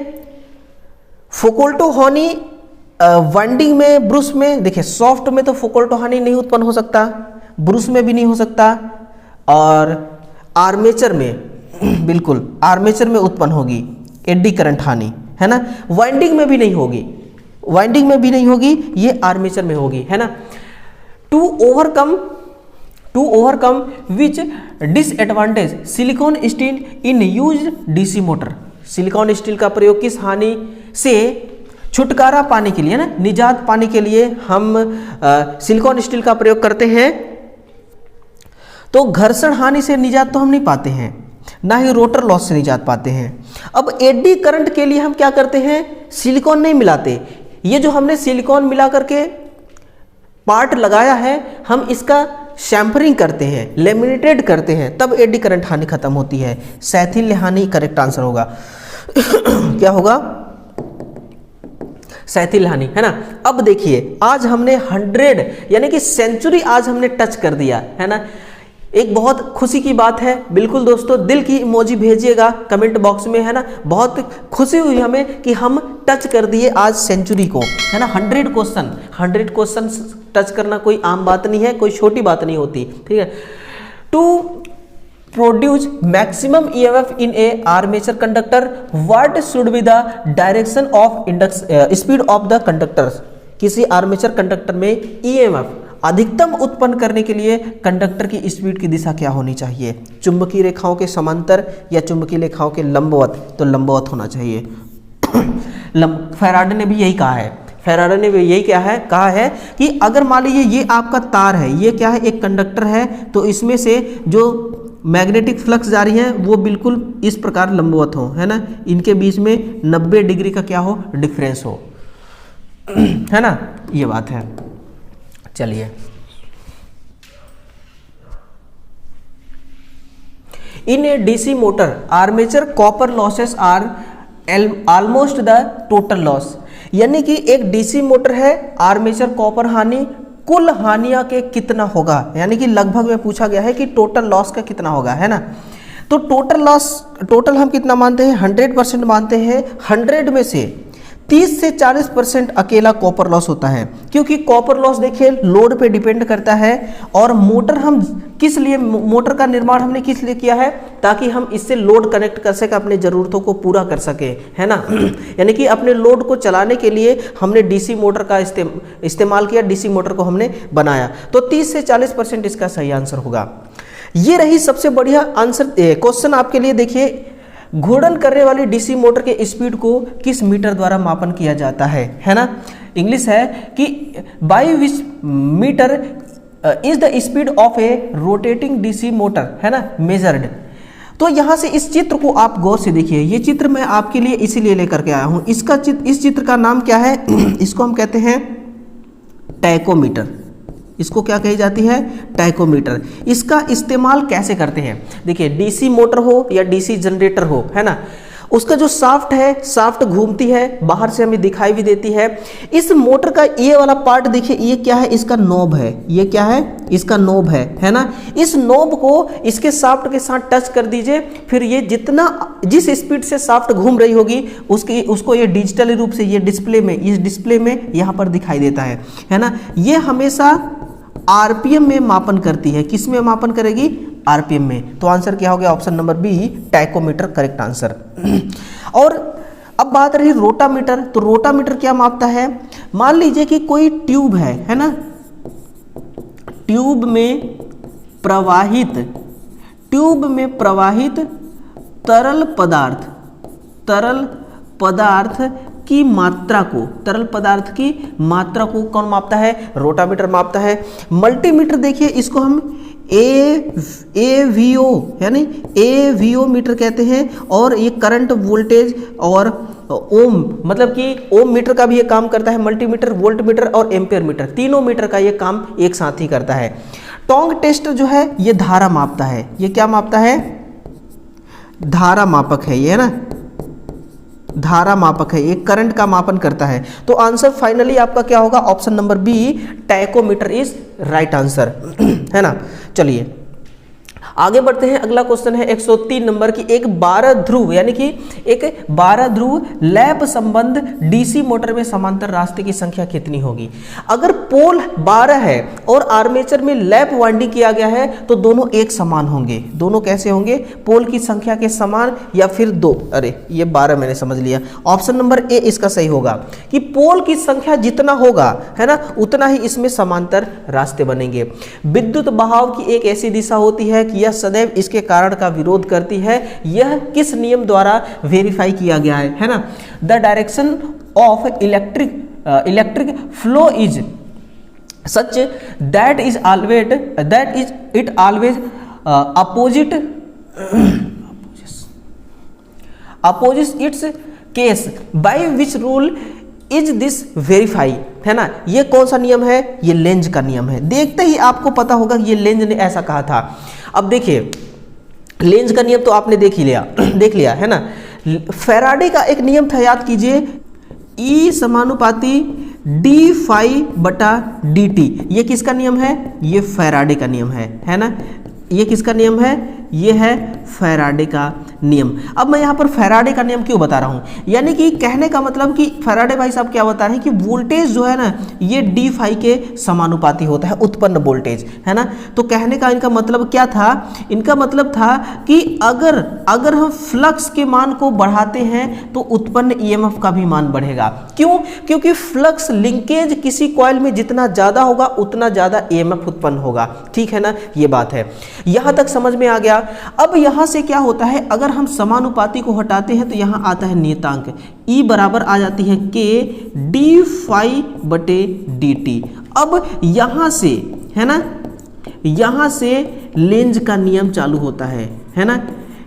फोकोल्टो हानि वाइंडिंग में, ब्रूस में। देखिए, सॉफ्ट में तो फोकोल्टो हानि नहीं उत्पन्न हो सकता, ब्रूस में भी नहीं हो सकता, और आर्मेचर में बिल्कुल आर्मेचर में उत्पन्न होगी एडी करंट हानि, है ना। वाइंडिंग में भी नहीं होगी, वाइंडिंग में भी नहीं होगी, ये आर्मेचर में होगी, है ना। To overcome which disadvantage silicon steel in used DC motor? Silicon steel का प्रयोग किस हानि से छुटकारा पाने के लिए, ना, निजात पाने के लिए हम सिलिकॉन स्टील का प्रयोग करते हैं? तो घर्षण हानि से निजात तो हम नहीं पाते हैं, ना ही रोटर लॉस से निजात पाते हैं। अब एडी करंट के लिए हम क्या करते हैं? सिलिकॉन नहीं मिलाते। ये जो हमने सिलिकॉन मिला करके पार्ट लगाया है, हम इसका शैम्परिंग करते हैं, लेमिनेटेड करते हैं, तब एडी करंट हानि खत्म होती है। सैथिल्य हानि करेक्ट आंसर होगा। क्या होगा? सैथिल्य हानि, है ना। अब देखिए, आज हमने 100 यानी कि सेंचुरी आज हमने टच कर दिया, है ना। एक बहुत खुशी की बात है। बिल्कुल दोस्तों, दिल की इमोजी भेजिएगा कमेंट बॉक्स में, है ना। बहुत खुशी हुई हमें कि हम टच कर दिए आज सेंचुरी को, है ना। 100 क्वेश्चन टच करना कोई आम बात नहीं है, कोई छोटी बात नहीं होती, ठीक है। To produce maximum EMF in a armature conductor, what should be the direction of speed of the conductors? किसी आर्मेचर कंडक्टर में EMF अधिकतम उत्पन्न करने के लिए कंडक्टर की स्पीड की दिशा क्या होनी चाहिए? चुंबकीय रेखाओं के समांतर या चुंबकीय रेखाओं के लंबवत? तो लंबवत होना चाहिए। फैराडे ने भी यही कहा है। फैराडे ने भी यही कहा है कि अगर मान लीजिए ये आपका तार है, ये क्या है? एक कंडक्टर है, तो इसमें से जो मैग्नेटिक फ्लक्स जारी है वो बिल्कुल इस प्रकार लंबवत हो, है ना। इनके बीच में 90 डिग्री का क्या हो? डिफरेंस हो, है ना। ये बात है। चलिए, in a DC motor armature copper losses are almost the total loss. यानी कि एक डीसी मोटर है, आर्मेचर कॉपर हानि कुल हानिया के कितना होगा? यानी कि लगभग में पूछा गया है कि टोटल लॉस का कितना होगा, है ना। तो टोटल लॉस, टोटल हम कितना मानते हैं? 100% मानते हैं। 100 में से 30 से 40% अकेला कॉपर लॉस होता है, क्योंकि कॉपर लॉस देखिए लोड पे डिपेंड करता है। और मोटर हम किस लिए, मोटर का निर्माण हमने किस लिए किया है, ताकि हम इससे लोड कनेक्ट कर सके, अपने ज़रूरतों को पूरा कर सके, है ना। यानी कि अपने लोड को चलाने के लिए हमने डीसी मोटर का इस्तेमाल किया, डीसी मोटर को हमने बनाया। तो 30 से 40% इसका सही आंसर होगा। ये रही सबसे बढ़िया आंसर क्वेश्चन आपके लिए। देखिए, घूर्णन करने वाली डीसी मोटर के स्पीड को किस मीटर द्वारा मापन किया जाता है ना। इंग्लिश है कि by which meter is the speed of a rotating DC motor, है ना, मेजर्ड। तो यहां से इस चित्र को आप गौर से देखिए, ये चित्र मैं आपके लिए इसीलिए लेकर के आया हूं। इस चित्र का नाम क्या है, इसको हम कहते हैं टैकोमीटर। इसको क्या कही जाती है, टैकोमीटर। इसका इस्तेमाल कैसे करते हैं, देखिए डीसी मोटर हो या डीसी जनरेटर हो, है ना, उसका जो शाफ्ट है, शाफ्ट घूमती है, बाहर से हमें दिखाई भी देती है। इस मोटर का ये वाला पार्ट देखिए, ये क्या है, इसका नोब है। ये क्या है, इसका नोब है ना। इस नोब को इसके शाफ्ट के साथ टच कर दीजिए, फिर ये जिस स्पीड से शाफ्ट घूम रही होगी उसको ये डिजिटली रूप से ये इस डिस्प्ले में यहाँ पर दिखाई देता है ना। ये हमेशा आरपीएम में मापन करती है। किस में मापन करेगी, आरपीएम में। तो आंसर क्या हो गया, option number B, tachometer correct answer. और अब बात रही रोटामीटर। तो रोटामीटर क्या मापता है, मान लीजिए कि कोई ट्यूब है ना, ट्यूब में प्रवाहित तरल पदार्थ की मात्रा को कौन मापता है, रोटामीटर मापता है। मल्टीमीटर देखिए, इसको हम AVO यानी AVO मीटर कहते हैं। और ये करंट, वोल्टेज और ओम, मतलब कि ओम मीटर का भी ये काम करता है। मल्टीमीटर, वोल्ट मीटर और एम्पेयर मीटर, तीनों मीटर का ये काम एक साथ ही करता है। टोंग टेस्टर जो है ये धारा मापता है। ये क्या मापता है, धारा मापक है ये, है ना, धारा मापक है, एक करंट का मापन करता है। तो आंसर फाइनली आपका क्या होगा, option number B, tachometer is right answer, है ना। चलिए आगे बढ़ते हैं। अगला क्वेश्चन है 103 नंबर की, एक 12 ध्रुव यानी कि एक 12 ध्रुव लैप संबंध डीसी मोटर में समांतर रास्ते की संख्या कितनी होगी। अगर पोल 12 है और आर्मेचर में लैप वाइंडिंग किया गया है तो दोनों एक समान होंगे। दोनों कैसे होंगे, पोल की संख्या के समान या फिर दो। अरे ये 12 मैंने समझ लिया, ऑप्शन नंबर ए इसका सही होगा कि पोल की संख्या जितना होगा, है ना, उतना ही इसमें समांतर रास्ते बनेंगे। विद्युत बहाव की एक ऐसी दिशा होती है कि यह सदैव इसके कारण का विरोध करती है। यह किस नियम द्वारा वेरीफाई किया गया है ना। The direction of electric flow is such that is always opposite it's case by which rule is this verify, है ना। ये कौन सा नियम है, ये लेंज का नियम है। देखते ही आपको पता होगा कि ये लेंज ने ऐसा कहा था। अब देखिए लेंज का नियम तो आपने देख लिया है ना। फैराडे का एक नियम था, याद कीजिए, E समानुपाती d∅/dt। ये किसका नियम है, ये फैराडे का नियम है ना। ये किसका नियम है, ये है फैराडे का नियम। अब मैं यहाँ पर फैराडे का नियम क्यों बता रहा हूँ, यानी कि कहने का मतलब कि फैराडे भाई साहब क्या बता रहे हैं कि वोल्टेज जो है ना ये d∅ के समानुपाती होता है, उत्पन्न वोल्टेज, है ना। तो कहने का इनका मतलब क्या था, इनका मतलब था कि अगर हम फ्लक्स के मान को बढ़ाते हैं तो उत्पन्न EMF का भी मान बढ़ेगा। क्यों, क्योंकि फ्लक्स लिंकेज किसी कॉइल में जितना ज़्यादा होगा उतना ज़्यादा EMF उत्पन्न होगा, ठीक है ना, ये बात है। यहाँ तक समझ में आ गया। अब यहाँ से क्या होता है, अगर हम समानुपाती को हटाते हैं तो यहाँ आता है नियतांक, E बराबर आ जाती है K d∅/dt। अब यहाँ से, है ना, यहाँ से लेंज का नियम चालू होता है ना।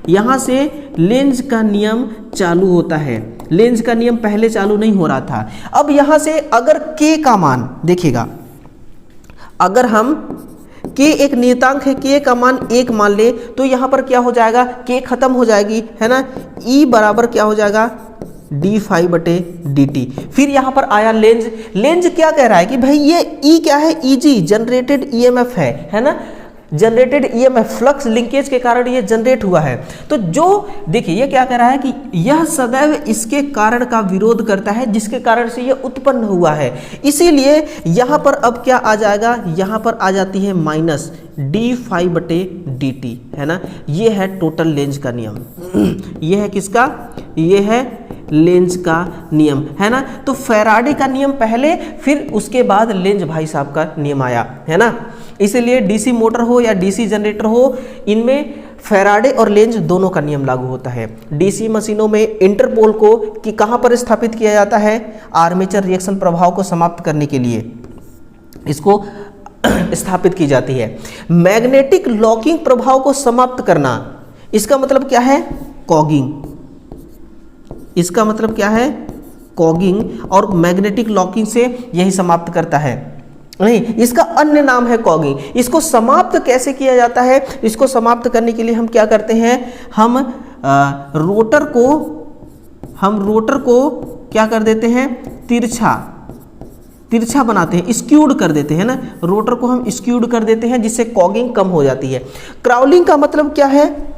यहाँ से लेंज का नियम चालू होता है। लेंज का नियम पहले चालू नहीं हो रहा था। अब यहाँ से अगर K का मान देखिएगा, अगर हम K एक नियतांक है, K का मान 1 मान ले तो यहाँ पर क्या हो जाएगा, K खत्म हो जाएगी, है ना। E बराबर क्या हो जाएगा, d∅/dt। फिर यहाँ पर आया लेंज क्या कह रहा है कि भाई ये E क्या है, EG जनरेटेड EMF है ना। जनरेटेड ईएमएफ, फ्लक्स लिंकेज के कारण ये जनरेट हुआ है। तो जो देखिए ये क्या कह रहा है कि यह सदैव इसके कारण का विरोध करता है जिसके कारण से ये उत्पन्न हुआ है। इसीलिए यहां पर अब क्या आ जाएगा, यहां पर आ जाती है माइनस d∅/dt, है ना। ये है टोटल लेंज का नियम। ये है किसका, ये है लेंज का नियम, है ना। तो फैराडे का नियम पहले, फिर उसके बाद लेंज भाई साहब का नियम आया, है ना। इसीलिए डीसी मोटर हो या डीसी जनरेटर हो, इनमें फैराडे और लेंज दोनों का नियम लागू होता है। डीसी मशीनों में इंटरपोल को कि कहां पर स्थापित किया जाता है, आर्मेचर रिएक्शन प्रभाव को समाप्त करने के लिए इसको स्थापित की जाती है। मैग्नेटिक लॉकिंग प्रभाव को समाप्त करना, इसका मतलब क्या है, कॉगिंग। इसका मतलब क्या है, कॉगिंग, और मैग्नेटिक लॉकिंग से यही समाप्त करता है। नहीं, इसका अन्य नाम है कॉगिंग। इसको समाप्त कैसे किया जाता है, इसको समाप्त करने के लिए हम क्या करते हैं, हम रोटर को क्या कर देते हैं, तिरछा बनाते हैं, स्क्यूड कर देते हैं ना। रोटर को हम स्क्यूड कर देते हैं जिससे कॉगिंग कम हो जाती है। क्राउलिंग का मतलब क्या है,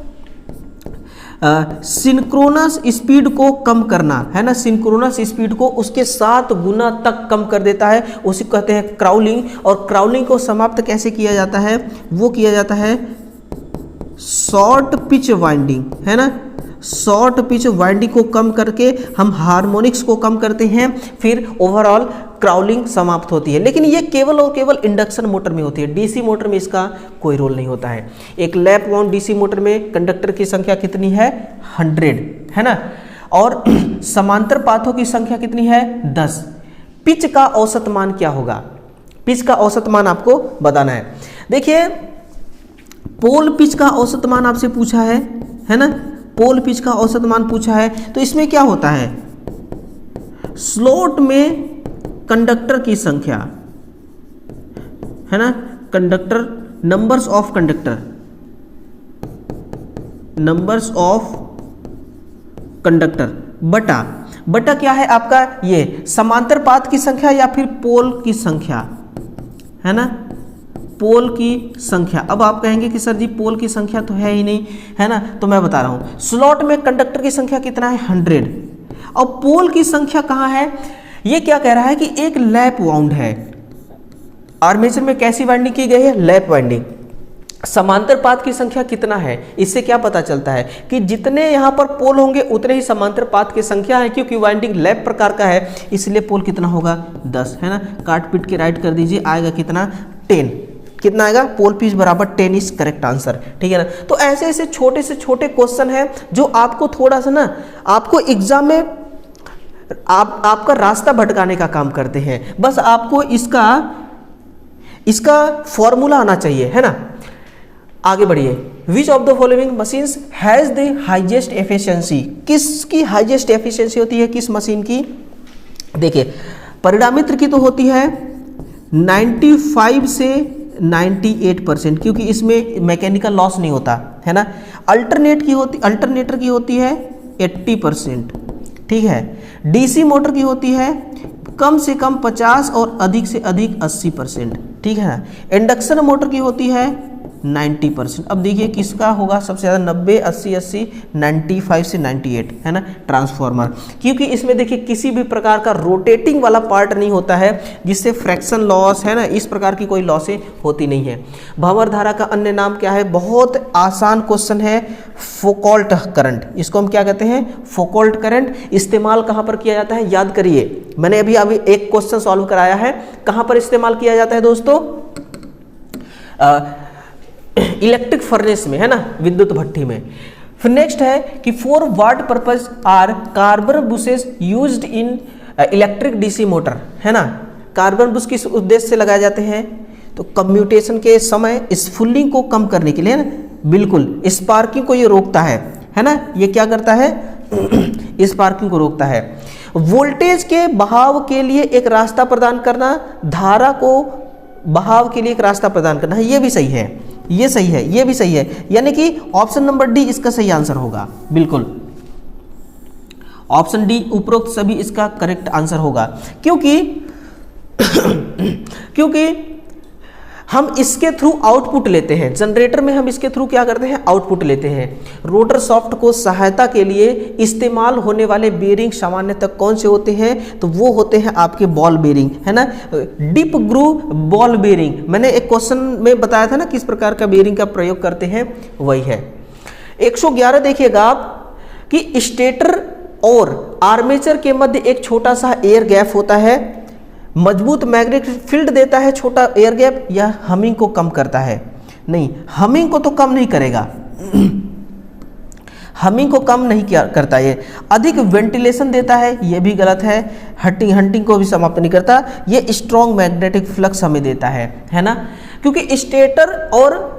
सिंक्रोनस स्पीड को कम करना, है ना। सिंक्रोनस स्पीड को उसके 7 गुना तक कम कर देता है, उसे कहते हैं क्राउलिंग। और क्राउलिंग को समाप्त कैसे किया जाता है, वो किया जाता है शॉर्ट पिच वाइंडिंग, है ना। शॉर्ट पिच वाइंडिंग को कम करके हम हार्मोनिक्स को कम करते हैं, फिर ओवरऑल क्राउलिंग समाप्त होती है। लेकिन ये केवल और केवल इंडक्शन मोटर में होती है, डीसी मोटर में इसका कोई रोल नहीं होता है। एक लैप वाउंड डीसी मोटर में कंडक्टर की संख्या कितनी है, 100, है ना। और समांतर पाथों की संख्या कितनी है, 10। पिच का औसत मान क्या होगा, पिच का औसत मान आपको बताना है। देखिए पोल पिच का औसत मान आपसे पूछा है ना। पोल पिच का औसत मान पूछा है, तो इसमें क्या होता है, स्लॉट में कंडक्टर की संख्या, है ना, कंडक्टर, नंबर्स ऑफ कंडक्टर बटा क्या है आपका, ये समांतर पाथ की संख्या या फिर पोल की संख्या, है ना, पोल की संख्या। अब आप कहेंगे कि सर जी पोल की संख्या तो है ही नहीं, है ना। तो मैं बता रहा हूं, स्लॉट में कंडक्टर की संख्या कितना है, 100। और पोल की संख्या कहां है, ये क्या कह रहा है कि एक लैप वाउंड है, आर्मेचर में कैसी वाइंडिंग की गई है, लैप वाइंडिंग। समांतर पाथ की संख्या कितना है, इससे क्या पता चलता है कि जितने यहां पर पोल होंगे उतने ही समांतर पाथ की संख्या है, क्योंकि वाइंडिंग लैप प्रकार का है, इसलिए पोल कितना होगा, 10, है ना। काट पीट के राइट कर दीजिए, आएगा कितना, 10। कितना आएगा, पोल पिच बराबर 10 इज करेक्ट आंसर, ठीक है ना। तो ऐसे ऐसे छोटे से छोटे क्वेश्चन है जो आपको थोड़ा सा ना, आपको एग्जाम में आपका रास्ता भटकाने का काम करते हैं। बस आपको इसका फॉर्मूला आना चाहिए, है ना। आगे बढ़िए, विच of the following machines has the highest efficiency, किसकी हाईएस्ट एफिशिएंसी होती है, किस मशीन की। देखिए परिणामित्र की तो होती है 95 से 98%, क्योंकि इसमें मैकेनिकल लॉस नहीं होता, है ना। अल्टरनेटर की होती है 80%, ठीक है। डीसी मोटर की होती है कम से कम 50 और अधिक से अधिक 80%, ठीक है। इंडक्शन मोटर की होती है 90%। अब देखिए किसका होगा सबसे ज़्यादा, 90, 80, 80, 95 से 98, है ना, ट्रांसफॉर्मर। क्योंकि इसमें देखिए किसी भी प्रकार का रोटेटिंग वाला पार्ट नहीं होता है, जिससे फ्रैक्शन लॉस, है ना, इस प्रकार की कोई लॉसें होती नहीं है। भंवर धारा का अन्य नाम क्या है, बहुत आसान क्वेश्चन है, फोकॉल्ट करंट। इसको हम क्या कहते हैं, फोकॉल्ट करंट। इस्तेमाल कहाँ पर किया जाता है, याद करिए, मैंने अभी एक क्वेश्चन सॉल्व कराया है, कहाँ पर इस्तेमाल किया जाता है दोस्तों, इलेक्ट्रिक फर्नेस में, है ना, विद्युत भट्ठी में। फिर नेक्स्ट है कि for what purpose are carbon brushes used in electric DC motor, है ना। कार्बन बुश किस उद्देश्य से लगाए जाते हैं, तो कम्यूटेशन के समय स्फुलिंग को कम करने के लिए, है ना, बिल्कुल स्पार्किंग को ये रोकता है ना, ये क्या करता है स्पार्किंग को रोकता है। वोल्टेज के बहाव के लिए एक रास्ता प्रदान करना, धारा को बहाव के लिए एक रास्ता प्रदान करना है, ये भी सही है, ये सही है, ये भी सही है, यानी कि ऑप्शन नंबर डी इसका सही आंसर होगा, बिल्कुल ऑप्शन डी उपरोक्त सभी इसका करेक्ट आंसर होगा। क्योंकि हम इसके थ्रू आउटपुट लेते हैं, जनरेटर में हम इसके थ्रू क्या करते हैं, आउटपुट लेते हैं। रोटर शाफ्ट को सहायता के लिए इस्तेमाल होने वाले बेरिंग सामान्यतः कौन से होते हैं, तो वो होते हैं आपके बॉल बेरिंग, है ना, डीप ग्रूव बॉल बेरिंग। मैंने एक क्वेश्चन में बताया था ना किस प्रकार का बेरिंग का प्रयोग करते हैं, वही है। 111 देखिएगा आप कि स्टेटर और आर्मेचर के मध्य एक छोटा सा एयर गैप होता है, मजबूत मैग्नेटिक फील्ड देता है छोटा एयर गैप, या हमिंग को कम करता है? नहीं, हमिंग को तो कम नहीं करेगा, हमिंग को कम नहीं करता। ये अधिक वेंटिलेशन देता है, ये भी गलत है। हंटिंग को भी समाप्त नहीं करता। ये स्ट्रॉन्ग मैग्नेटिक फ्लक्स हमें देता है ना, क्योंकि स्टेटर और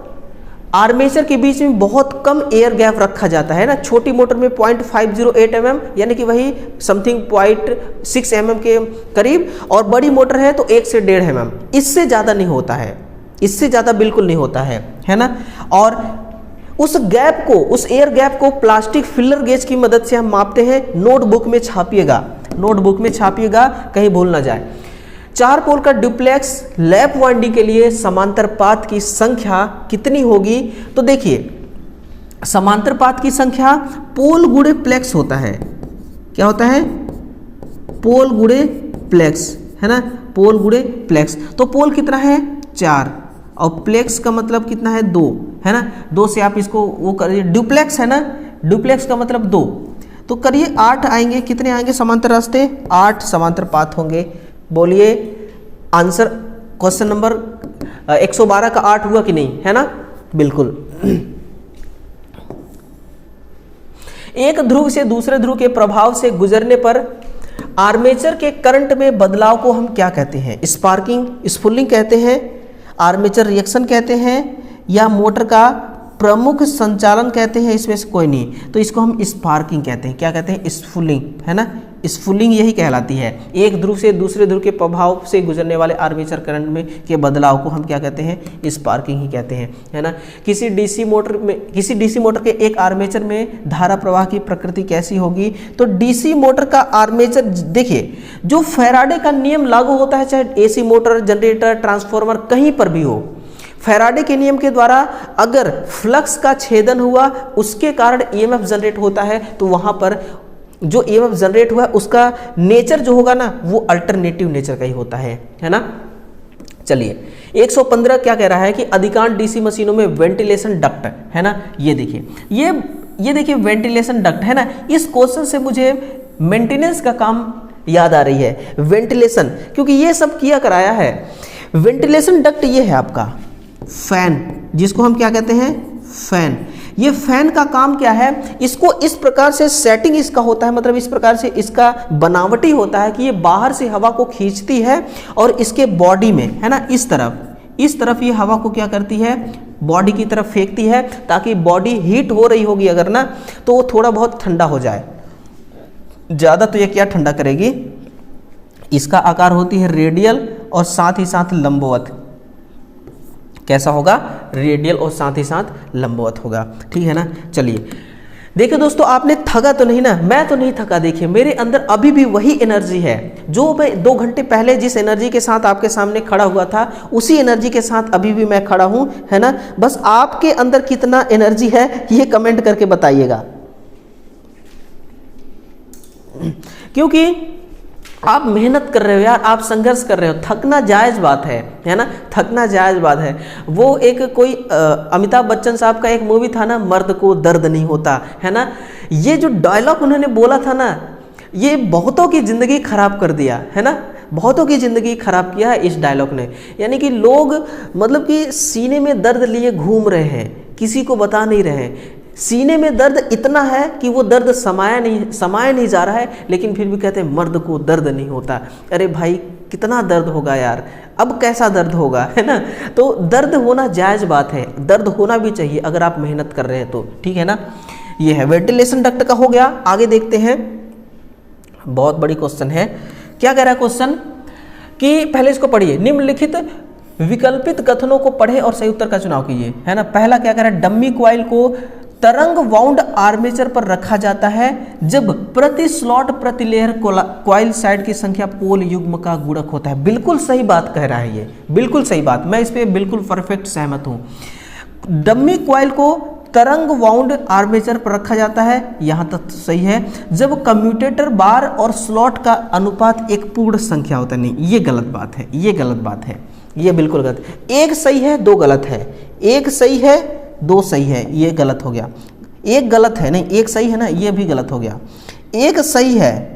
आर्मेचर के बीच में बहुत कम एयर गैप रखा जाता है ना। छोटी मोटर में 0.508 mm यानी कि वही समथिंग 0.6 mm के करीब, और बड़ी मोटर है तो 1 से 1.5 mm, इससे ज़्यादा नहीं होता है, इससे ज़्यादा बिल्कुल नहीं होता है ना। और उस गैप को, उस एयर गैप को प्लास्टिक फिलर गेज की मदद से हम मापते हैं। नोटबुक में छापिएगा, नोटबुक में छापिएगा, कहीं भूल ना जाए। 4 पोल का डुप्लेक्स लैप वाइंडिंग के लिए समांतर पाथ की संख्या कितनी होगी, तो देखिए समांतर पाथ की संख्या पोल गुणे प्लेक्स होता है। क्या होता है? पोल गुणे प्लेक्स, है ना, पोल गुणे प्लेक्स। तो पोल कितना है? 4, और प्लेक्स का मतलब कितना है? 2, है ना। 2 से आप इसको वो करिए, डुप्लेक्स है ना, डुप्लेक्स का मतलब 2, तो करिए 8 आएंगे। कितने आएंगे समांतर रास्ते? 8 समांतर पाथ होंगे। बोलिए आंसर क्वेश्चन नंबर 112 का 8 हुआ कि नहीं, है ना? बिल्कुल। एक ध्रुव से दूसरे ध्रुव के प्रभाव से गुजरने पर आर्मेचर के करंट में बदलाव को हम क्या कहते हैं? स्पार्किंग, स्फुलिंग कहते हैं, आर्मेचर रिएक्शन कहते हैं, या मोटर का प्रमुख संचालन कहते हैं? इसमें से कोई नहीं, तो इसको हम स्पार्किंग कहते हैं। क्या कहते हैं? स्फुलिंग, है ना, स्फुलिंग यही कहलाती है। एक ध्रुव से दूसरे ध्रुव के प्रभाव से गुजरने वाले आर्मेचर करंट में के बदलाव को हम क्या कहते हैं? स्पार्किंग ही कहते हैं, है ना। किसी डीसी मोटर के एक आर्मेचर में धारा प्रवाह की प्रकृति कैसी होगी, तो डीसी मोटर का आर्मेचर, देखिए जो फैराडे का नियम लागू होता है, चाहे एसी मोटर, जनरेटर, ट्रांसफार्मर कहीं पर भी हो, फैराडे के नियम के द्वारा अगर फ्लक्स का छेदन हुआ, उसके कारण ईएमएफ जनरेट होता है, तो वहां पर जो ईएमएफ जनरेट हुआ उसका नेचर जो होगा ना, वो अल्टरनेटिव नेचर का ही होता है ना। चलिए 115 क्या कह रहा है कि अधिकांश डीसी मशीनों में वेंटिलेशन डक्ट, है ना। ये देखिए, ये देखिए वेंटिलेशन डक्ट, है ना। इस क्वेश्चन से मुझे मेंटेनेंस का काम याद आ रही है, वेंटिलेशन, क्योंकि ये सब किया कराया है। वेंटिलेशन डक्ट ये है आपका फैन, जिसको हम क्या कहते हैं? फैन। ये फैन का काम क्या है? इसको इस प्रकार से सेटिंग इसका होता है, मतलब इस प्रकार से इसका बनावटी होता है कि ये बाहर से हवा को खींचती है और इसके बॉडी में, है ना, इस तरफ ये हवा को क्या करती है? बॉडी की तरफ फेंकती है, ताकि बॉडी हीट हो रही होगी अगर ना, तो वो थोड़ा बहुत ठंडा हो जाए। ज़्यादा तो ये क्या ठंडा करेगी? इसका आकार होती है रेडियल और साथ ही साथ लंबवत। कैसा होगा? रेडियल और साथ ही साथ लंबवत होगा, ठीक है ना। चलिए देखिए दोस्तों, आपने थका तो नहीं ना? मैं तो नहीं थका। देखिए मेरे अंदर अभी भी वही एनर्जी है जो मैं 2 घंटे पहले जिस एनर्जी के साथ आपके सामने खड़ा हुआ था, उसी एनर्जी के साथ अभी भी मैं खड़ा हूं, है ना। बस आपके अंदर कितना एनर्जी है ये कमेंट करके बताइएगा, क्योंकि आप मेहनत कर रहे हो यार, आप संघर्ष कर रहे हो। थकना जायज़ बात है ना, थकना जायज़ बात है। वो एक कोई अमिताभ बच्चन साहब का एक मूवी था ना, मर्द को दर्द नहीं होता, है ना। ये जो डायलॉग उन्होंने बोला था ना, ये बहुतों की ज़िंदगी खराब कर दिया, है ना, बहुतों की ज़िंदगी खराब किया है इस डायलॉग ने। यानी कि लोग मतलब कि सीने में दर्द लिए घूम रहे हैं, किसी को बता नहीं रहे हैं। सीने में दर्द इतना है कि वो दर्द समाया नहीं जा रहा है, लेकिन फिर भी कहते हैं मर्द को दर्द नहीं होता। अरे भाई कितना दर्द होगा यार, अब कैसा दर्द होगा, है ना। तो दर्द होना जायज़ बात है, दर्द होना भी चाहिए अगर आप मेहनत कर रहे हैं तो, ठीक है ना। ये है वेंटिलेशन डक्ट का हो गया। आगे देखते हैं, बहुत बड़ी क्वेश्चन है। क्या कह रहा है क्वेश्चन कि पहले इसको पढ़िए, निम्नलिखित विकल्पित कथनों को पढ़े और सही उत्तर का चुनाव कीजिए, है ना। पहला क्या कह रहा है? डम्मी क्वाइल को तरंग वाउंड आर्मेचर पर रखा जाता है जब प्रति स्लॉट प्रति लेयर कॉइल साइड की संख्या पोल युग्म का गुणक होता है। बिल्कुल सही बात कह रहा है ये, बिल्कुल सही बात, मैं इस पे बिल्कुल परफेक्ट सहमत हूं। डमी कॉइल को तरंग वाउंड आर्मेचर पर रखा जाता है, यहां तक सही है, जब कम्यूटेटर बार और स्लॉट का अनुपात एक पूर्ण संख्या होता है। नहीं, ये गलत बात है, ये गलत बात है, ये बिल्कुल गलत। एक सही है, दो गलत है, एक सही है, दो सही है, ये गलत हो गया। एक गलत है, नहीं एक सही है ना, ये भी गलत हो गया। एक सही है,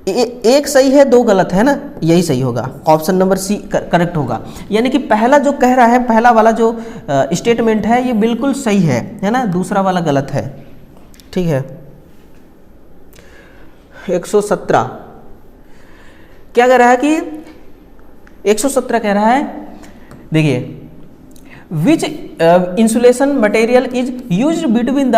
एक सही है, दो गलत है ना, यही सही होगा, ऑप्शन नंबर सी करेक्ट होगा। यानी कि पहला जो कह रहा है, पहला वाला जो स्टेटमेंट है ये बिल्कुल सही है ना, दूसरा वाला गलत है। ठीक है। 117 क्या कह रहा है कि 117 कह रहा है, देखिए, which insulation material is used between the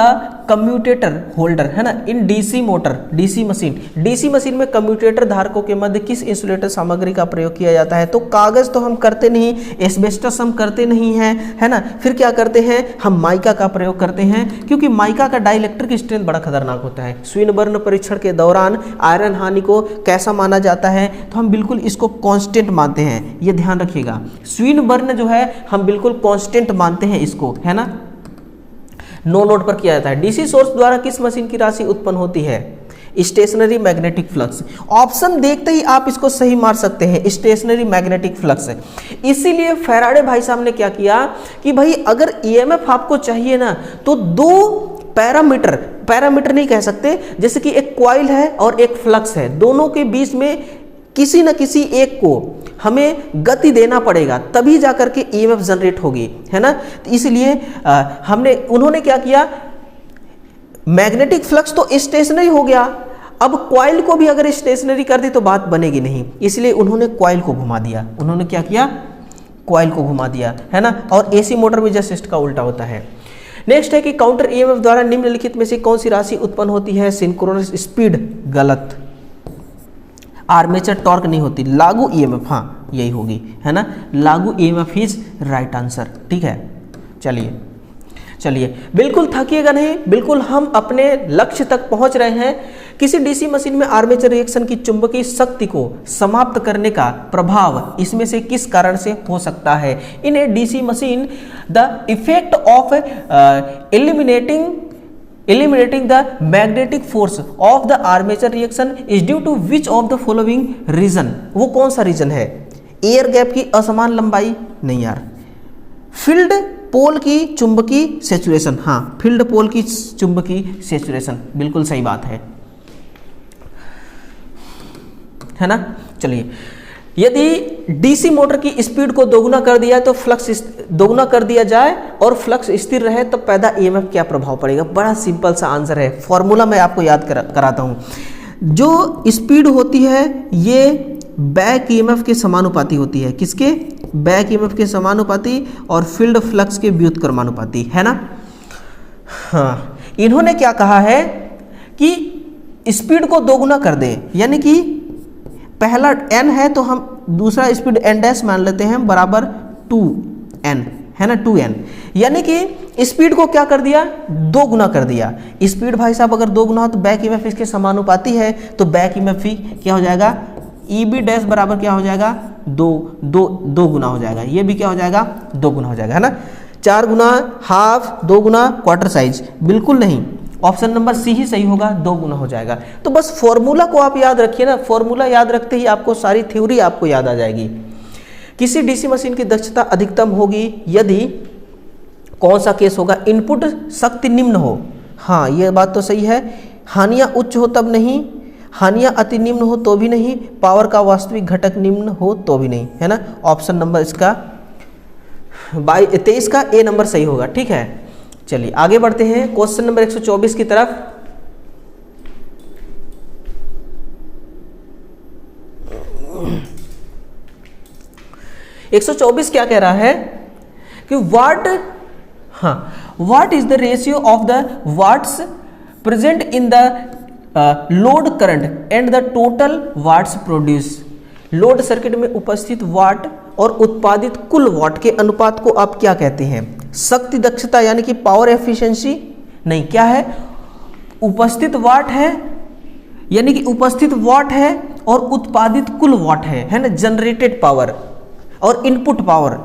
commutator holder, है ना, in DC motor, DC machine. DC machine में कम्यूटेटर धारकों के मध्य किस इंसुलेटर सामग्री का प्रयोग किया जाता है? तो कागज तो हम करते नहीं, एस्बेस्टस हम करते नहीं हैं, है ना, फिर क्या करते हैं हम माइका का प्रयोग करते हैं, क्योंकि माइका का डाइलेक्ट्रिक स्ट्रेंथ बड़ा खतरनाक होता है। स्विनबर्न परीक्षण के दौरान आयरन हानि को कैसा माना जाता है? तो हम बिल्कुल इसको कांस्टेंट मानते हैं, ये ध्यान रखिएगा। स्विनबर्न जो है हम बिल्कुल कांस्टेंट मानते हैं इसको, है ना, नो लोड पर किया जाता है। डीसी सोर्स द्वारा किस मशीन की राशि उत्पन्न होती है? Stationery magnetic flux. ऑप्शन देखते ही आप इसको सही मार सकते हैं, स्टेशनरी मैग्नेटिक फ्लक्स। इसीलिए फैराडे भाई साहब ने क्या किया कि भाई अगर ईएमएफ आपको चाहिए ना, तो दो पैरामीटर नहीं कह सकते, जैसे कि एक कॉइल है और एक फ्लक्स है, दोनों के बीच में किसी न किसी एक को हमें गति देना पड़ेगा, तभी जाकर के ईएमएफ जनरेट होगी, है ना। तो इसलिए उन्होंने क्या किया, मैग्नेटिक फ्लक्स तो स्टेशनरी हो गया, अब कॉइल को भी अगर स्टेशनरी कर दी तो बात बनेगी नहीं, इसलिए उन्होंने कॉइल को घुमा दिया। उन्होंने क्या किया? कॉइल को घुमा दिया, है ना। और एसी मोटर में जस्ट इसका उल्टा होता है। नेक्स्ट है कि काउंटर ईएमएफ द्वारा निम्नलिखित में से कौन सी राशि उत्पन्न होती है? सिंक्रोनस स्पीड, गलत। आर्मेचर टॉर्क नहीं होती, लागू ईएमएफ, हाँ यही होगी, है ना, लागू ईएमएफ इज राइट आंसर। ठीक है, चलिए बिल्कुल थकिएगा नहीं, बिल्कुल हम अपने लक्ष्य तक पहुंच रहे हैं। किसी डीसी मशीन में आर्मेचर रिएक्शन की चुंबकीय शक्ति को समाप्त करने का प्रभाव इसमें से किस कारण से हो सकता है? In a DC machine the effect of eliminating the magnetic force of the armature reaction is due to which of the following reason? वो कौन सा रीजन है? एयर गैप की असमान लंबाई? नहीं यार। फील्ड पोल की चुंबकीय सैचुरेशन, हाँ फील्ड पोल की चुंबकीय सैचुरेशन, बिल्कुल सही बात है ना। चलिए, यदि डीसी मोटर की स्पीड को दोगुना कर दिया तो फ्लक्स दोगुना कर दिया जाए और फ्लक्स स्थिर रहे तो पैदा ईएमएफ क्या प्रभाव पड़ेगा? बड़ा सिंपल सा आंसर है, फॉर्मूला मैं आपको याद कराता हूं। जो स्पीड होती है ये बैक ईएमएफ के समानुपाती होती है। किसके? बैक ईएमएफ के समानुपाती और फील्ड फ्लक्स के व्युत्क्रमानुपाती, है ना। हाँ, इन्होंने क्या कहा है कि स्पीड को दोगुना कर दे, यानी कि पहला n है तो हम दूसरा स्पीड n डैश मान लेते हैं बराबर 2n, है ना, 2n, यानी कि स्पीड को क्या कर दिया? दो गुना कर दिया। स्पीड भाई साहब अगर दो गुना हो तो बैक ईएमएफ इसके समानुपाती है, तो बैक ईएमएफ क्या हो जाएगा? EB डैश बराबर क्या हो जाएगा? दो गुना हो जाएगा। ये भी क्या हो जाएगा? दो गुना हो जाएगा, है ना। 4 गुना हाफ, 2 गुना क्वार्टर साइज, बिल्कुल नहीं, ऑप्शन नंबर सी ही सही होगा, 2 गुना हो जाएगा। तो बस फॉर्मूला को आप याद रखिए ना, फॉर्मूला याद रखते ही आपको सारी थ्योरी आपको याद आ जाएगी। किसी डीसी मशीन की दक्षता अधिकतम होगी यदि कौन सा केस होगा? इनपुट शक्ति निम्न हो, हाँ ये बात तो सही है। हानियां उच्च हो तब नहीं, हानियां अति निम्न हो तो भी नहीं, पावर का वास्तविक घटक निम्न हो तो भी नहीं, है ना। ऑप्शन नंबर इसका 23 का ए नंबर सही होगा। ठीक है, चलिए आगे बढ़ते हैं क्वेश्चन नंबर 124 की तरफ। (124) क्या कह रहा है कि what is the ratio of the watts present in the load current and the total watts produce. Load circuit में उपस्थित वाट और उत्पादित कुल वाट के अनुपात को आप क्या कहते हैं? शक्ति दक्षता यानी कि पावर एफिशिएंसी नहीं, क्या है, उपस्थित वाट है यानी कि उपस्थित वाट है और उत्पादित कुल वाट है ना, जनरेटेड पावर और इनपुट पावर।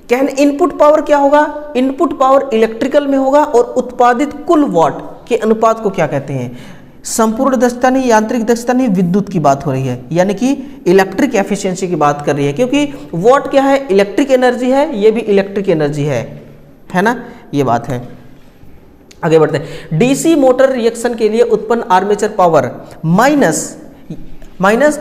क्या है, इनपुट पावर क्या होगा, इनपुट पावर इलेक्ट्रिकल में होगा और उत्पादित कुल वाट के अनुपात को क्या कहते हैं, संपूर्ण दक्षता नहीं, यांत्रिक दक्षता नहीं, विद्युत की बात हो रही है, यानी कि इलेक्ट्रिक एफिशिएंसी की बात कर रही है, क्योंकि वाट क्या है, इलेक्ट्रिक एनर्जी है, ये भी इलेक्ट्रिक एनर्जी है ना, ये बात है। आगे बढ़ते हैं। डीसी मोटर रिएक्शन के लिए उत्पन्न armature power minus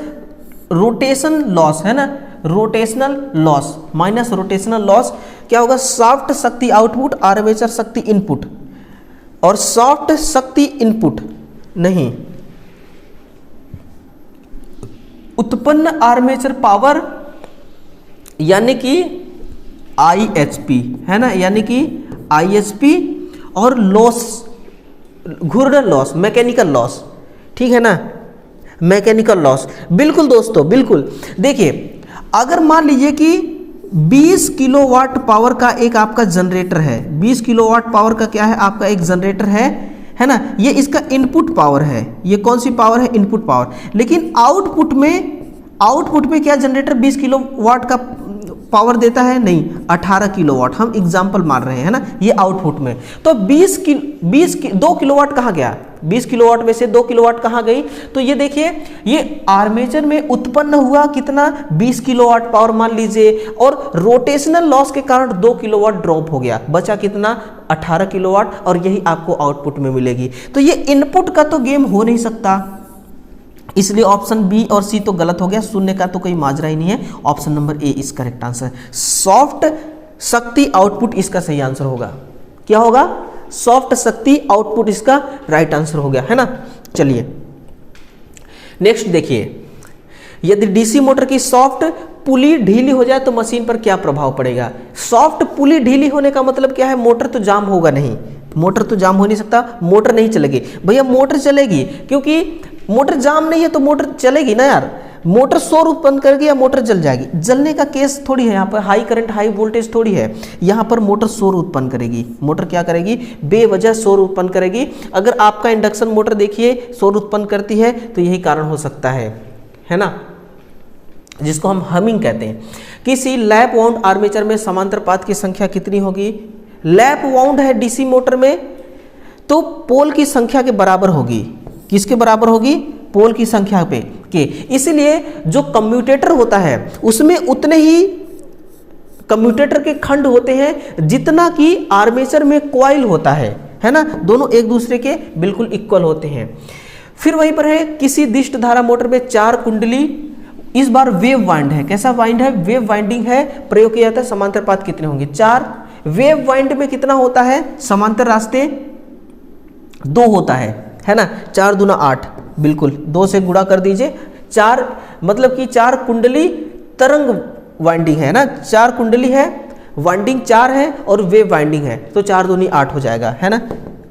rotation loss है ना, rotational loss minus rotational loss क्या होगा, सॉफ्ट शक्ति आउटपुट आर्मेचर शक्ति इनपुट, और सॉफ्ट शक्ति इनपुट नहीं, उत्पन्न आर्मेचर पावर यानी कि IHP है ना, यानी कि IHP और लॉस, घूर्णन लॉस, मैकेनिकल लॉस, ठीक है ना, मैकेनिकल लॉस। बिल्कुल दोस्तों, बिल्कुल। देखिए अगर मान लीजिए कि 20 किलोवाट पावर का एक आपका जनरेटर है, 20 किलोवाट पावर का क्या है, आपका एक जनरेटर है ना, ये इसका इनपुट पावर है, ये कौन सी पावर है, इनपुट पावर। लेकिन आउटपुट में क्या जनरेटर 20 किलोवाट का पावर देता है, नहीं, 18 किलोवाट, हम एग्जांपल मान रहे हैं ना, ये आउटपुट में। तो 2 किलोवाट कहाँ गया, 20 किलोवाट में से 2 किलोवाट कहाँ गई, तो ये देखिए ये आर्मेचर में उत्पन्न हुआ कितना, 20 किलोवाट पावर मान लीजिए, और रोटेशनल लॉस के कारण 2 किलोवाट ड्रॉप हो गया, बचा कितना, 18 किलोवाट, और यही आपको आउटपुट में मिलेगी। तो ये इनपुट का तो गेम हो नहीं सकता, इसलिए ऑप्शन बी और सी तो गलत हो गया, शून्य का तो कोई माजरा ही नहीं है, ऑप्शन नंबर ए इस करेक्ट आंसर। सॉफ्ट शक्ति आउटपुट इसका सही आंसर होगा, क्या होगा, सॉफ्ट शक्ति आउटपुट इसका राइट आंसर हो गया, है ना। चलिए नेक्स्ट देखिए, यदि डीसी मोटर की सॉफ्ट पुली ढीली हो जाए तो मशीन पर क्या प्रभाव पड़ेगा। सॉफ्ट पुली ढीली होने का मतलब क्या है, मोटर तो जाम होगा नहीं, मोटर तो जाम हो नहीं सकता, मोटर नहीं चलेगी। भैया मोटर चलेगी, क्योंकि मोटर जाम नहीं है तो मोटर चलेगी ना यार, मोटर शोर उत्पन्न करेगी या मोटर जल जाएगी, जलने का केस थोड़ी है, यहाँ पर हाई करंट हाई वोल्टेज थोड़ी है, यहाँ पर मोटर शोर उत्पन्न करेगी। मोटर क्या करेगी, बेवजह शोर उत्पन्न करेगी। अगर आपका इंडक्शन मोटर देखिए शोर उत्पन्न करती है तो यही कारण हो सकता है ना, जिसको हम हमिंग कहते हैं। किसी लैप वाउंड आर्मेचर में समांतर पाथ की संख्या कितनी होगी। लैप वाउंड है डीसी मोटर में तो पोल की संख्या के बराबर होगी, किसके बराबर होगी, पोल की संख्या पे के। इसलिए जो कम्यूटेटर होता है उसमें उतने ही कम्यूटेटर के खंड होते हैं जितना कि आर्मेचर में कॉइल होता है ना, दोनों एक दूसरे के बिल्कुल इक्वल होते हैं। फिर वहीं पर है, किसी दिष्ट धारा मोटर में 4 कुंडली, इस बार वेव वाइंड है, कैसा वाइंड है, वेव वाइंडिंग है, प्रयोग किया जाता है, समांतर पाथ कितने होंगे, 4। वेव वाइंड में कितना होता है, समांतर रास्ते 2 होता है ना, 4 दूना 8, बिल्कुल 2 से गुणा कर दीजिए, 4 मतलब कि 4 कुंडली तरंग वाइंडिंग है ना, 4 कुंडली है, वाइंडिंग 4 है और वेव वाइंडिंग है, तो 4 दूनी 8 हो जाएगा, है ना।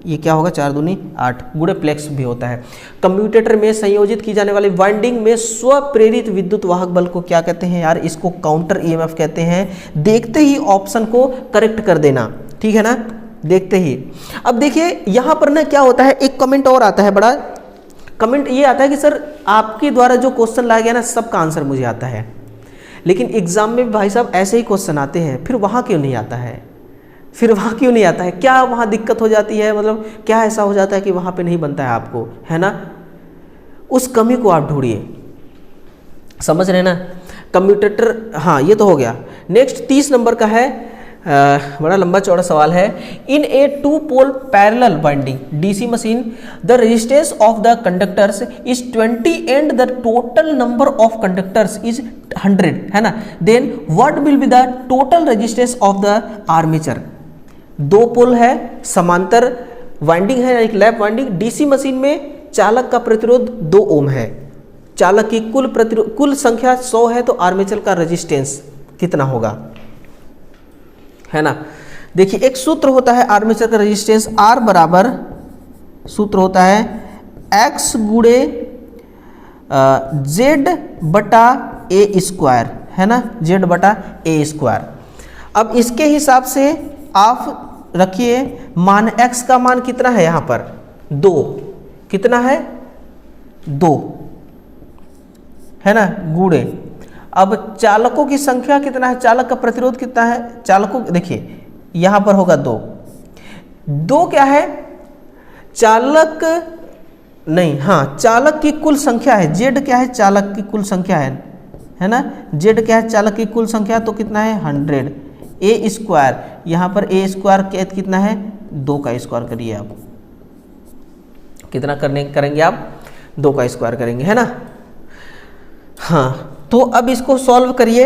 ये क्या होगा, 4 दूनी 8, गुणे प्लेक्स भी होता है। कम्यूटेटर में संयोजित की जाने वाली वाइंडिंग में स्वप्रेरित विद्युत वाहक बल को क्या कहते हैं यार, इसको काउंटर ईएमएफ कहते हैं। देखते ही ऑप्शन को करेक्ट कर देना, ठीक है ना, देखते ही। अब देखिए यहाँ पर ना क्या होता है, एक कमेंट और आता है, बड़ा कमेंट ये आता है कि सर आपके द्वारा जो क्वेश्चन लाया गया ना सबका आंसर मुझे आता है, लेकिन एग्जाम में भाई साहब ऐसे ही क्वेश्चन आते हैं, फिर वहाँ क्यों नहीं आता है, फिर वहाँ क्यों नहीं आता है, क्या वहाँ दिक्कत हो जाती है, मतलब क्या ऐसा हो जाता है कि वहाँ पे नहीं बनता है आपको, है ना, उस कमी को आप ढूंढिए, समझ रहे ना। कम्यूटेटर, हाँ ये तो हो गया। नेक्स्ट 30 नंबर का है, बड़ा लंबा चौड़ा सवाल है। In a 2 pole parallel winding DC machine the resistance of the conductors is 20 and the total number of conductors is 100, है ना, then what will be the total resistance of the armature. 2 pole है, समांतर winding है, एक lap winding, DC machine में चालक का प्रतिरोध 2 ओम है, चालक की कुल संख्या 100 है, तो आर्मेचर का रेजिस्टेंस कितना होगा, है ना। देखिए एक सूत्र होता है आर्मेचर का रेजिस्टेंस, आर बराबर सूत्र होता है एक्स गुणे जेड बटा ए स्क्वायर, है ना, जेड बटा ए स्क्वायर। अब इसके हिसाब से आप रखिए मान x का मान कितना है यहाँ पर 2, कितना है 2 है ना, गुणे अब चालकों की संख्या कितना है, चालक का प्रतिरोध कितना है, चालकों देखिए यहाँ पर होगा 2 क्या है, चालक नहीं, हाँ चालक की कुल संख्या है, z क्या है, चालक की कुल संख्या है ना, z क्या है, चालक की कुल संख्या, तो कितना है 100 a स्क्वायर, यहाँ पर a स्क्वायर कितना है 2 का स्क्वायर करिए आप, कितना करेंगे आप 2 का स्क्वायर करेंगे है ना। हाँ तो अब इसको सॉल्व करिए,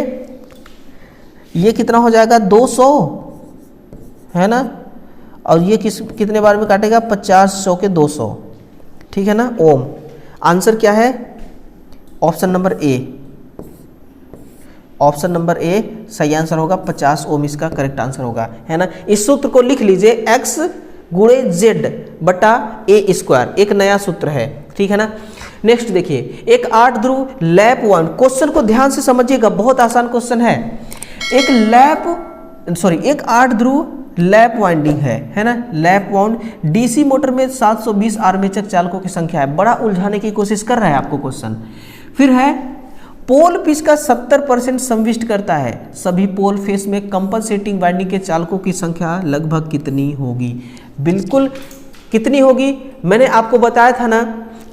ये कितना हो जाएगा 200 है ना, और ये कितने बार में काटेगा 50 100 के 200, ठीक है ना ओम। आंसर क्या है, option number A, option number A सही आंसर होगा, 50 ओम इसका करेक्ट आंसर होगा है ना। इस सूत्र को लिख लीजिए x गुणे z बटा a स्क्वायर, एक नया सूत्र है, ठीक है ना। नेक्स्ट देखिए एक 8 ध्रुव लैप वाउंड, क्वेश्चन को ध्यान से समझिएगा, बहुत आसान क्वेश्चन है। एक 8 ध्रुव लैप वाइंडिंग है ना, लैप वाउंड डीसी मोटर में 720 आर्मेचर चालकों की संख्या है, बड़ा उलझाने की कोशिश कर रहा है आपको क्वेश्चन। फिर है पोल पिच का 70% संविष्ट करता है, सभी पोल फेस में कंपनसेटिंग वाइंडिंग के चालकों की संख्या लगभग कितनी होगी, बिल्कुल कितनी होगी, मैंने आपको बताया था ना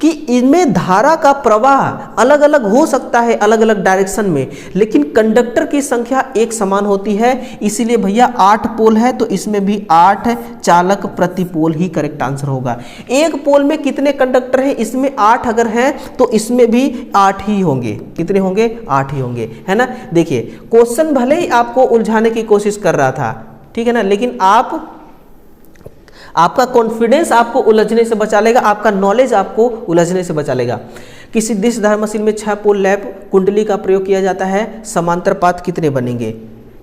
कि इनमें धारा का प्रवाह अलग अलग हो सकता है अलग अलग डायरेक्शन में, लेकिन कंडक्टर की संख्या एक समान होती है, इसीलिए भैया 8 पोल है तो इसमें भी 8 चालक प्रति पोल ही करेक्ट आंसर होगा। एक पोल में कितने कंडक्टर हैं, इसमें 8 अगर हैं तो इसमें भी 8 ही होंगे, कितने होंगे 8 ही होंगे है ना। देखिए क्वेश्चन भले ही आपको उलझाने की कोशिश कर रहा था, ठीक है ना, लेकिन आपका कॉन्फिडेंस आपको उलझने से बचा लेगा, आपका नॉलेज आपको उलझने से बचा लेगा। किसी दिशधार मशीन में 6 पोल लैप कुंडली का प्रयोग किया जाता है, समांतर पाथ कितने बनेंगे,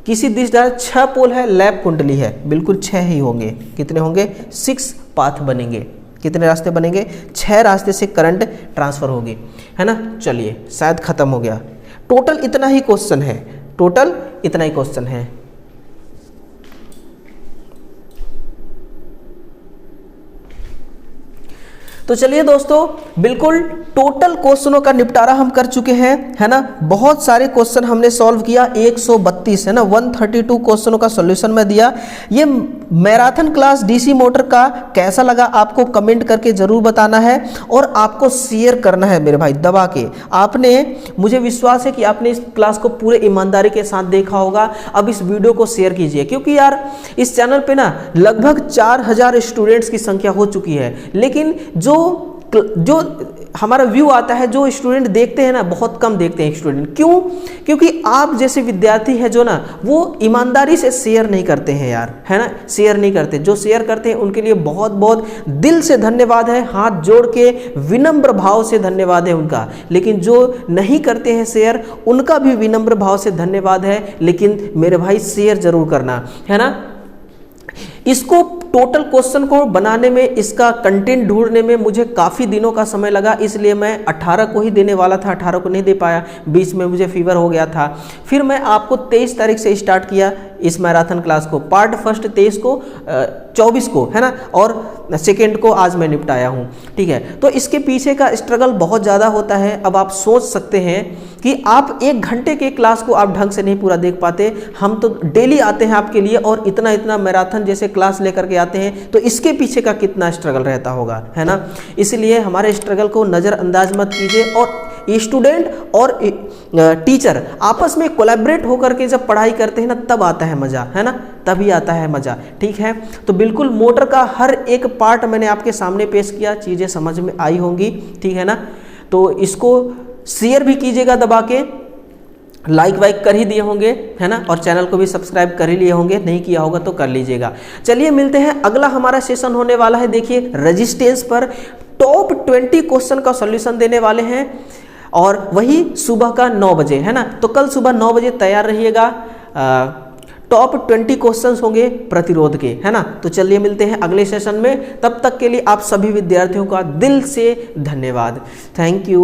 किसी दिशधार 6 पोल है लैप कुंडली है, बिल्कुल 6 ही होंगे, कितने होंगे 6 पाथ बनेंगे, कितने रास्ते बनेंगे 6 रास्ते से करंट ट्रांसफर होगी है ना। चलिए शायद खत्म हो गया, टोटल इतना ही क्वेश्चन है, टोटल इतना ही क्वेश्चन है। तो चलिए दोस्तों बिल्कुल टोटल क्वेश्चनों का निपटारा हम कर चुके हैं है ना, बहुत सारे क्वेश्चन हमने सॉल्व किया, 132 है ना, 132 क्वेश्चनों का सॉल्यूशन मैं दिया। ये मैराथन क्लास डीसी मोटर का कैसा लगा आपको कमेंट करके जरूर बताना है, और आपको शेयर करना है मेरे भाई दबा के। आपने, मुझे विश्वास है कि आपने इस क्लास को पूरे ईमानदारी के साथ देखा होगा, अब इस वीडियो को शेयर कीजिए, क्योंकि यार इस चैनल पे ना लगभग 4000 स्टूडेंट्स की संख्या हो चुकी है, लेकिन जो हमारा व्यू आता है, जो स्टूडेंट देखते हैं ना, बहुत कम देखते हैं स्टूडेंट। क्यों? क्योंकि आप जैसे विद्यार्थी हैं जो ना, वो ईमानदारी से शेयर नहीं करते हैं यार, है ना, शेयर नहीं करते। जो शेयर करते हैं उनके लिए बहुत बहुत दिल से धन्यवाद है, हाथ जोड़ के विनम्र भाव से धन्यवाद है उनका। लेकिन जो नहीं करते हैं शेयर, उनका भी विनम्र भाव से धन्यवाद है, लेकिन मेरे भाई शेयर जरूर करना है ना। इसको टोटल क्वेश्चन को बनाने में, इसका कंटेंट ढूंढने में मुझे काफ़ी दिनों का समय लगा, इसलिए मैं 18 को ही देने वाला था, 18 को नहीं दे पाया, बीच में मुझे फीवर हो गया था। फिर मैं आपको 23 तारीख से स्टार्ट किया इस मैराथन क्लास को, पार्ट फर्स्ट 23 को, 24 को है ना, और सेकेंड को आज मैं निपटाया हूँ, ठीक है। तो इसके पीछे का स्ट्रगल बहुत ज़्यादा होता है। अब आप सोच सकते हैं कि आप 1 घंटे के क्लास को आप ढंग से नहीं पूरा देख पाते, हम तो डेली आते हैं आपके लिए, और इतना इतना मैराथन जैसे क्लास लेकर के आते हैं, तो इसके पीछे का कितना स्ट्रगल रहता होगा, है ना। इसलिए हमारे स्ट्रगल को नज़रअंदाज मत कीजिए, और स्टूडेंट और टीचर आपस में कोलैबोरेट होकर के जब पढ़ाई करते हैं ना, तब आता है मज़ा, है ना, तभी आता है मज़ा, ठीक है। तो बिल्कुल मोटर का हर एक पार्ट मैंने आपके सामने पेश किया, चीज़ें समझ में आई होंगी, ठीक है ना। तो इसको शेयर भी कीजिएगा दबा के, लाइक वाइक कर ही दिए होंगे, है ना, और चैनल को भी सब्सक्राइब कर ही लिए होंगे, नहीं किया होगा तो कर लीजिएगा। चलिए मिलते हैं, अगला हमारा सेशन होने वाला है, देखिए रेजिस्टेंस पर टॉप 20 क्वेश्चन का सॉल्यूशन देने वाले हैं, और वही सुबह का 9 बजे, है ना। तो कल सुबह 9 बजे तैयार रहिएगा, टॉप 20 क्वेश्चंस होंगे प्रतिरोध के, है ना। तो चलिए मिलते हैं अगले सेशन में, तब तक के लिए आप सभी विद्यार्थियों का दिल से धन्यवाद, थैंक यू।